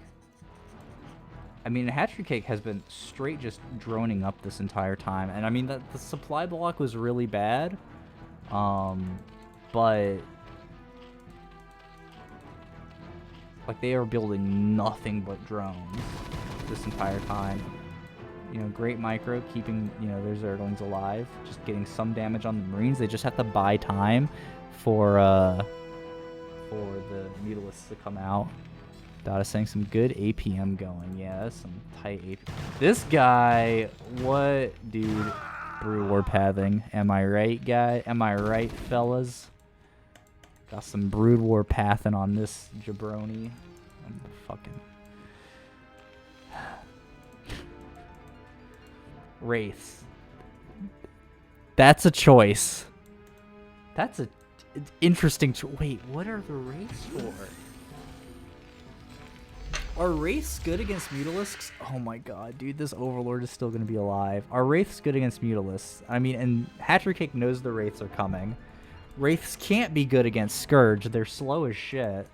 I mean, HatcheryCake has been straight just droning up this entire time. And I mean, the supply block was really bad. But like they are building nothing but drones this entire time. You know, great micro, keeping, you know, their Zerglings alive, just getting some damage on the Marines. They just have to buy time for the Mutalisks to come out. Dot is saying some good APM going. Yeah, that's some tight APM. This guy, what, dude? Brood War pathing. Am I right, guy? Am I right, fellas? Got some Brood War pathing on this jabroni. I'm fucking... Wraiths. That's a choice. That's a interesting wait, what are the Wraiths for? Are Wraiths good against Mutalisks? Oh my god, dude, this Overlord is still gonna be alive. Are Wraiths good against Mutalisks? I mean, and HatcheryCake knows the Wraiths are coming. Wraiths can't be good against Scourge. They're slow as shit.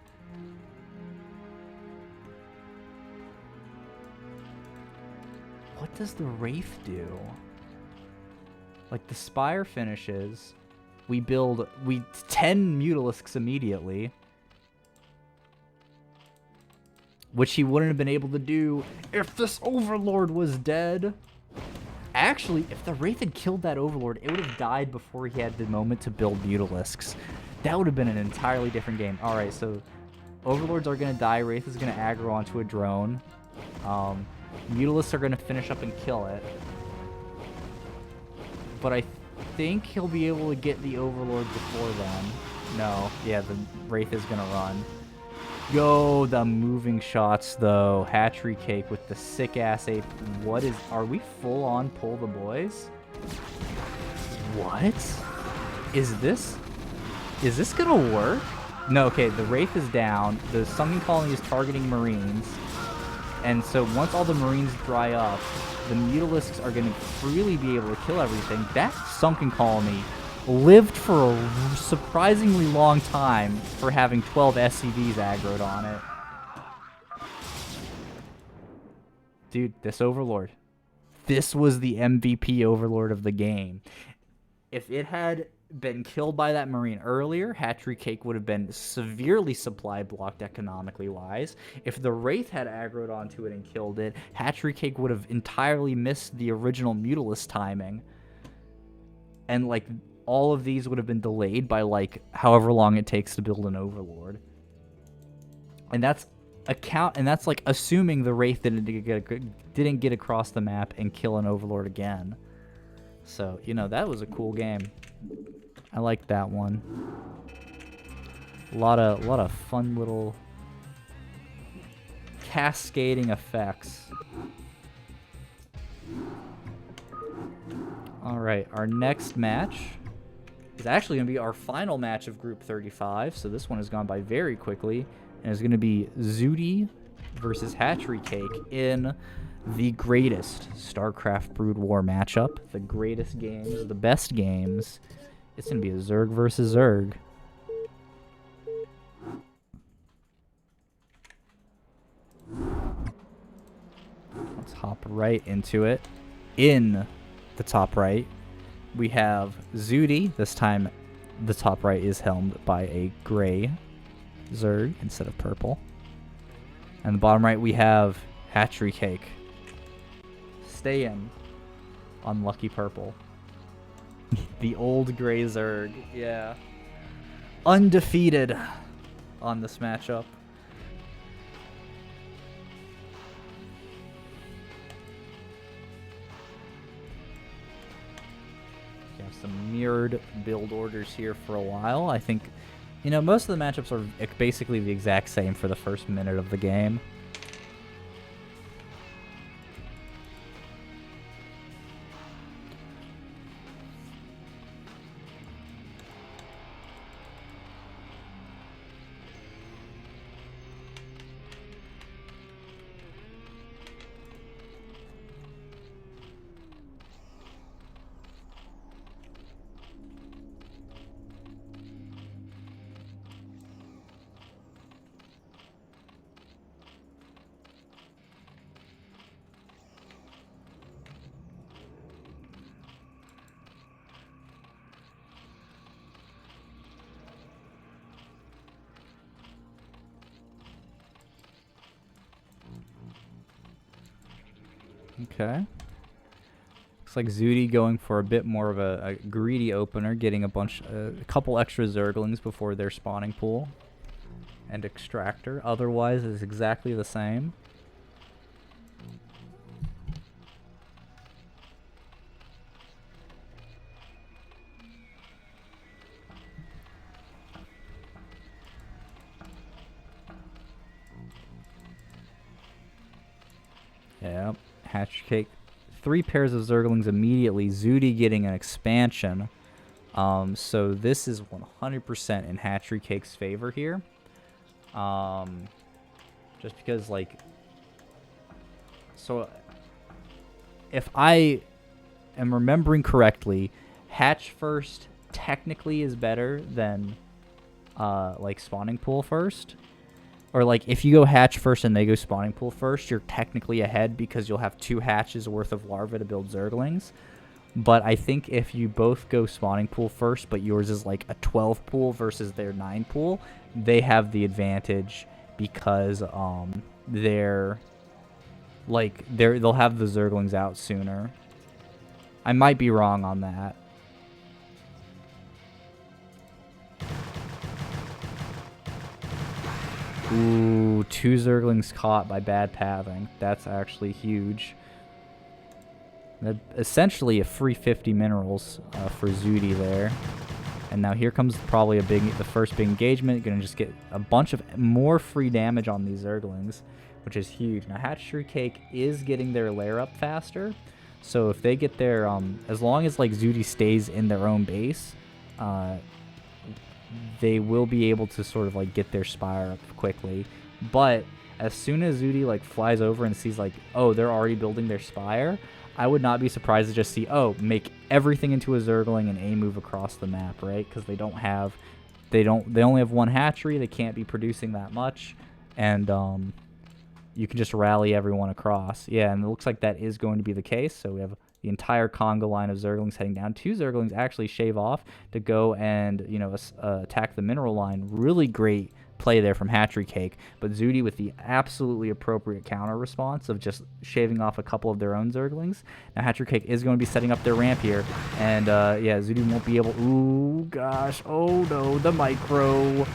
What does the Wraith do? Like, the Spire finishes. We 10 Mutalisks immediately. Which he wouldn't have been able to do if this Overlord was dead. Actually, if the Wraith had killed that Overlord, it would have died before he had the moment to build Mutalisks. That would have been an entirely different game. Alright, so Overlords are going to die. Wraith is going to aggro onto a drone. Mutalisks are going to finish up and kill it. But I think he'll be able to get the Overlord before then. No. Yeah, the Wraith is going to run. Yo, the moving shots, though. HatcheryCake with the sick-ass ape. What is... Are we full-on pull the boys? What? Is this gonna work? No, okay, the Wraith is down. The Sunken Colony is targeting Marines. And so once all the Marines dry up, the Mutalisks are going to freely be able to kill everything. That Sunken Colony lived for a surprisingly long time for having 12 SCVs aggroed on it. Dude, this Overlord. This was the MVP Overlord of the game. If it had been killed by that Marine earlier, HatcheryCake would have been severely supply blocked economically wise. If the Wraith had aggroed onto it and killed it, HatcheryCake would have entirely missed the original Mutalisk timing. And like all of these would have been delayed by like however long it takes to build an Overlord. And that's like assuming the Wraith didn't get across the map and kill an Overlord again. So, you know, that was a cool game. I like that one. A lot of fun little cascading effects. All right, our next match is actually going to be our final match of Group 35. So this one has gone by very quickly, and it's going to be Zootie versus HatcheryCake in the greatest StarCraft Brood War matchup. The greatest games, the best games. It's going to be a Zerg versus Zerg. Let's hop right into it. In the top right, we have Zootie. This time, the top right is helmed by a gray Zerg instead of purple. And the bottom right, we have HatcheryCake. Stay in. Unlucky purple. The old gray Zerg. Yeah. Undefeated on this matchup. We have some mirrored build orders here for a while. I think, you know, most of the matchups are basically the exact same for the first minute of the game. Okay. Looks like Zootie going for a bit more of a greedy opener, getting a couple extra Zerglings before their spawning pool. And Extractor otherwise is exactly the same. Yep, HatcheryCake. 3 pairs of Zerglings immediately. Zootie getting an expansion. So this is 100% in HatcheryCake's favor here. Just because, like... So, if I am remembering correctly, Hatch first technically is better than, like, spawning pool first. Or, like, if you go hatch first and they go spawning pool first, you're technically ahead because you'll have 2 hatches worth of larvae to build Zerglings. But I think if you both go spawning pool first, but yours is, like, a 12 pool versus their 9 pool, they have the advantage because, they'll have the Zerglings out sooner. I might be wrong on that. Ooh, 2 Zerglings caught by bad pathing. That's actually huge. Essentially a free 50 minerals for Zootie there. And now here comes probably the first big engagement. Gonna just get a bunch of more free damage on these Zerglings, which is huge. Now HatcheryCake is getting their lair up faster. So if they get their, as long as like Zootie stays in their own base, they will be able to sort of like get their spire up quickly. But as soon as Zootie like flies over and sees like, oh, they're already building their spire, I would not be surprised to just see, oh, make everything into a Zergling and a move across the map, right? Because they only have 1 hatchery, they can't be producing that much, and you can just rally everyone across. Yeah, and it looks like that is going to be the case. So we have the entire conga line of Zerglings heading down. 2 Zerglings actually shave off to go and, you know, attack the mineral line. Really great play there from HatcheryCake, but Zootie with the absolutely appropriate counter response of just shaving off a couple of their own Zerglings. Now HatcheryCake is going to be setting up their ramp here, and yeah, Zootie won't be able... Ooh, gosh, oh no, the micro...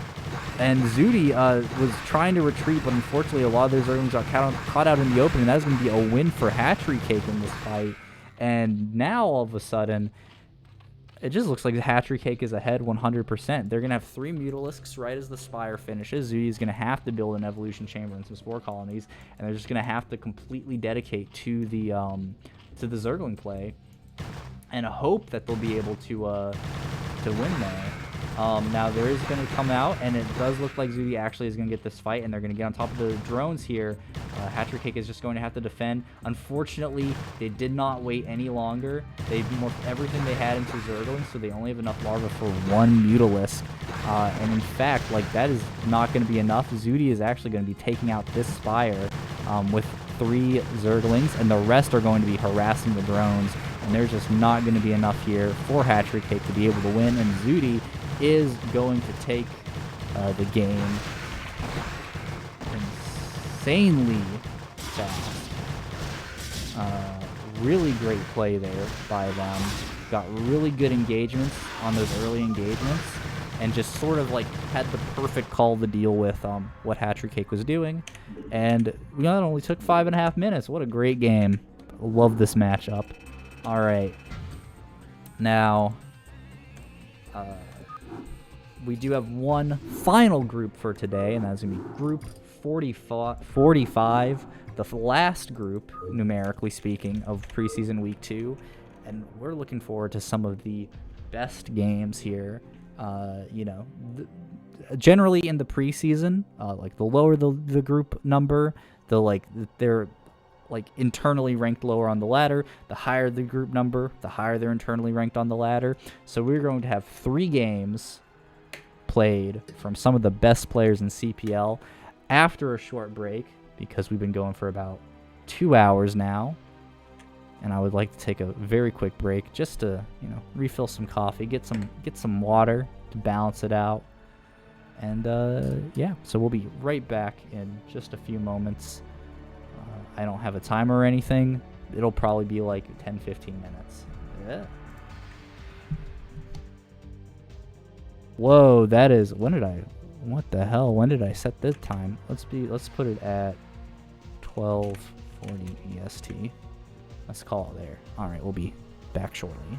And Zootie was trying to retreat, but unfortunately a lot of their Zerglings got caught out in the open, and that is going to be a win for HatcheryCake in this fight. And now, all of a sudden, it just looks like the HatcheryCake is ahead 100%. They're going to have 3 Mutalisks right as the Spire finishes. Zootie is going to have to build an Evolution Chamber and some Spore Colonies, and they're just going to have to completely dedicate to the Zergling play and hope that they'll be able to win there. Now there is going to come out, and it does look like Zootie actually is going to get this fight, and they're going to get on top of the drones here. HatcheryCake is just going to have to defend. Unfortunately, they did not wait any longer. They morphed everything they had into Zerglings, so they only have enough larvae for 1 Mutalisk. And in fact, like, that is not going to be enough. Zootie is actually going to be taking out this Spire with 3 Zerglings, and the rest are going to be harassing the drones. And there's just not going to be enough here for HatcheryCake to be able to win, and Zootie is going to take the game insanely fast. Really great play there by them. Got really good engagements on those early engagements, and just sort of like had the perfect call to deal with what HatcheryCake was doing. And we not only took 5.5 minutes. What a great game. Love this matchup. All right. Now, we do have one final group for today, and that's going to be Group 45, the last group, numerically speaking, of preseason week 2. And we're looking forward to some of the best games here. You know, generally in the preseason, like the lower the group number, they're like internally ranked lower on the ladder. The higher the group number, the higher they're internally ranked on the ladder. So we're going to have 3 games played from some of the best players in CPL after a short break, because we've been going for about 2 hours now, and I would like to take a very quick break just to, you know, refill some coffee, get some water to balance it out, and yeah, so we'll be right back in just a few moments. I don't have a timer or anything, it'll probably be like 10-15 minutes. Yeah. Whoa, that is, what the hell? When did I set this time? Let's put it at 12:40 EST. Let's call it there. All right, we'll be back shortly.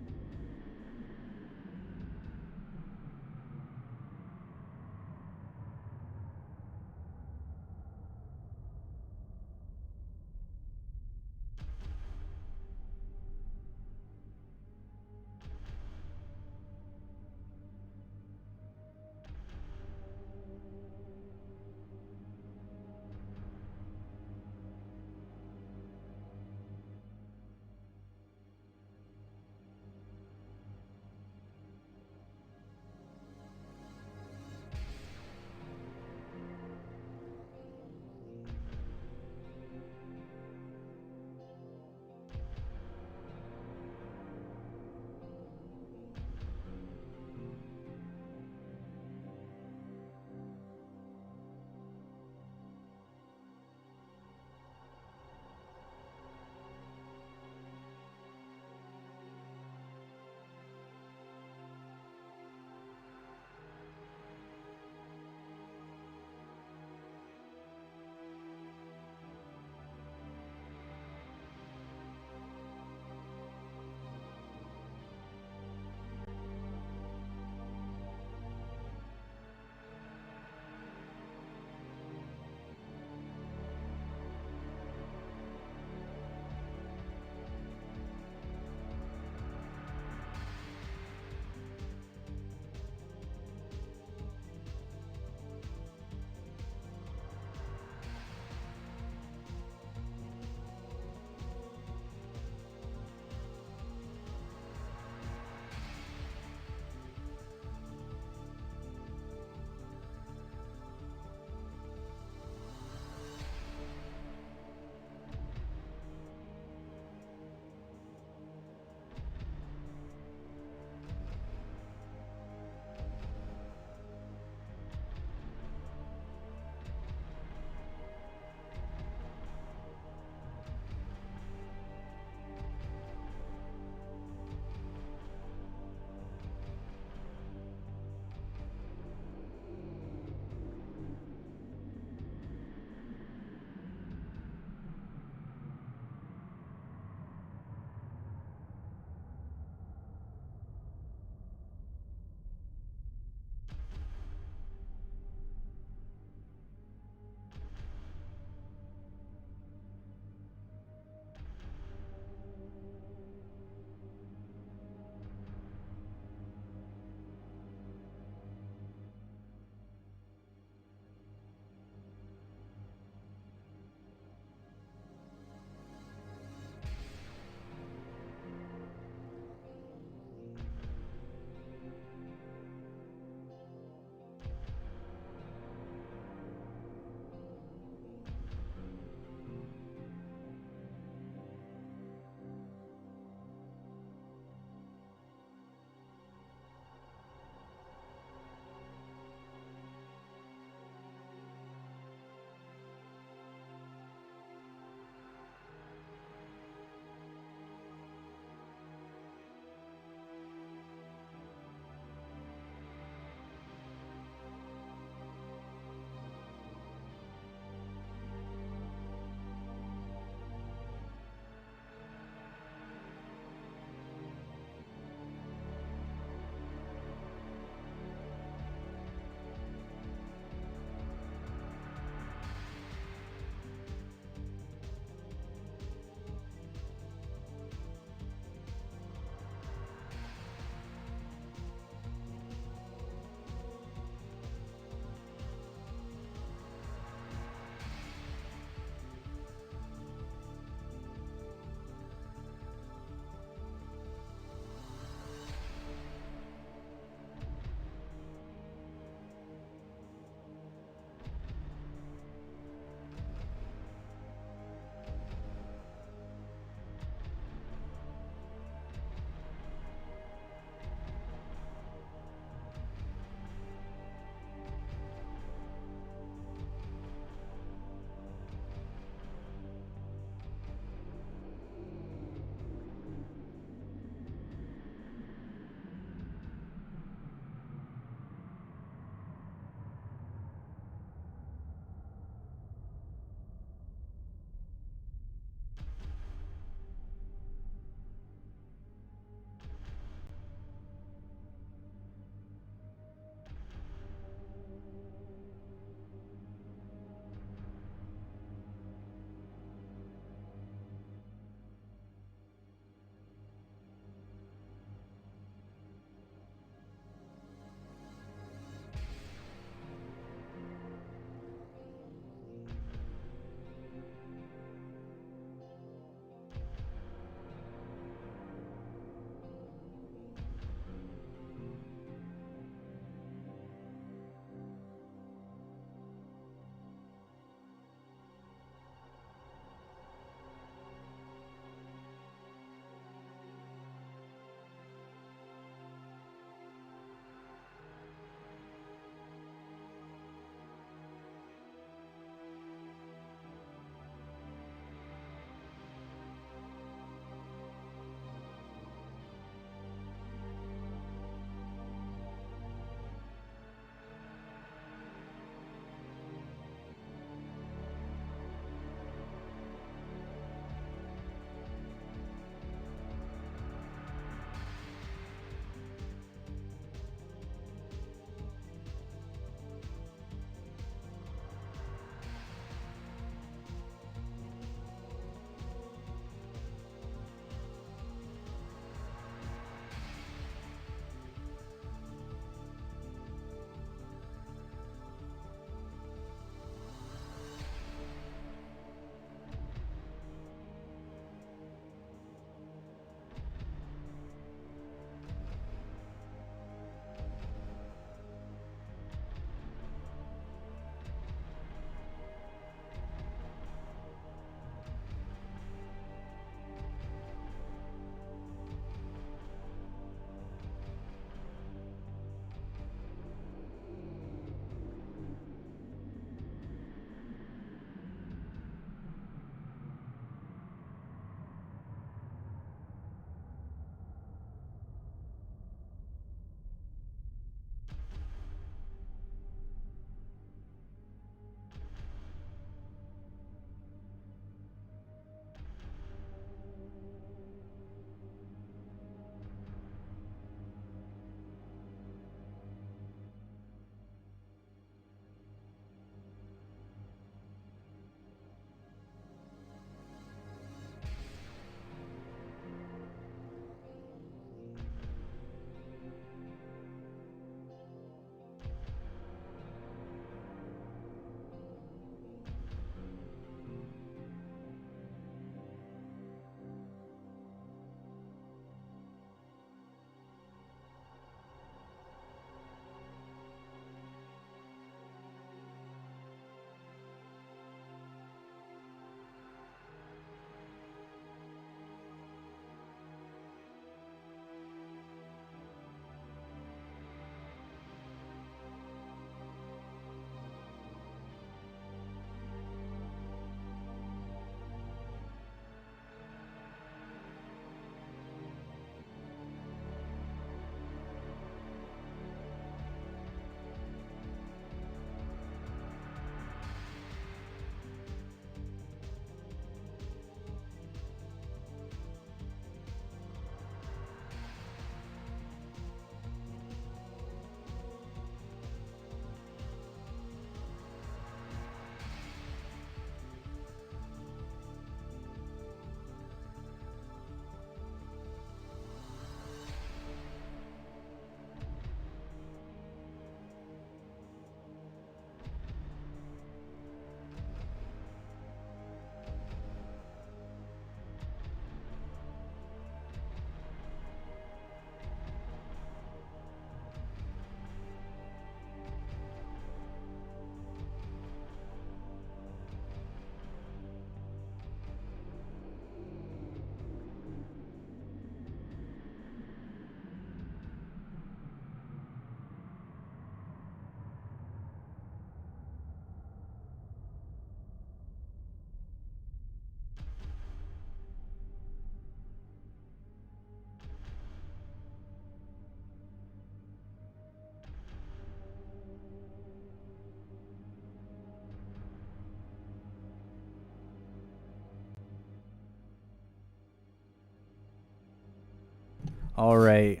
All right.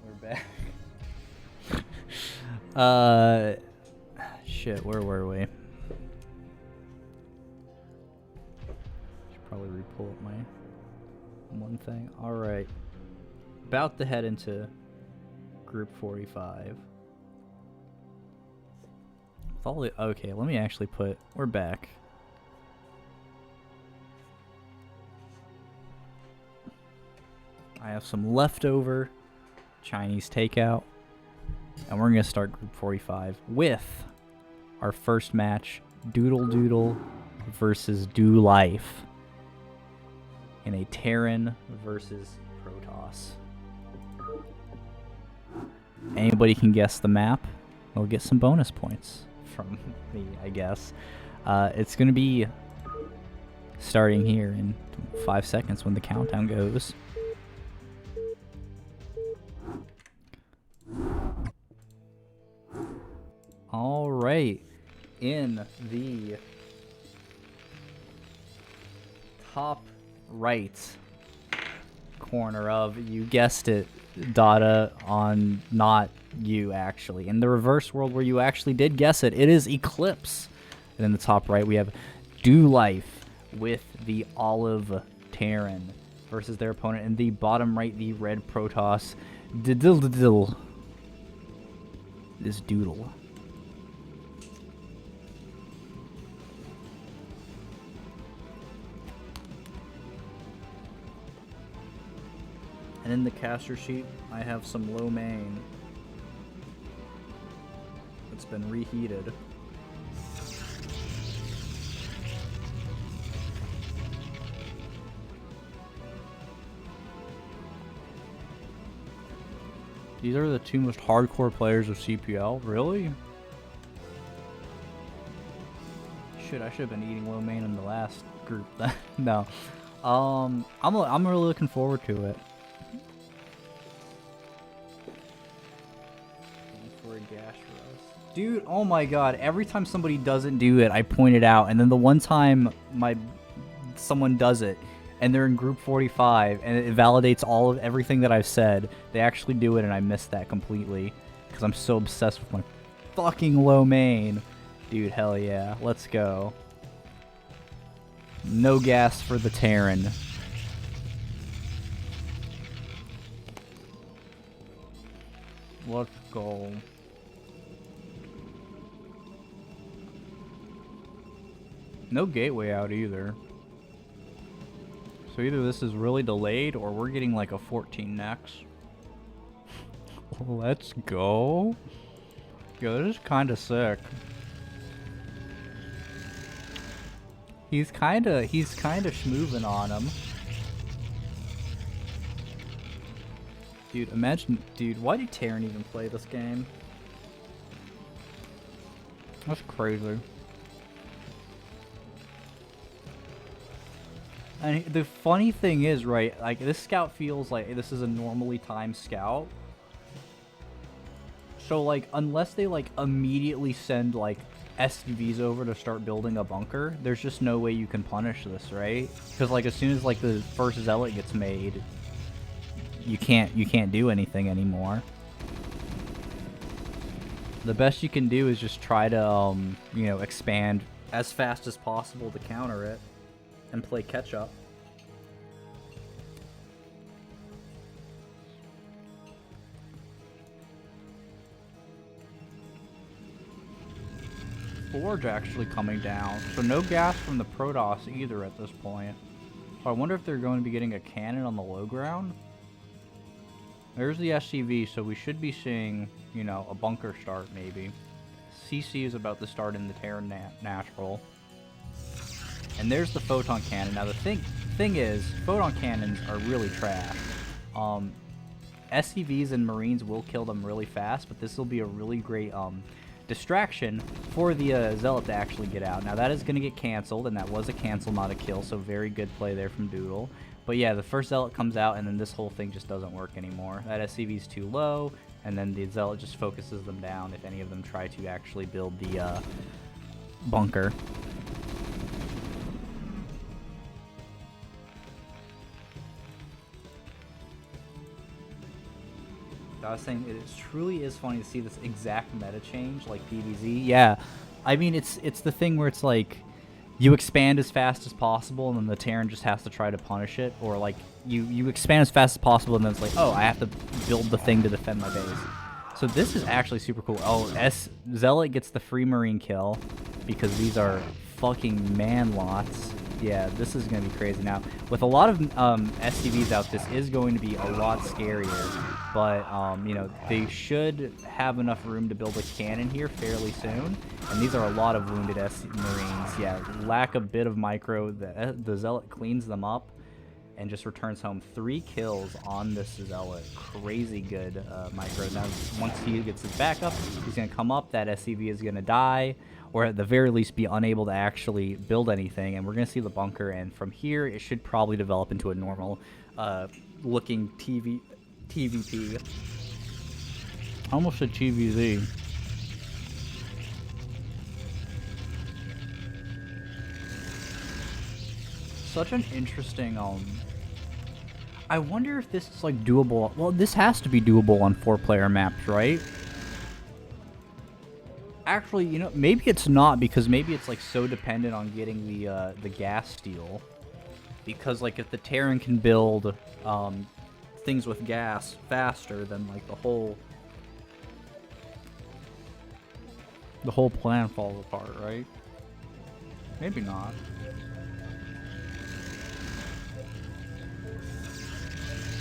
We're back. Shit, where were we? Should probably re-pull up my one thing. All right. About to head into Group 45. Okay, let me actually put... We're back. I have some leftover Chinese takeout. And we're going to start Group 45 with our first match, DoodleDoodle versus doLife in a Terran versus Protoss. Anybody can guess the map, they'll get some bonus points from me, I guess. It's going to be starting here in 5 seconds when the countdown goes. All right, in the top right corner of, you guessed it, Dada, on not you actually. In the reverse world where you actually did guess it, it is Eclipse. And in the top right, we have doLife with the Olive Terran versus their opponent. In the bottom right, the red Protoss, DoodleDoodle is Doodle. And in the caster sheet, I have some lo mein. It's been reheated. These are the two most hardcore players of CPL. Really? Shit, I should have been eating lo mein in the last group. No. I'm really looking forward to it. Dude, oh my god, every time somebody doesn't do it, I point it out, and then the one time someone does it, and they're in Group 45, and it validates everything that I've said, they actually do it, and I miss that completely, because I'm so obsessed with my fucking lo mein. Dude, hell yeah, let's go. No gas for the Terran. Let's go. No gateway out either. So either this is really delayed or we're getting like a 14 next. Let's go. Yo, this is kind of sick. He's kind of schmoovin' on him. Dude, imagine, dude, why did Terran even play this game? That's crazy. And the funny thing is, right, like, this scout feels like this is a normally timed scout. So, like, unless they, like, immediately send, like, SUVs over to start building a bunker, there's just no way you can punish this, right? Because, like, as soon as, like, the first zealot gets made, you can't do anything anymore. The best you can do is just try to, you know, expand as fast as possible to counter it. And play catch up. Forge actually coming down, so no gas from the Protoss either at this point. So I wonder if they're going to be getting a cannon on the low ground. There's the SCV, so we should be seeing, you know, a bunker start maybe. CC is about to start in the Terran Natural. And there's the photon cannon. Now the thing is, photon cannons are really trash. SCVs and Marines will kill them really fast, but this will be a really great distraction for the Zealot to actually get out. Now that is going to get canceled, and that was a cancel, not a kill, so very good play there from Doodle. But yeah, the first Zealot comes out, and then this whole thing just doesn't work anymore. That SCV is too low, and then the Zealot just focuses them down if any of them try to actually build the bunker. I was saying it truly is funny to see this exact meta change, like PvZ. Yeah, I mean it's the thing where it's like you expand as fast as possible, and then the Terran just has to try to punish it, or like you expand as fast as possible, and then it's like, oh, I have to build the thing to defend my base. So this is actually super cool. Oh, Zealot gets the free Marine kill because these are fucking man lots. Yeah, this is going to be crazy. Now, with a lot of SCVs out, this is going to be a lot scarier. But, you know, they should have enough room to build a cannon here fairly soon. And these are a lot of wounded Marines. Yeah, lack a bit of micro. The Zealot cleans them up and just returns home 3 kills on this Zealot. Crazy good micro. Now, once he gets his backup, he's going to come up. That SCV is going to die, or at the very least be unable to actually build anything. And we're going to see the bunker, and from here, it should probably develop into a normal looking TVP. Almost a TVZ. Such an interesting, I wonder if this is, like, doable. Well, this has to be doable on 4-player maps, right? Actually, you know, maybe it's not, because maybe it's, like, so dependent on getting the gas steal. Because, like, if the Terran can build, things with gas faster, then, like, the whole plan falls apart, right? Maybe not.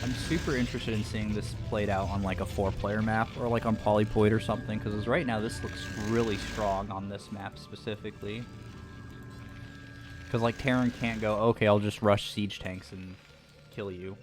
I'm super interested in seeing this played out on like a 4-player map or like on Polypoid or something, because right now this looks really strong on this map specifically. Because like Terran can't go, okay, I'll just rush siege tanks and kill you.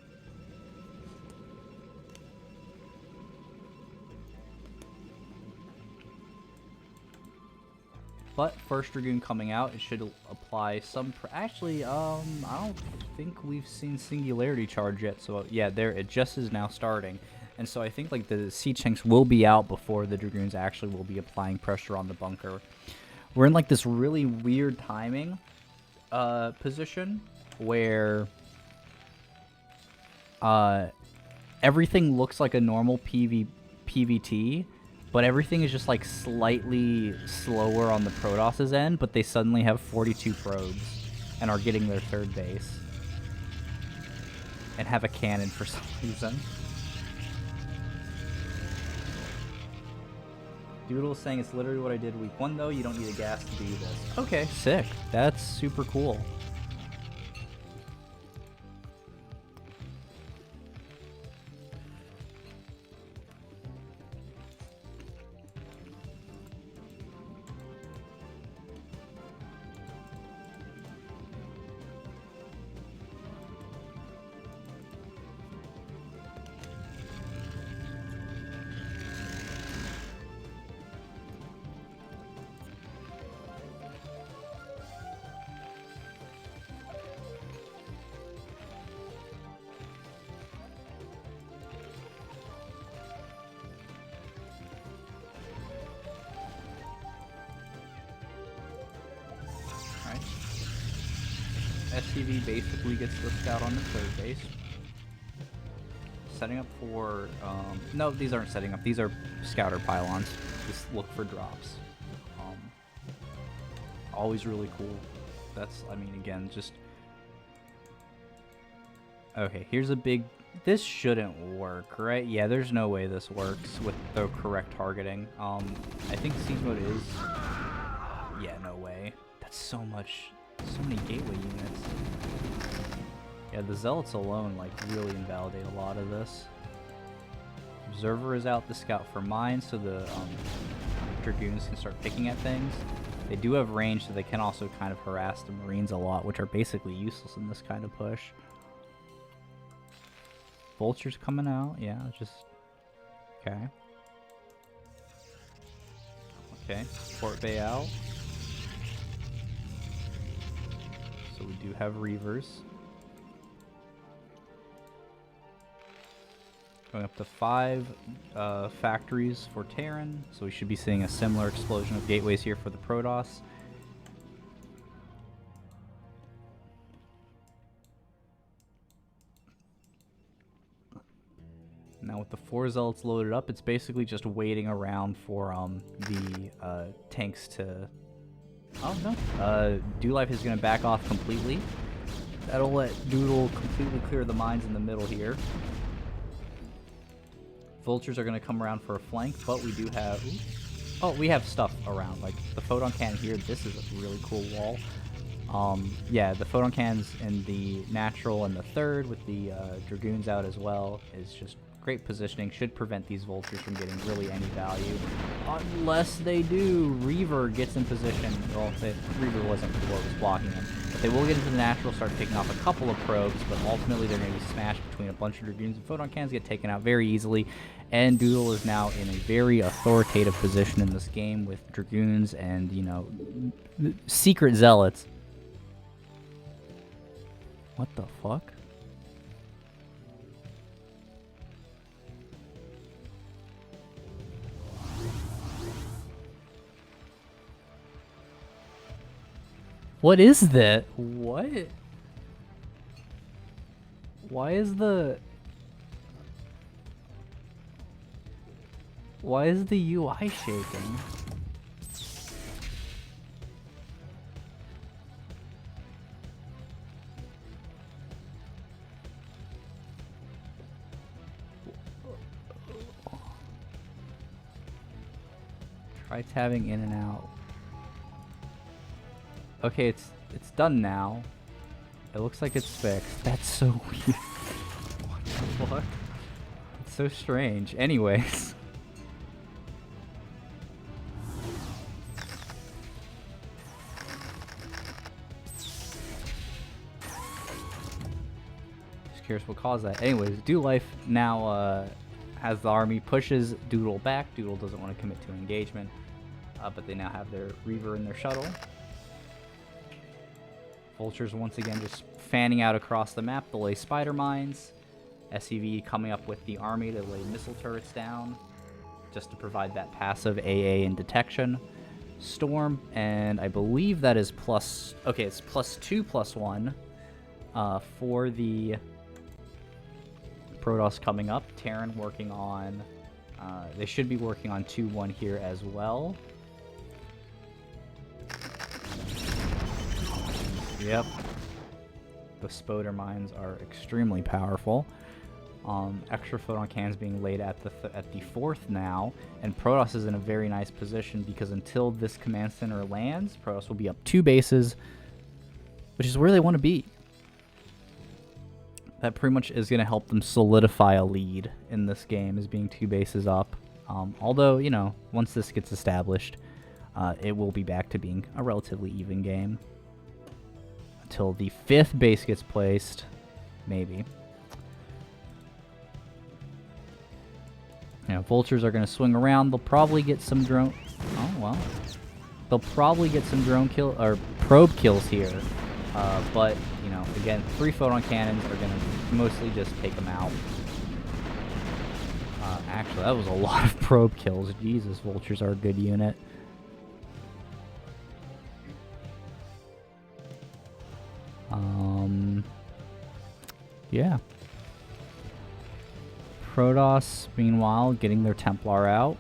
But first Dragoon coming out, it should apply some. Actually, I don't think we've seen Singularity Charge yet. So yeah, there it just is now starting, and so I think like the siege tanks will be out before the Dragoons actually will be applying pressure on the bunker. We're in like this really weird timing position where everything looks like a normal PvT. But everything is just like slightly slower on the Protoss' end, but they suddenly have 42 probes and are getting their 3rd base. And have a cannon for some reason. Doodle is saying it's literally what I did week 1 though, you don't need a gas to do this. Okay, sick. That's super cool. SCV basically gets the scout on the 3rd base. Setting up for, no, these aren't setting up. These are scouter pylons. Just look for drops. Always really cool. That's, I mean, again, just... Okay, here's a big... This shouldn't work, right? Yeah, there's no way this works with the correct targeting. I think siege mode is... Yeah, no way. That's so much... So many gateway units. Yeah, the Zealots alone, like, really invalidate a lot of this. Observer is out, the scout for mine, so the Dragoons can start picking at things. They do have range, so they can also kind of harass the Marines a lot, which are basically useless in this kind of push. Vulture's coming out, yeah, just... Okay. Okay, Port Bay out. So we do have Reavers. Going up to 5 factories for Terran, so we should be seeing a similar explosion of gateways here for the Protoss. Now with the 4 zealots loaded up, it's basically just waiting around for the tanks to... Oh no, doLife is going to back off completely. That'll let Doodle completely clear the mines in the middle here. Vultures are going to come around for a flank, but we do have... Oh, we have stuff around, like the photon cannon here. This is a really cool wall. Yeah, the photon cannons in the natural and the third with the dragoons out as well is just great positioning. Should prevent these vultures from getting really any value. Unless they do. Reaver gets in position. Well, Reaver wasn't what was blocking him. But they will get into the natural, start picking off a couple of probes, but ultimately they're going to be smashed between a bunch of dragoons, and photon cannons get taken out very easily. And Doodle is now in a very authoritative position in this game with dragoons and, you know, secret zealots. What the fuck? What is that? What? Why is the UI shaking? Try tabbing in and out. Okay, it's done now. It looks like it's fixed. That's so weird. What the fuck? It's so strange. Anyways. Just curious what caused that. Anyways, doLife now has the army, pushes Doodle back. Doodle doesn't want to commit to an engagement, but they now have their Reaver in their shuttle. Vultures once again just fanning out across the map to lay spider mines. SCV coming up with the army to lay missile turrets down, just to provide that passive AA and detection. Storm, and I believe that is plus... Okay, it's +2/+1 for the Protoss coming up. Terran working on... they should be working on 2/1 here as well. Yep. The spoder mines are extremely powerful. Extra photon cannons being laid at the 4th now, and Protoss is in a very nice position because until this command center lands, Protoss will be up 2 bases, which is where they want to be. That pretty much is going to help them solidify a lead in this game, is being 2 bases up. Although, you know, once this gets established, it will be back to being a relatively even game. Until the 5th base gets placed, maybe. You know, vultures are going to swing around. They'll probably get some drone... Oh, well. They'll probably get some drone kill or probe kills here. But, you know, again, 3 photon cannons are going to mostly just take them out. Actually, that was a lot of probe kills. Jesus, vultures are a good unit. Yeah. Protoss, meanwhile, getting their Templar out.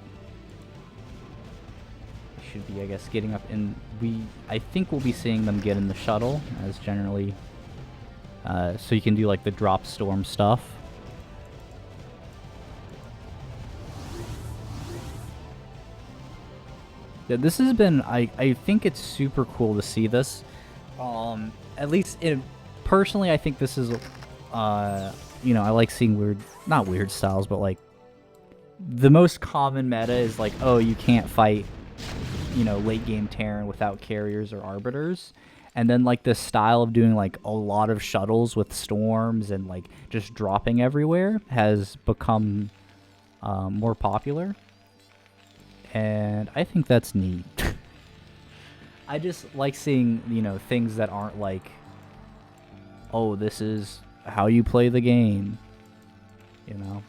Should be, I guess, getting up in... I think we'll be seeing them get in the shuttle, as generally... so you can do, like, the drop storm stuff. Yeah, this has been... I think it's super cool to see this. At least, personally, I think this is... you know, I like seeing weird... Not weird styles, but, like... The most common meta is, like, oh, you can't fight... you know, late game Terran without carriers or arbiters, and then like this style of doing like a lot of shuttles with storms and like just dropping everywhere has become more popular, and I think that's neat. I just like seeing, you know, things that aren't like, oh, this is how you play the game, you know.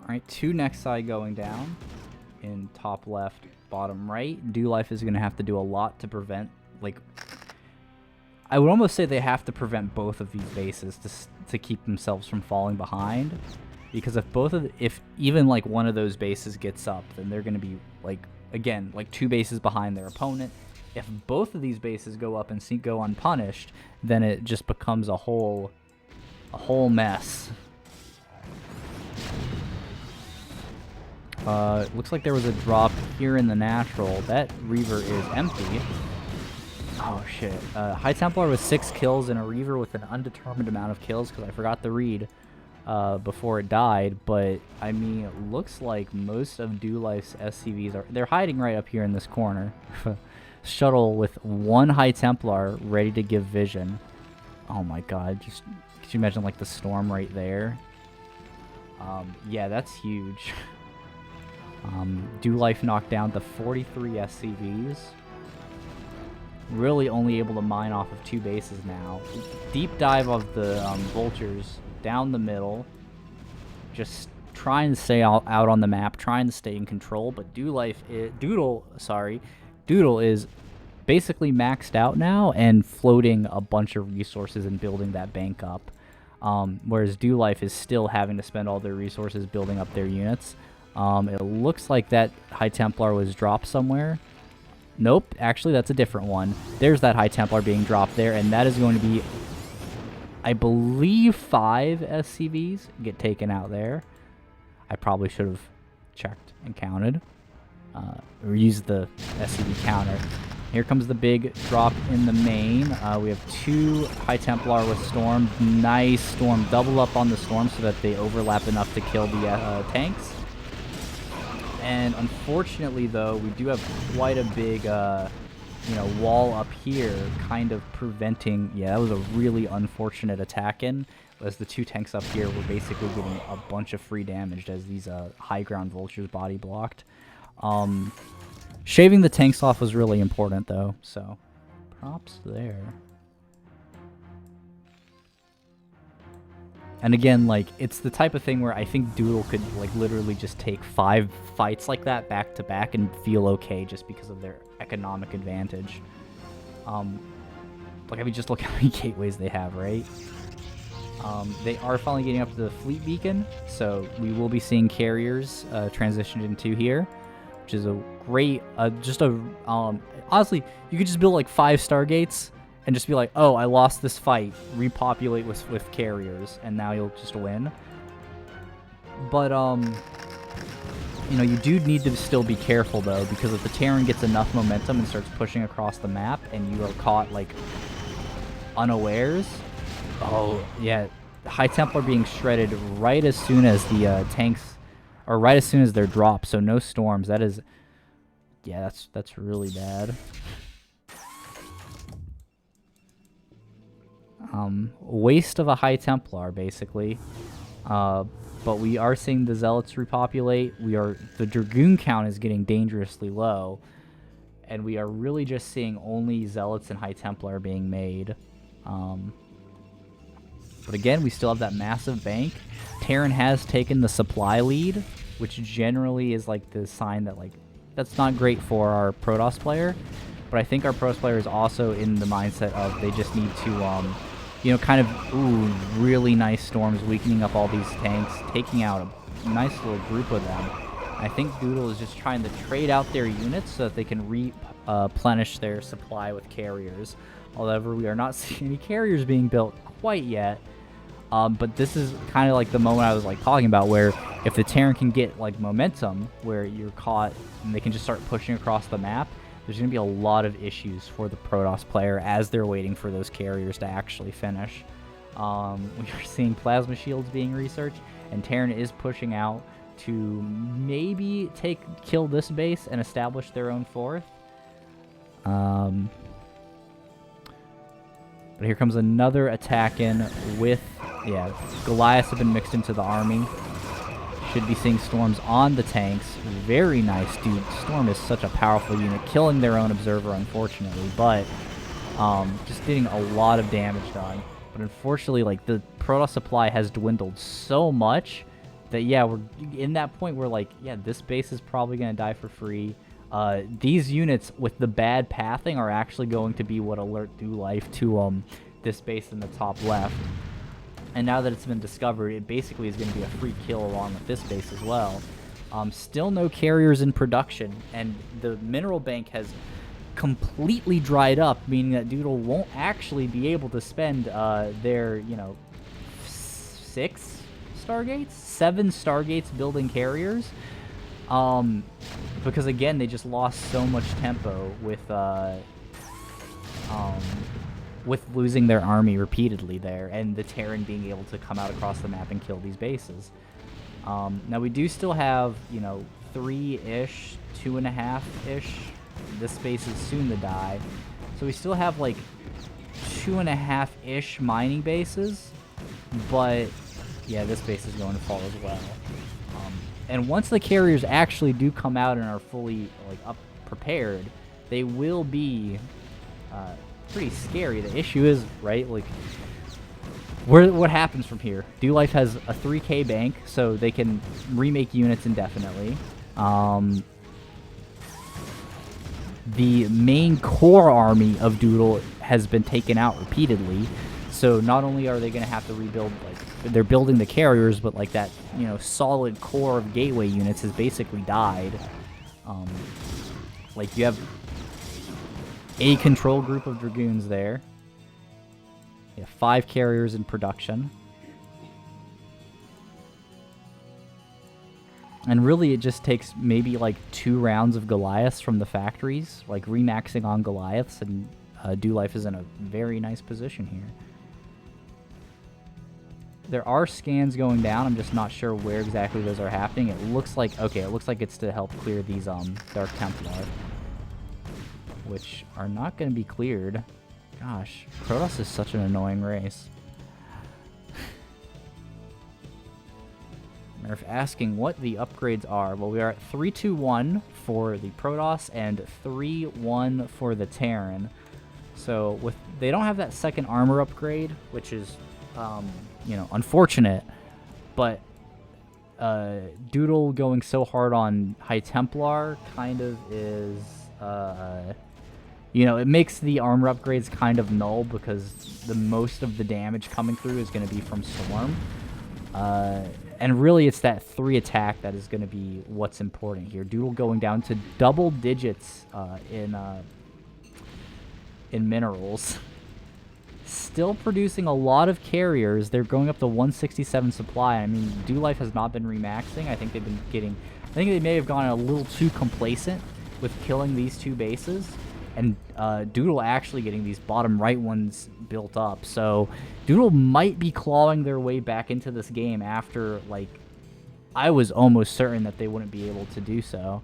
Alright, 2 next side going down in top left, bottom right. doLife is going to have to do a lot to prevent, like, I would almost say they have to prevent both of these bases to keep themselves from falling behind. Because if even like one of those bases gets up, then they're going to be like, again, like 2 bases behind their opponent. If both of these bases go up and go unpunished, then it just becomes a whole mess. Looks like there was a drop here in the natural. That Reaver is empty. Oh shit. High Templar with 6 kills and a Reaver with an undetermined amount of kills, because I forgot to read before it died. But I mean, it looks like most of doLife's SCVs they're hiding right up here in this corner. Shuttle with 1 High Templar ready to give vision. Oh my god, just could you imagine like the storm right there? Yeah, that's huge. doLife knocked down to 43 SCVs. Really only able to mine off of 2 bases now. Deep dive of the vultures down the middle. Just trying to stay out on the map, trying to stay in control, but Doodle is basically maxed out now and floating a bunch of resources and building that bank up. Whereas doLife is still having to spend all their resources building up their units. It looks like that High Templar was dropped somewhere. Nope, actually that's a different one. There's that High Templar being dropped there, and that is going to be, I believe, 5 SCVs get taken out there. I probably should have checked and counted. Or used the SCV counter. Here comes the big drop in the main. We have 2 High Templar with Storm. Nice Storm. Double up on the Storm so that they overlap enough to kill the tanks. And unfortunately, though, we do have quite a big, wall up here, kind of preventing. Yeah, that was a really unfortunate attack in, as the 2 tanks up here were basically getting a bunch of free damage as these high ground vultures body blocked. Shaving the tanks off was really important, though, so props there. And again, like, it's the type of thing where I think Doodle could, like, literally just take 5 fights like that back to back and feel okay just because of their economic advantage. Like, I mean, just look how many gateways they have, right? They are finally getting up to the fleet beacon, so we will be seeing carriers transitioned into here, which is a great, honestly, you could just build, like, 5 Stargates and just be like, oh, I lost this fight, repopulate with carriers, and now you'll just win. But, you do need to still be careful, though, because if the Terran gets enough momentum and starts pushing across the map, and you are caught, like, unawares, oh, yeah, High Templar being shredded right as soon as the tanks, or right as soon as they're dropped, so no storms. That is, yeah, that's really bad. Waste of a High Templar, basically. But we are seeing the Zealots repopulate. The Dragoon count is getting dangerously low. And we are really just seeing only Zealots and High Templar being made. But again, we still have that massive bank. Terran has taken the supply lead, which generally is like the sign that, like, that's not great for our Protoss player. But I think our Protoss player is also in the mindset of they just need to, kind of, really nice storms, weakening up all these tanks, taking out a nice little group of them. I think Doodle is just trying to trade out their units so that they can replenish their supply with carriers. However, we are not seeing any carriers being built quite yet. But this is kind of like the moment I was like talking about, where if the Terran can get like momentum, where you're caught and they can just start pushing across the map, there's going to be a lot of issues for the Protoss player as they're waiting for those carriers to actually finish. We are seeing plasma shields being researched, and Terran is pushing out to maybe kill this base and establish their own 4th. But here comes another attack in with, yeah, Goliaths have been mixed into the army. Should be seeing Storms on the tanks. Very nice, dude. Storm is such a powerful unit, killing their own Observer, unfortunately, but just getting a lot of damage done. But unfortunately, like, the Protoss supply has dwindled so much that, yeah, we're in that point where, like, yeah, this base is probably going to die for free. These units with the bad pathing are actually going to be what alert doLife to this base in the top left. And now that it's been discovered, it basically is going to be a free kill along with this base as well. Still no carriers in production, and the mineral bank has completely dried up, meaning that Doodle won't actually be able to spend their, you know, 6 Stargates? 7 Stargates building carriers. Because again, they just lost so much tempo with losing their army repeatedly there, and the Terran being able to come out across the map and kill these bases. Now we do still have, you know, 3-ish, 2.5-ish. This base is soon to die. So we still have like 2.5-ish mining bases, but yeah, this base is going to fall as well. And once the carriers actually do come out and are fully like up prepared, they will be pretty scary. The issue is, right, like, what happens from here? doLife has a 3K bank, so they can remake units indefinitely. The main core army of Doodle has been taken out repeatedly, so not only are they going to have to rebuild, like, they're building the carriers, but like that, you know, solid core of gateway units has basically died. Like, you have a control group of Dragoons there. You have 5 carriers in production. And really, it just takes maybe like 2 rounds of Goliaths from the factories, like remaxing on Goliaths, and doLife is in a very nice position here. There are scans going down. I'm just not sure where exactly those are happening. It looks like, okay, it looks like it's to help clear these Dark Templar, which are not going to be cleared. Gosh, Protoss is such an annoying race. Murph asking what the upgrades are. Well, we are at 3-2-1 for the Protoss and 3-1 for the Terran. So with they don't have that second armor upgrade, which is, you know, unfortunate. But Doodle going so hard on High Templar kind of is, you know, it makes the armor upgrades kind of null, because the most of the damage coming through is going to be from Storm. And really, it's that 3 attack that is going to be what's important here. Doodle going down to double digits in minerals. Still producing a lot of carriers. They're going up to 167 supply. I mean, doLife has not been remaxing. I think they've been getting... I think they may have gone a little too complacent with killing these 2 bases. And Doodle actually getting these bottom right ones built up. So Doodle might be clawing their way back into this game after, like, I was almost certain that they wouldn't be able to do so.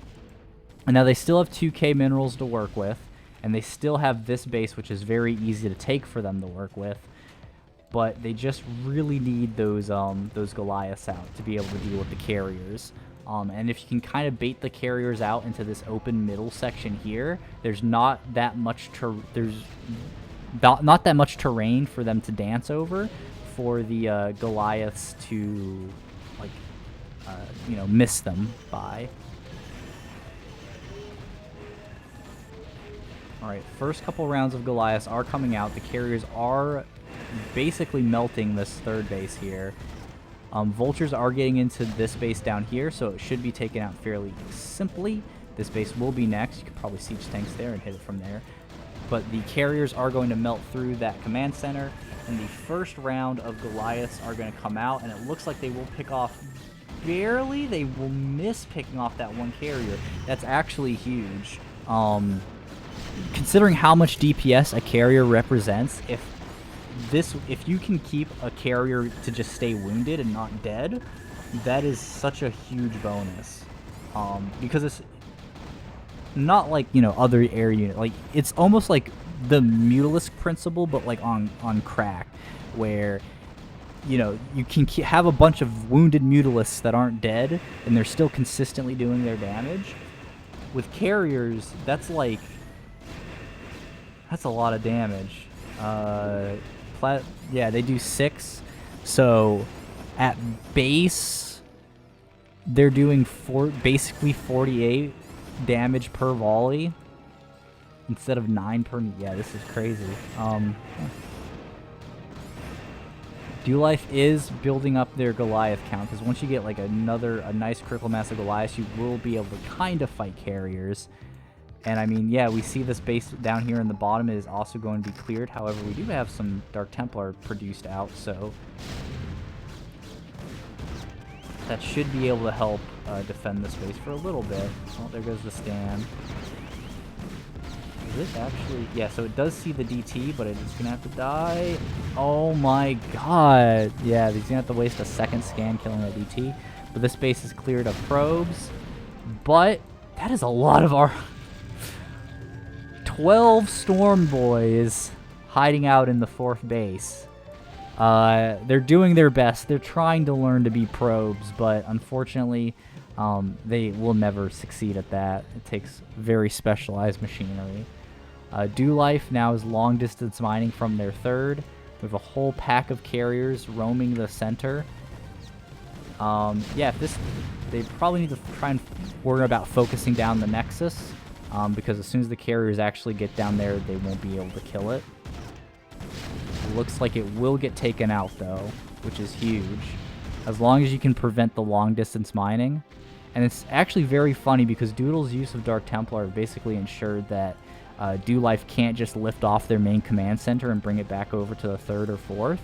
And now they still have 2K minerals to work with. And they still have this base, which is very easy to take for them to work with. But they just really need those Goliaths out to be able to deal with the carriers. And if you can kind of bait the carriers out into this open middle section here, there's not that much not that much terrain for them to dance over, for the Goliaths to, like, you know, miss them by. All right, first couple rounds of Goliaths are coming out. The carriers are basically melting this third base here. Vultures are getting into this base down here, so it should be taken out fairly simply. This base will be next. You could probably siege tanks there and hit it from there. But the carriers are going to melt through that command center, and the first round of Goliaths are going to come out, and it looks like they will pick off barely. They will miss picking off that 1 carrier. That's actually huge. Considering how much DPS a carrier represents, if you can keep a carrier to just stay wounded and not dead, that is such a huge bonus. Because it's not like, you know, other air unit. Like, it's almost like the Mutalisk principle, but like on crack, where, you know, you can have a bunch of wounded Mutalisks that aren't dead, and they're still consistently doing their damage. With carriers, that's like, that's a lot of damage. Yeah, they do 6. So at base, they're doing basically 48 damage per volley instead of 9 per. Yeah, this is crazy. DoLife is building up their Goliath count, because once you get like a nice critical mass of Goliath, you will be able to kind of fight carriers. And I mean, yeah, we see this base down here in the bottom is also going to be cleared. However, we do have some Dark Templar produced out, so that should be able to help defend this base for a little bit. Oh, there goes the stand. Is it actually? Yeah, so it does see the DT, but it's going to have to die. Oh my god. Yeah, he's going to have to waste a second scan killing the DT. But this base is cleared of probes. But that is a lot of our 12 Storm Boys hiding out in the 4th base. They're doing their best. They're trying to learn to be probes, but unfortunately, they will never succeed at that. It takes very specialized machinery. DoLife now is long distance mining from their 3rd. We have a whole pack of carriers roaming the center. Yeah, they probably need to try and worry about focusing down the Nexus, because as soon as the carriers actually get down there, they won't be able to kill it. Looks like it will get taken out, though, which is huge. As long as you can prevent the long-distance mining. And it's actually very funny, because Doodle's use of Dark Templar basically ensured that DoLife can't just lift off their main command center and bring it back over to the 3rd or 4th,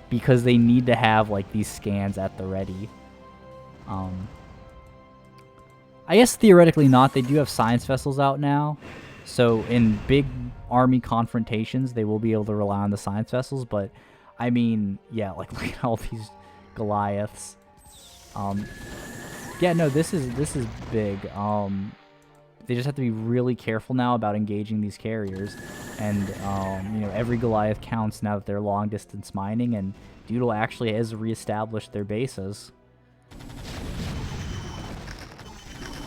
because they need to have, like, these scans at the ready. I guess theoretically not. They do have science vessels out now, so in big army confrontations, they will be able to rely on the science vessels, but I mean, yeah, like, look at all these Goliaths. Yeah, no, this is big. They just have to be really careful now about engaging these carriers, and you know, every Goliath counts now that they're long distance mining, and Doodle actually has reestablished their bases.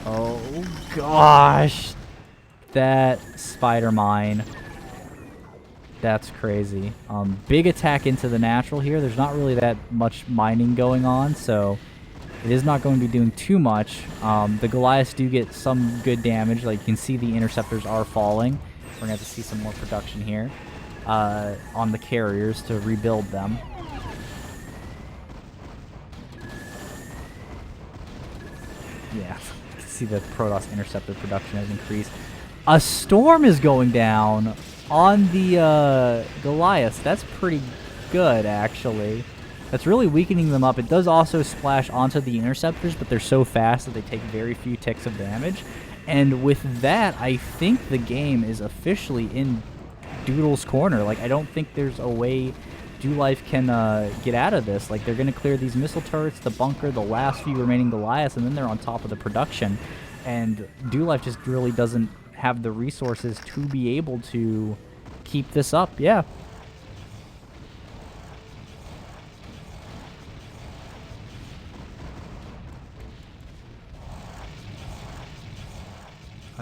Oh gosh, that spider mine. That's crazy. Big attack into the natural here. There's not really that much mining going on, so it is not going to be doing too much. The Goliaths do get some good damage. Like, you can see the interceptors are falling. We're going to have to see some more production here on the carriers to rebuild them. Yeah, see the Protoss interceptor production has increased. A storm is going down on the Goliaths. That's pretty good, actually. That's really weakening them up. It does also splash onto the interceptors, but they're so fast that they take very few ticks of damage. And with that, I think the game is officially in Doodle's corner. Like, I don't think there's a way DoLife can get out of this. Like, they're going to clear these missile turrets, the bunker, the last few remaining Goliaths, and then they're on top of the production. And DoLife just really doesn't have the resources to be able to keep this up. Yeah.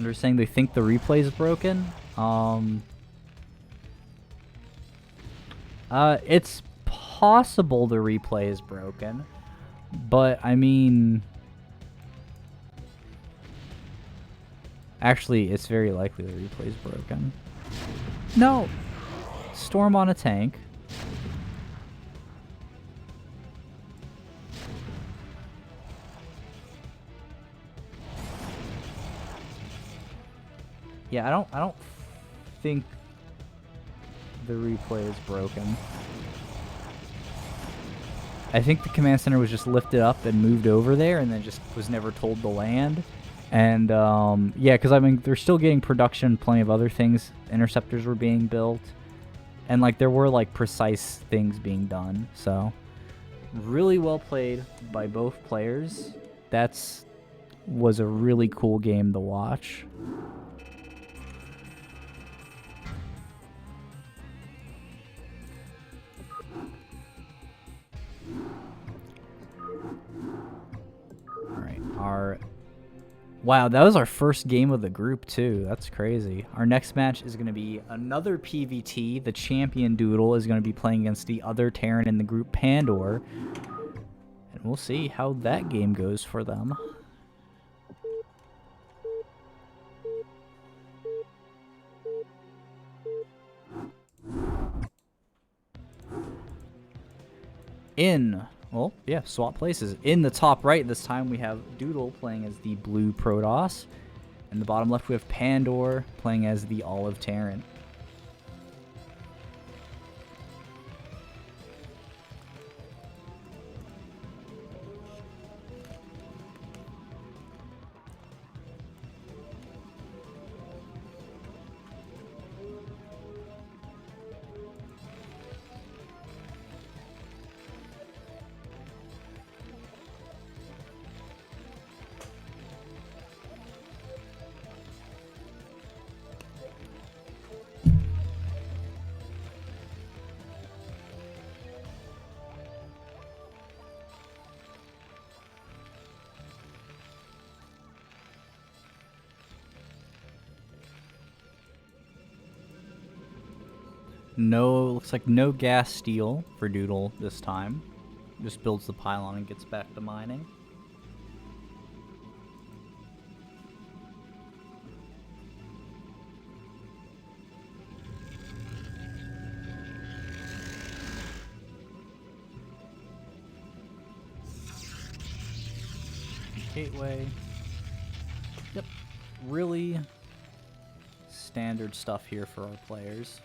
They're saying they think the replay is broken. It's possible the replay is broken, but I mean, actually, it's very likely the replay is broken. No, storm on a tank. Yeah, I don't think the replay is broken. I think the command center was just lifted up and moved over there, and then just was never told to land. And yeah, because I mean, they're still getting production, plenty of other things. Interceptors were being built, and like there were like precise things being done. So really well played by both players. Was a really cool game to watch. Wow, that was our first game of the group, too. That's crazy. Our next match is going to be another PVT. The champion Doodle is going to be playing against the other Terran in the group, Pandor. And we'll see how that game goes for them. Well, yeah, swap places. In the top right this time we have Doodle playing as the blue Protoss. In the bottom left we have Pandor playing as the olive Terran. Looks like no gas steal for Doodle this time. Just builds the pylon and gets back to mining. Gateway. Yep. Really standard stuff here for our players.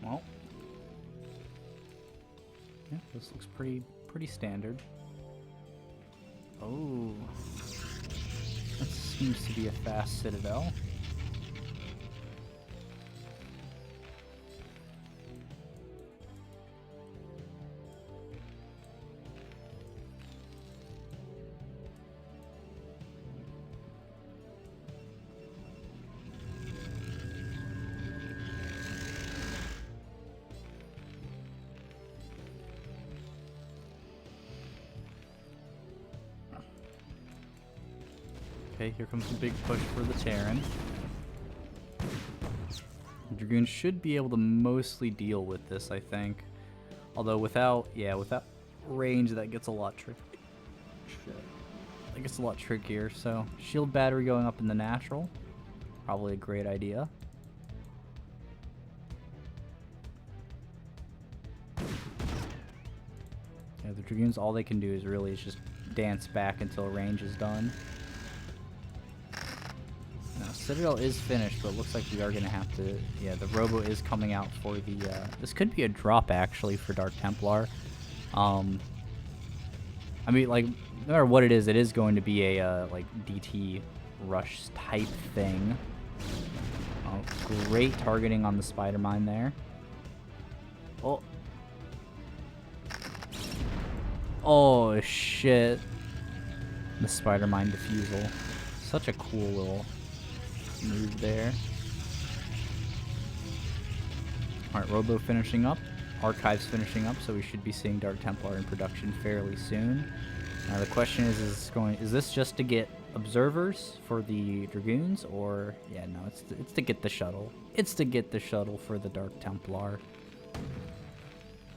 Well, yeah, this looks pretty standard. Oh, that seems to be a fast Citadel. Okay, here comes the big push for the Terran. Dragoon should be able to mostly deal with this, I think. Although without range, that gets a lot tricky. That gets a lot trickier. So shield battery going up in the natural, probably a great idea. Yeah, the Dragoons, all they can do is really just dance back until range is done. Now, Citadel is finished, but it looks like we are going to have to... Yeah, the Robo is coming out for the... this could be a drop, actually, for Dark Templar. I mean, like, no matter what it is going to be a, like, DT rush type thing. Great targeting on the Spider Mine there. Oh. Oh, shit. The Spider Mine defusal. Such a cool little move there. Alright, Robo finishing up. Archives finishing up, so we should be seeing Dark Templar in production fairly soon. Now the question is this just to get observers for the Dragoons, or... Yeah, no, it's to get the shuttle. It's to get the shuttle for the Dark Templar.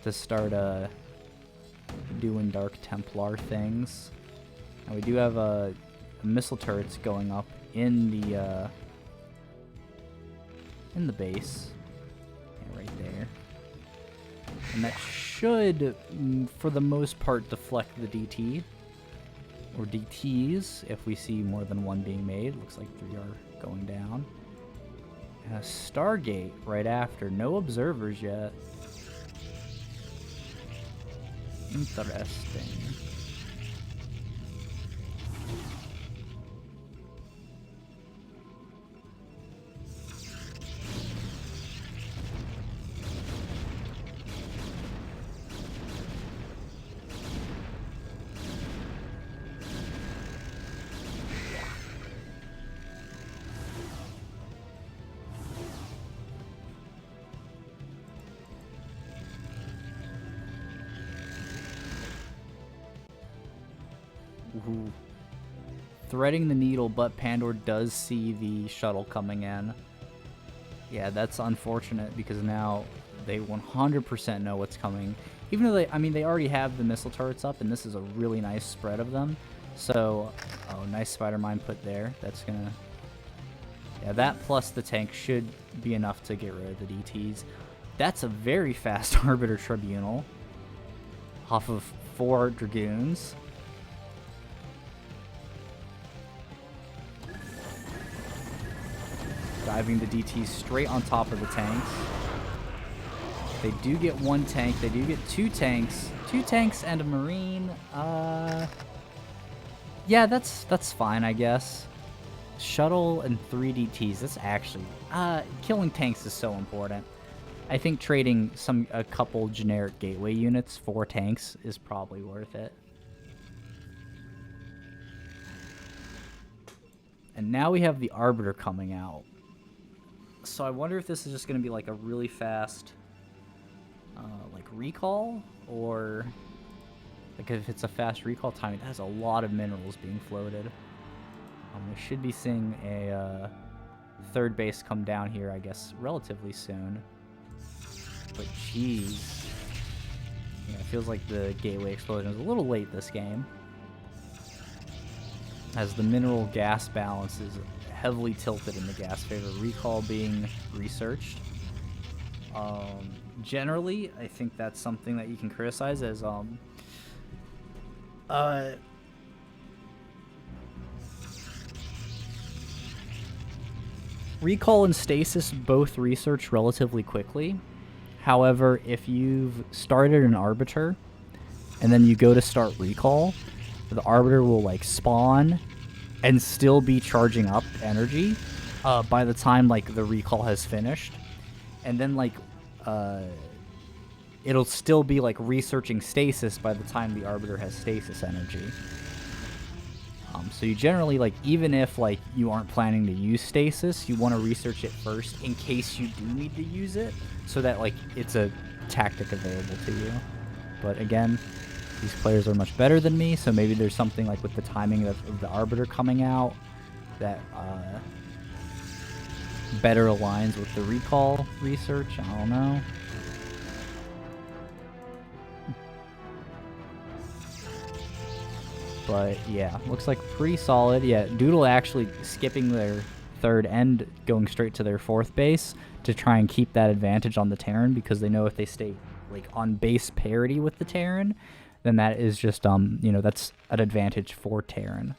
To start, doing Dark Templar things. Now we do have, missile turrets going up in the base. Yeah, right there. And that should, for the most part, deflect the DT. Or DTs, if we see more than one being made. Looks like 3 are going down. And a Stargate right after. No observers yet. Interesting. Ooh. Threading the needle, but Pandor does see the shuttle coming in. Yeah, that's unfortunate because now they 100% know what's coming. Even though they already have the missile turrets up, and this is a really nice spread of them. So, oh, nice Spider Mine put there. That's gonna... Yeah, that plus the tank should be enough to get rid of the DTs. That's a very fast Arbiter Tribunal. Off of 4 Dragoons. Diving the DTs straight on top of the tanks. They do get 1 tank. They do get 2 tanks. 2 tanks and a Marine. Yeah, that's fine, I guess. Shuttle and 3 DTs. That's actually... killing tanks is so important. I think trading a couple generic gateway units for tanks is probably worth it. And now we have the Arbiter coming out. So I wonder if this is just going to be like a really fast like recall, or like if it's a fast recall timing. That has a lot of minerals being floated. We should be seeing a 3rd base come down here, I guess, relatively soon. But jeez. Yeah, it feels like the gateway explosion is a little late this game. As the mineral gas balance is heavily tilted in the gas favor. Recall being researched. Generally, I think that's something that you can criticize as recall and stasis both research relatively quickly. However, if you've started an Arbiter and then you go to start recall, the Arbiter will like spawn and still be charging up energy by the time like the recall has finished, and then like it'll still be like researching stasis by the time the Arbiter has stasis energy. So you generally, like, even if like you aren't planning to use stasis, you want to research it first in case you do need to use it, so that like it's a tactic available to you. But again, these players are much better than me, so maybe there's something like with the timing of the Arbiter coming out that better aligns with the recall research. I don't know. But yeah, looks like pretty solid. Yeah, Doodle actually skipping their third and going straight to their fourth base to try and keep that advantage on the Terran, because they know if they stay like on base parity with the Terran, then that is just you know, that's an advantage for Terran.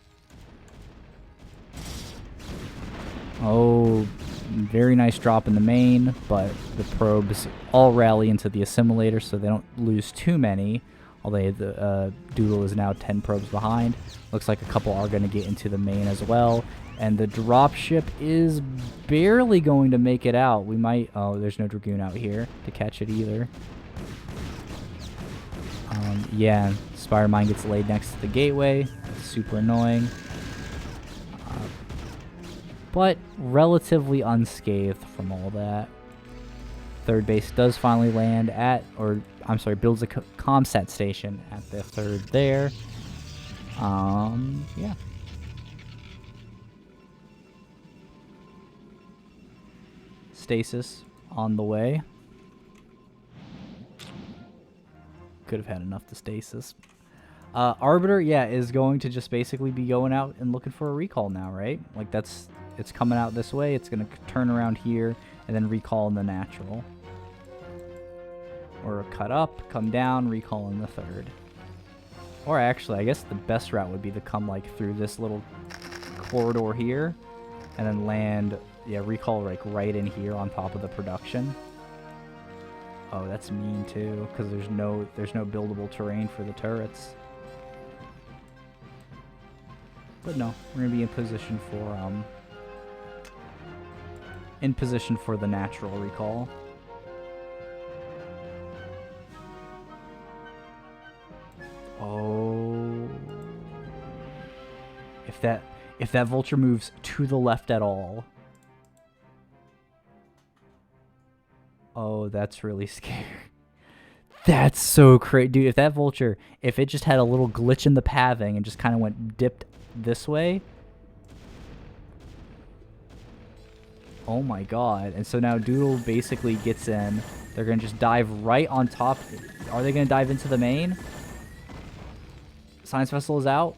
Oh, very nice drop in the main, but the probes all rally into the assimilator so they don't lose too many. Although the Doodle is now 10 probes behind. Looks like a couple are going to get into the main as well. And the dropship is barely going to make it out. We might... Oh, there's no Dragoon out here to catch it either. Yeah, Spire Mine gets laid next to the gateway. Super annoying. But relatively unscathed from all that. Third base does finally land at, or I'm sorry, builds a comsat station at the third there. Yeah. Stasis on the way. Could have had enough to stasis. Arbiter, yeah, is going to just basically be going out and looking for a recall now, right? Like it's coming out this way. It's going to turn around here and then recall in the natural. Or cut up, come down, recall in the third. Or actually, I guess the best route would be to come like through this little corridor here and then land, yeah, recall like right in here on top of the production. Oh, that's mean too, because there's no buildable terrain for the turrets. But no, we're gonna be in position for the natural recall. Oh, if that vulture moves to the left at all. Oh, that's really scary. That's so crazy. Dude, if that vulture, if it just had a little glitch in the pathing and just kind of went dipped this way. Oh my god. And so now Doodle basically gets in. They're going to just dive right on top. Are they going to dive into the main? Science Vessel is out.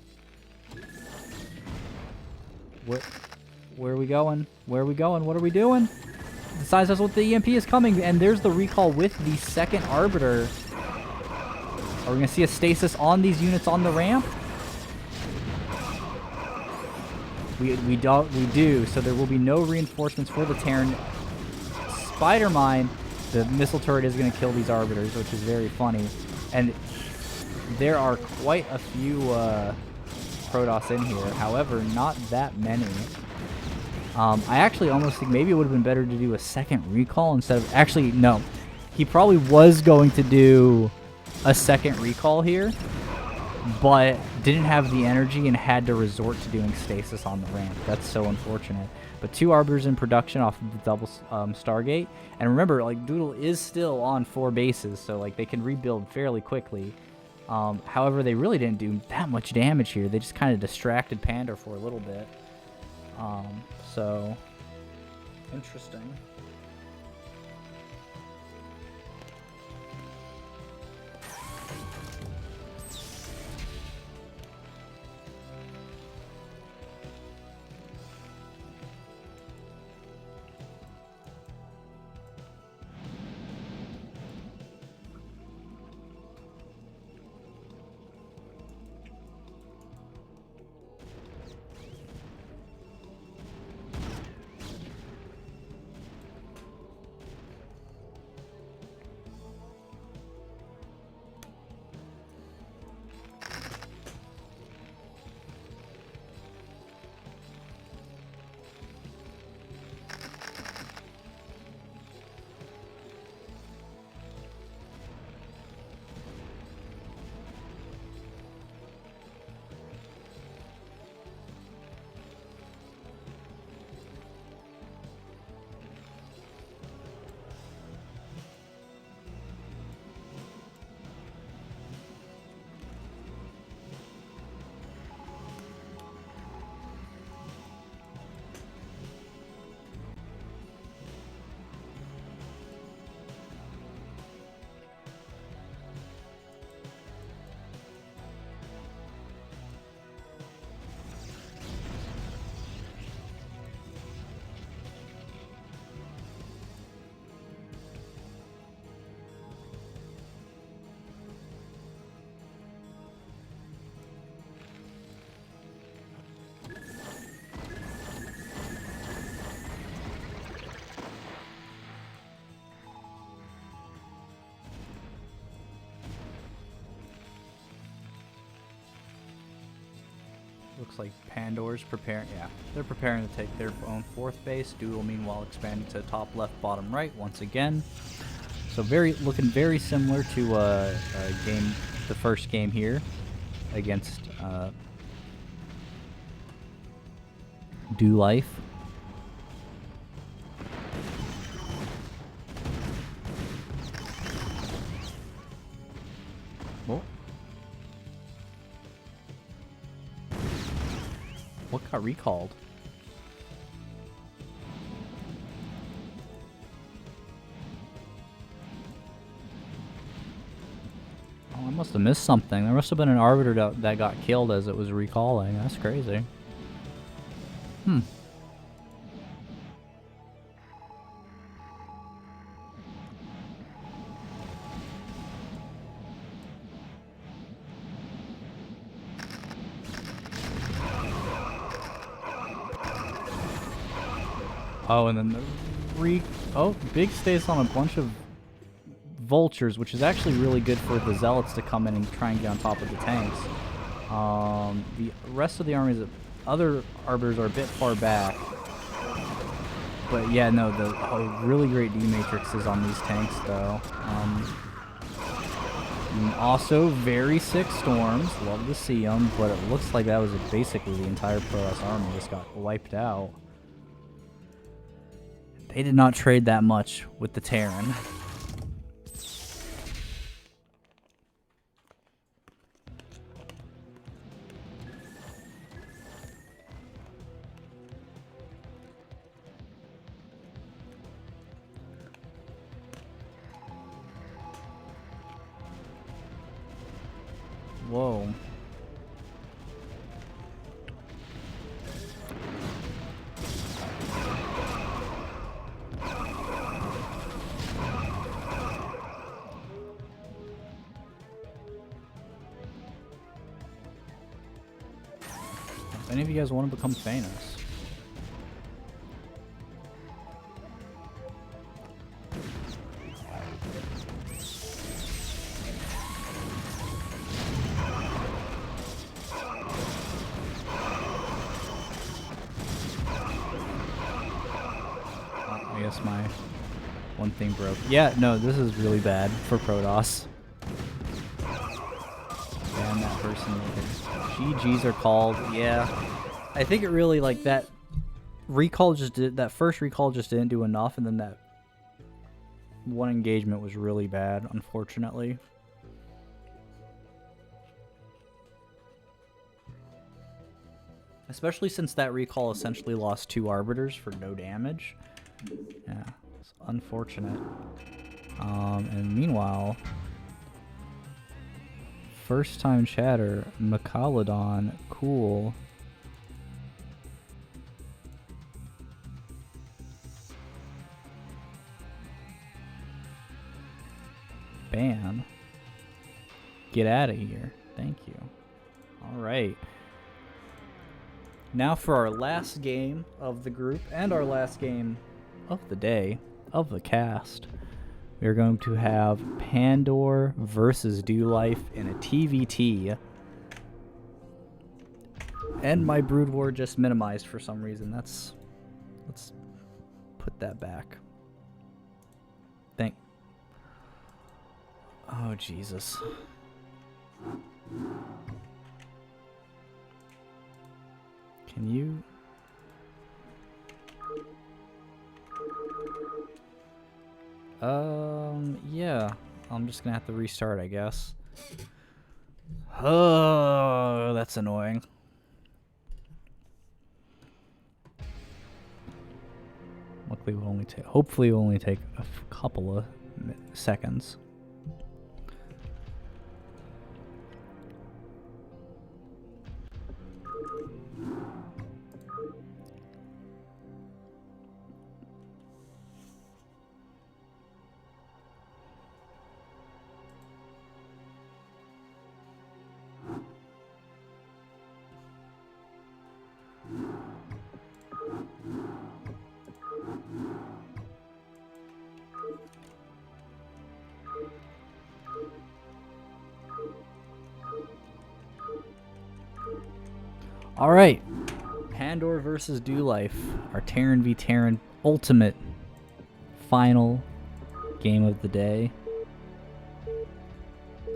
Where are we going? Where are we going? What are we doing? The Science Vessel with the EMP is coming, and there's the recall with the second Arbiter. Are we going to see a stasis on these units on the ramp? We do, so there will be no reinforcements for the Terran. Spider Mine, the missile turret is going to kill these Arbiters, which is very funny. And there are quite a few Protoss in here, however, not that many. I actually almost think maybe it would have been better to do a second recall instead of... Actually, no. He probably was going to do a second recall here, but didn't have the energy and had to resort to doing stasis on the ramp. That's so unfortunate. But 2 Arbiters in production off of the double Stargate. And remember, like, Doodle is still on 4 bases, so like they can rebuild fairly quickly. However, they really didn't do that much damage here. They just kind of distracted Panda for a little bit. So, interesting. looks like Pandor's preparing. Yeah, they're preparing to take their own 4th base. Doodle, meanwhile, expanding to top left, bottom right once again. So looking very similar to the first game here against doLife. What got recalled? Oh, I must have missed something. There must have been an arbiter that got killed as it was recalling. That's crazy. Hmm. Oh, and then Big stays on a bunch of vultures, which is actually really good for the zealots to come in and try and get on top of the tanks. The rest of the armies, other arbiters are a bit far back. But yeah, no, really great D-matrixes on these tanks, though. And also, very sick storms. Love to see them, but it looks like that was basically the entire Protoss army just got wiped out. They did not trade that much with the Terran. Whoa. If any of you guys want to become famous. I guess my one thing broke. Yeah, no, this is really bad for Protoss. Damn, that person. GGs are called. Yeah, I think it really, like, that recall just did, that first recall just didn't do enough, and then that one engagement was really bad, unfortunately. Especially since that recall essentially lost 2 arbiters for no damage. Yeah, it's unfortunate. And meanwhile, first time chatter, Macalodon, cool. Ban. Get out of here. Thank you. All right. Now for our last game of the group and our last game of the day, of the cast. We're going to have Pandor versus doLife in a TVT. And my Brood War just minimized for some reason. Let's put that back. Oh, Jesus. Can you... yeah. I'm just gonna have to restart, I guess. Oh, that's annoying. Luckily, we'll only take... Hopefully, it'll only take a couple of seconds. All right, Pandor versus DoLife, our Terran v Terran ultimate final game of the day,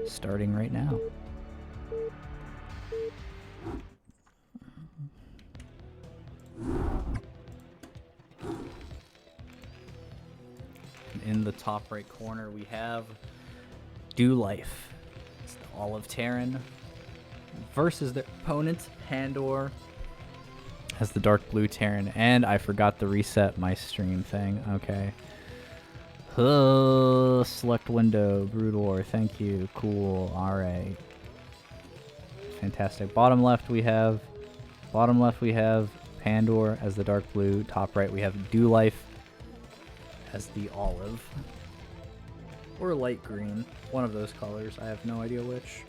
starting right now. In the top right corner, we have DoLife. It's the Olive Terran versus their opponent, Pandor, has the dark blue Terran. And I forgot to reset my stream thing. Okay. Select window, Brood War. Thank you. Cool. All right. Fantastic. Bottom left we have Pandor as the dark blue. Top right we have DoLife as the olive. Or light green. One of those colors. I have no idea which.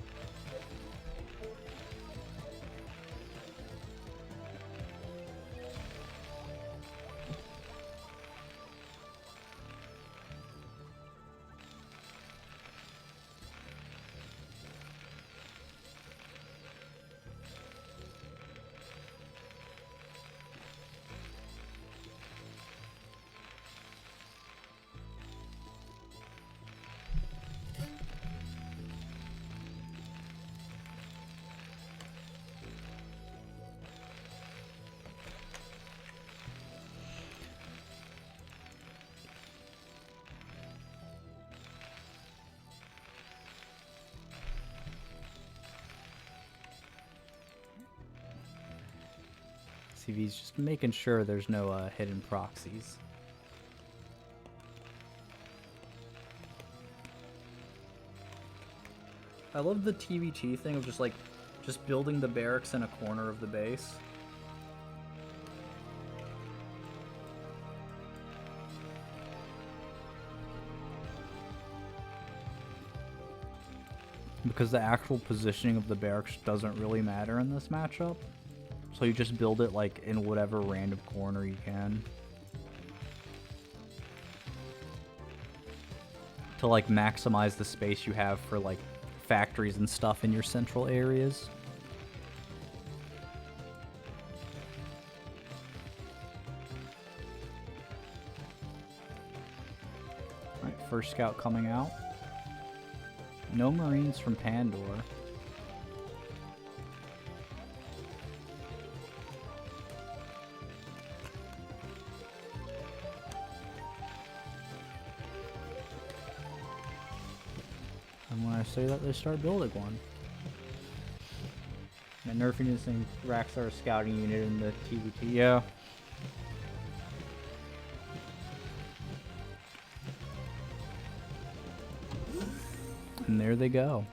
CV's just making sure there's no hidden proxies. I love the TVT thing of just building the barracks in a corner of the base. Because the actual positioning of the barracks doesn't really matter in this matchup. So you just build it like in whatever random corner you can. To like maximize the space you have for like factories and stuff in your central areas. Alright, first scout coming out. No Marines from Pandor. I say that they start building one. And nerfing this thing, Raxar scouting unit in the TVT, yeah. And there they go.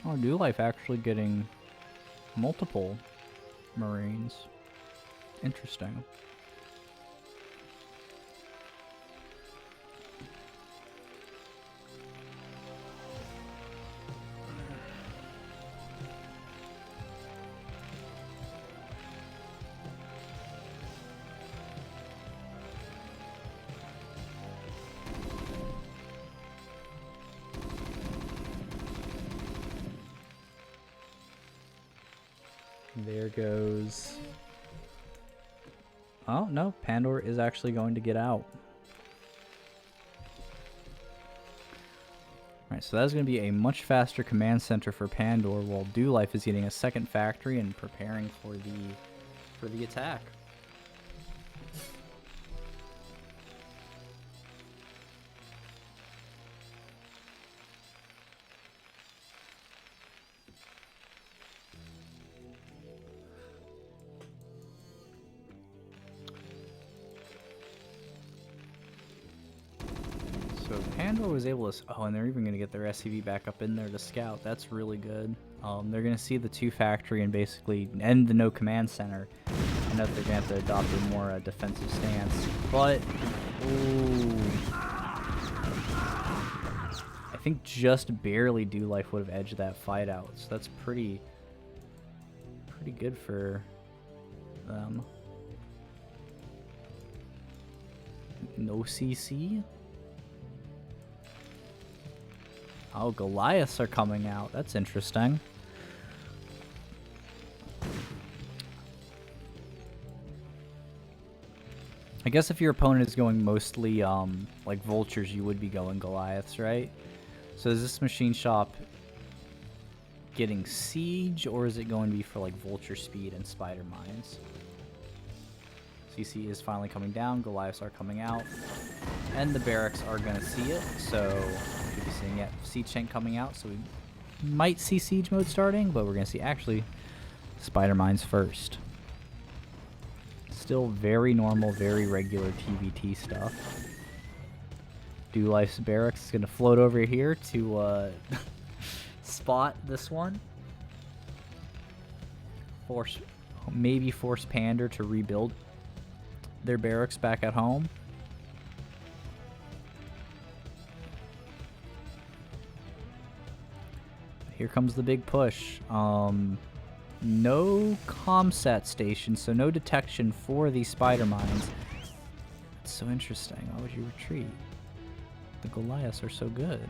Oh, DoLife actually getting multiple Marines. Interesting. There goes... Oh, no. Pandor is actually going to get out. Alright, so that's going to be a much faster command center for Pandor, while DoLife is getting a second factory and preparing for the attack. So Pandor was able to... Oh, and they're even going to get their SCV back up in there to scout. That's really good. They're going to see the 2 factory and basically end the no command center. I know they're going to have to adopt a more defensive stance. But... Ooh. I think just barely DoLife would have edged that fight out. So that's pretty good for them. No CC? Oh, Goliaths are coming out. That's interesting. I guess if your opponent is going mostly like vultures, you would be going Goliaths, right? So is this machine shop getting siege, or is it going to be for like vulture speed and spider mines? CC is finally coming down, Goliaths are coming out, and the barracks are going to see it, so we could be seeing it. Siege tank coming out, so we might see siege mode starting, but we're going to see actually spider mines first. Still very normal, very regular TVT stuff. DoLife's barracks is going to float over here to spot this one. Maybe force Pander to rebuild their barracks back at home. Here comes the big push. No comsat station, so no detection for these spider mines. It's so interesting. Why would you retreat? The Goliaths are so good.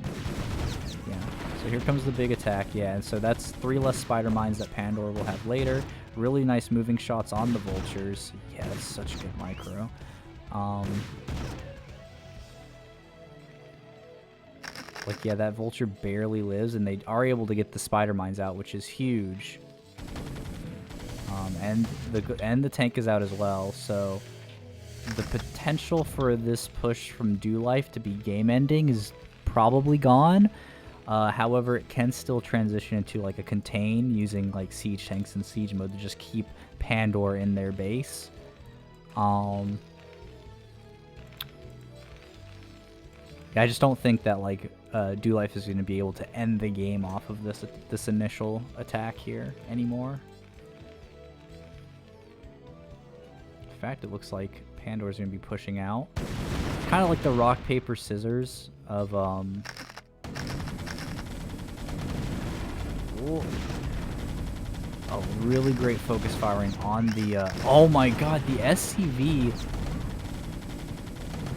Yeah, so here comes the big attack. Yeah, and so that's 3 less spider mines that Pandor will have later. Really nice moving shots on the vultures. Yeah, that's such good micro. Like, yeah, that vulture barely lives, and they are able to get the spider mines out, which is huge. And the tank is out as well, so the potential for this push from doLife to be game ending is probably gone. However, it can still transition into like a contain using like siege tanks and siege mode to just keep Pandor in their base. Yeah, I just don't think that like doLife is going to be able to end the game off of this initial attack here anymore. In fact, it looks like Pandor is going to be pushing out. Kind of like the rock, paper, scissors of Ooh. A really great focus firing on the oh my god, the SCV.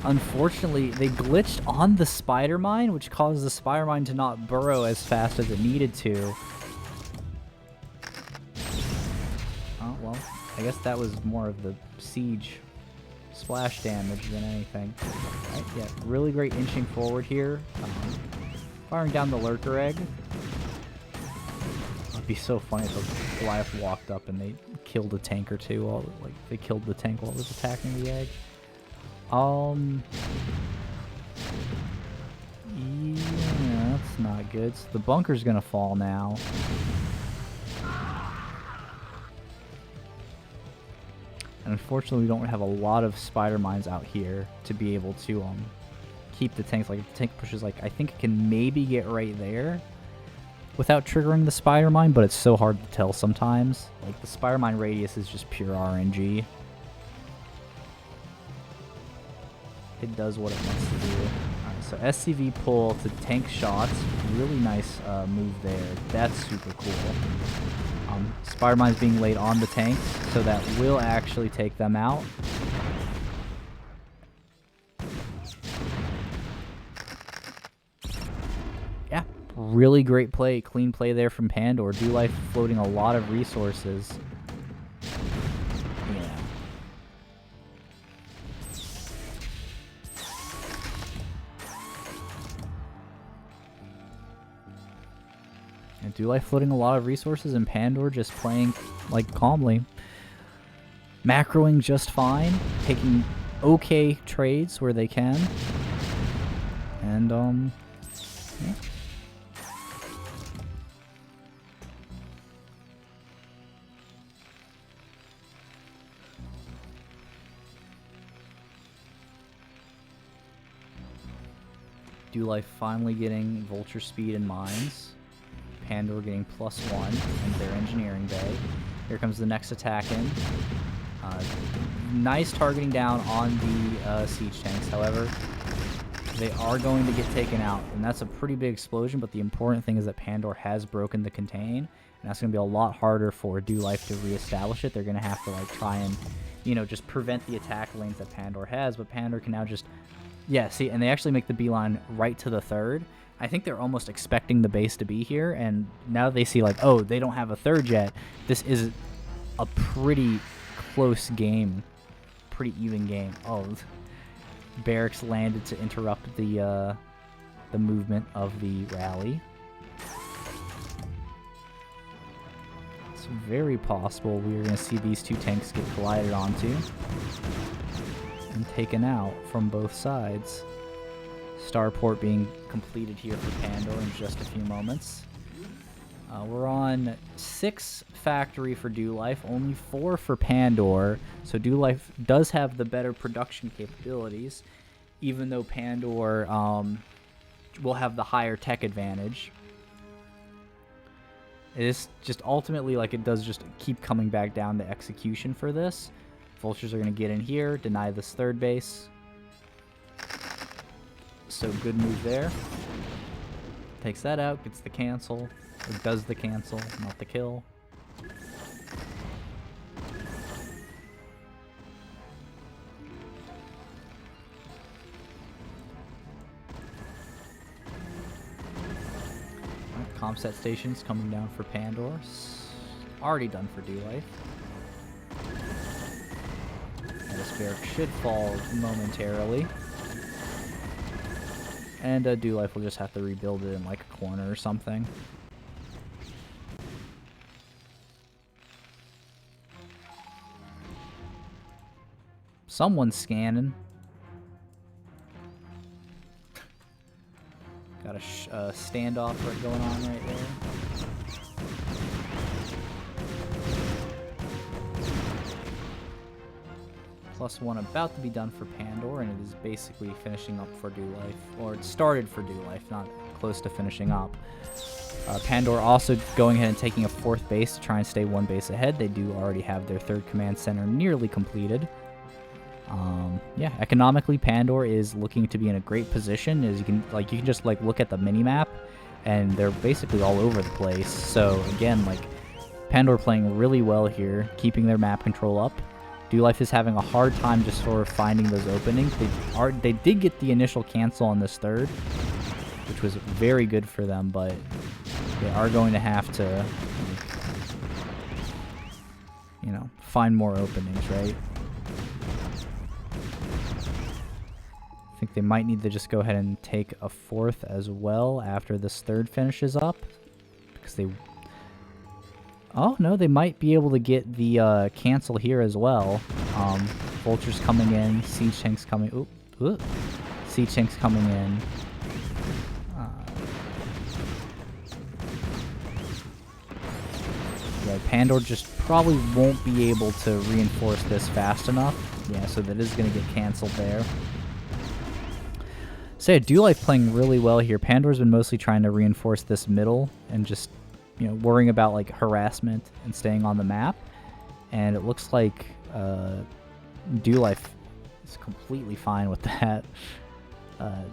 Unfortunately, they glitched on the spider mine, which caused the spider mine to not burrow as fast as it needed to. Oh well, I guess that was more of the siege splash damage than anything. Right, yeah, really great inching forward here. Firing down the lurker egg. It'd be so funny if a Goliath walked up and they killed a tank or two while, like, they killed the tank while it was attacking the egg. Yeah, that's not good. So the bunker's gonna fall now. And unfortunately, we don't have a lot of spider mines out here to be able to keep the tanks. Like, if the tank pushes, like, I think it can maybe get right there without triggering the spider mine, but it's so hard to tell sometimes. Like, the spider mine radius is just pure RNG. It does what it wants to do. Alright, so SCV pull to tank shots. Really nice move there. That's super cool. Spider mines being laid on the tanks, so that will actually take them out. Yeah, really great play, clean play there from Pandor. doLife floating a lot of resources. Yeah. And doLife floating a lot of resources, and Pandor just playing, like, calmly. Macroing just fine, taking okay trades where they can. And, yeah. doLife finally getting vulture speed and mines. Pandor getting +1 in their engineering bay. Here comes the next attack in. Nice targeting down on the siege tanks. However, they are going to get taken out, and that's a pretty big explosion. But the important thing is that Pandor has broken the contain, and that's going to be a lot harder for doLife to reestablish it. They're going to have to, like, try and, you know, just prevent the attack lanes that Pandor has. But Pandor can now just, yeah, see, and they actually make the beeline right to the third. I think they're almost expecting the base to be here, and now they see, like, oh, they don't have a third yet. This is a pretty close game. pretty even game. Oh, barracks landed to interrupt the movement of the rally. It's very possible we're going to see these two tanks get collided onto and taken out from both sides. Starport being completed here for Pandor in just a few moments. We're on 6 factory for DoLife, only 4 for Pandor. So DoLife does have the better production capabilities, even though Pandor will have the higher tech advantage. It is just ultimately, like, it does just keep coming back down to execution for this. Vultures are going to get in here, deny this third base. So good move there. Takes that out, gets the cancel. Or does the cancel, not the kill. Comset stations coming down for Pandor. Already done for DoLife. This barrack should fall momentarily. And DoLife will just have to rebuild it in like a corner or something. Someone's scanning. Got a standoff going on right there. +1 about to be done for Pandor, and it is basically finishing up for DoLife. Or it started for DoLife, not close to finishing up. Pandor also going ahead and taking a 4th base to try and stay 1 base ahead. They do already have their 3rd command center nearly completed. Yeah, economically, Pandor is looking to be in a great position. As you can just like look at the mini map, and they're basically all over the place. So again, like Pandor playing really well here, keeping their map control up. DoLife is having a hard time just sort of finding those openings. They did get the initial cancel on this 3rd, which was very good for them, but they are going to have to, you know, find more openings, right? I think they might need to just go ahead and take a 4th as well after this 3rd finishes up. Because they... Oh, no, they might be able to get the cancel here as well. Vultures coming in, siege tanks coming... Oop. Siege tanks coming in. Yeah, Pandor just probably won't be able to reinforce this fast enough. Yeah, so that is going to get canceled there. So yeah, DoLife playing really well here. Pandor's been mostly trying to reinforce this middle and just, you know, worrying about like harassment and staying on the map. And it looks like DoLife is completely fine with that.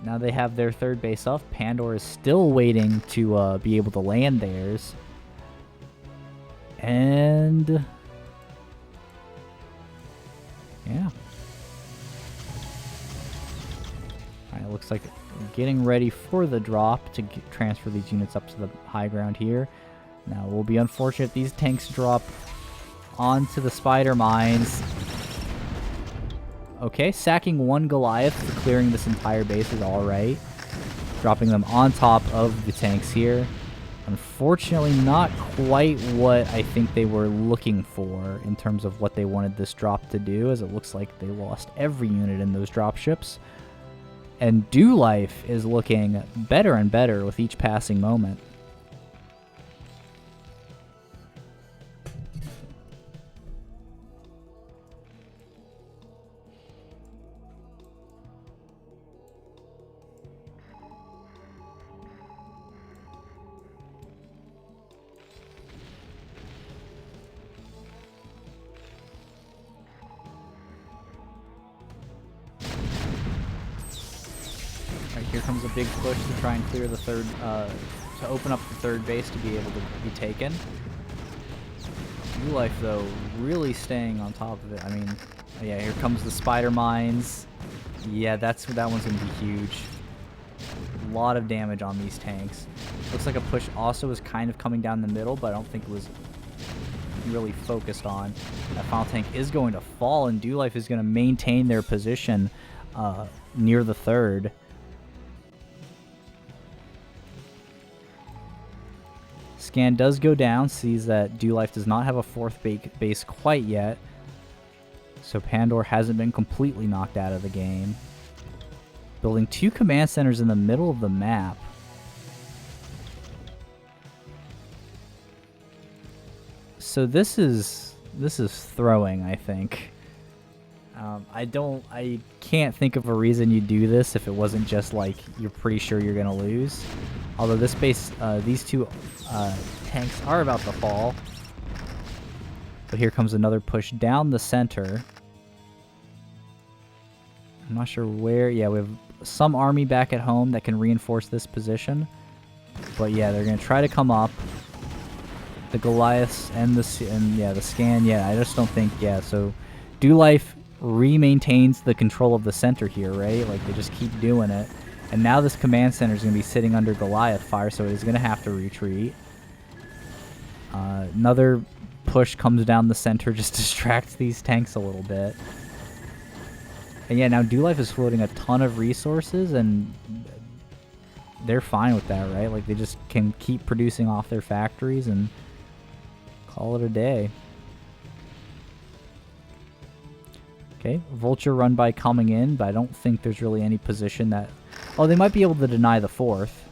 Now they have their 3rd base up. Pandor is still waiting to be able to land theirs. And yeah. Alright, looks like getting ready for the drop to transfer these units up to the high ground here. Now, it will be unfortunate these tanks drop onto the spider mines. Okay, sacking 1 Goliath for clearing this entire base is alright. Dropping them on top of the tanks here. Unfortunately, not quite what I think they were looking for in terms of what they wanted this drop to do, as it looks like they lost every unit in those dropships. And DoLife is looking better and better with each passing moment. Here comes a big push to try and clear the 3rd, to open up the 3rd base to be able to be taken. DoLife, though, really staying on top of it. I mean, yeah, here comes the spider mines. Yeah, that one's going to be huge. A lot of damage on these tanks. Looks like a push also is kind of coming down the middle, but I don't think it was really focused on. That final tank is going to fall, and doLife is going to maintain their position near the third. Scan does go down, sees that doLife does not have a fourth base quite yet. So Pandor hasn't been completely knocked out of the game. Building 2 command centers in the middle of the map. So this is throwing, I think. I can't think of a reason you do this if it wasn't just like you're pretty sure you're gonna lose. Although this base, these 2 tanks are about to fall. But here comes another push down the center. I'm not sure where. Yeah, we have some army back at home that can reinforce this position. But yeah, they're gonna try to come up. The Goliaths and the scan. Yeah, I just don't think. Yeah, so doLife re-maintains the control of the center here, right? Like they just keep doing it. And now this command center is going to be sitting under Goliath fire, so it is going to have to retreat. Another push comes down the center, just distracts these tanks a little bit. And yeah, now doLife is floating a ton of resources, and they're fine with that, right? Like they just can keep producing off their factories and call it a day. Okay, Vulture run by coming in, but I don't think there's really any position that... Oh, they might be able to deny the fourth.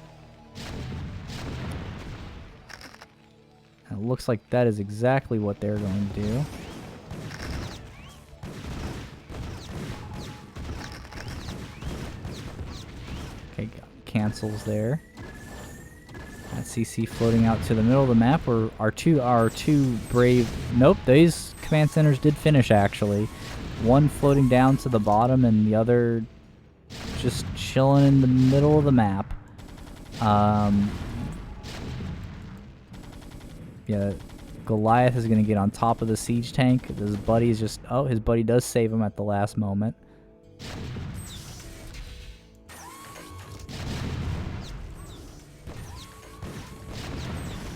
And it looks like that is exactly what they're going to do. Okay, cancels there. That CC floating out to the middle of the map where our two brave... Nope, these command centers did finish, actually. One floating down to the bottom and the other just chilling in the middle of the map. Yeah, Goliath is going to get on top of the siege tank. His buddy is just... Oh, his buddy does save him at the last moment.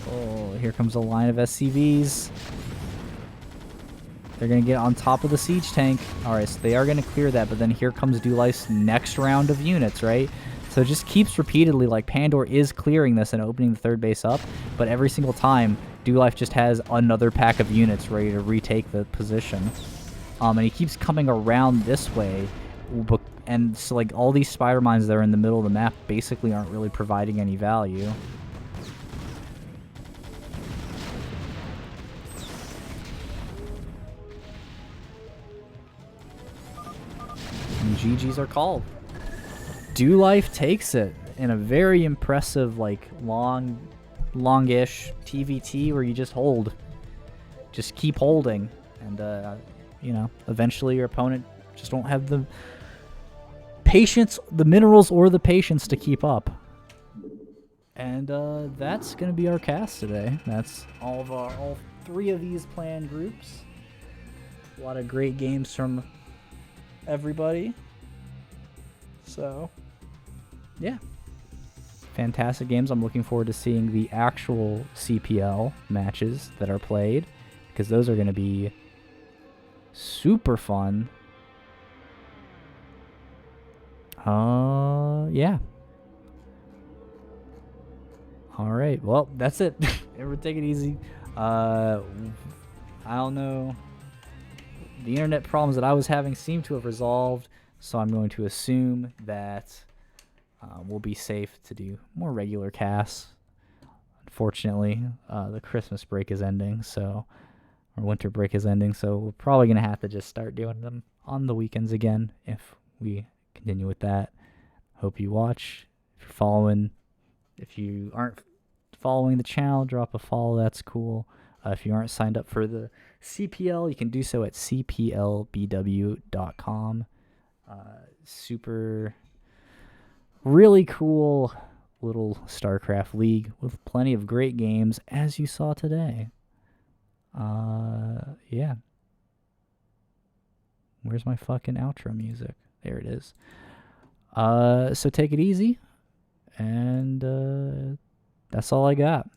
Oh, here comes a line of SCVs. They're going to get on top of the siege tank. Alright, so they are going to clear that, but then here comes doLife's next round of units, right? So it just keeps repeatedly, like, Pandor is clearing this and opening the third base up, but every single time, doLife just has another pack of units ready to retake the position. And he keeps coming around this way, and so, like, all these spider mines that are in the middle of the map basically aren't really providing any value. And GGs are called. doLife takes it in a very impressive, like, longish TVT where you just hold. Just keep holding. And, you know, eventually your opponent just won't have the patience, the minerals, or the patience to keep up. And that's going to be our cast today. That's all 3 of these planned groups. A lot of great games from everybody. So, yeah. Fantastic games. I'm looking forward to seeing the actual CPL matches that are played, because those are going to be super fun. Yeah. All right. Well, that's it. Everyone take it easy. I don't know. The internet problems that I was having seem to have resolved, so I'm going to assume that we'll be safe to do more regular casts. Unfortunately, the Christmas break is ending, so our winter break is ending, so we're probably going to have to just start doing them on the weekends again if we continue with that. Hope you watch. If you're following, if you aren't following the channel, drop a follow. That's cool. If you aren't signed up for the CPL, you can do so at cplbw.com. Super, really cool little StarCraft league with plenty of great games, as you saw today. Yeah. Where's my fucking outro music? There it is. So take it easy, and that's all I got.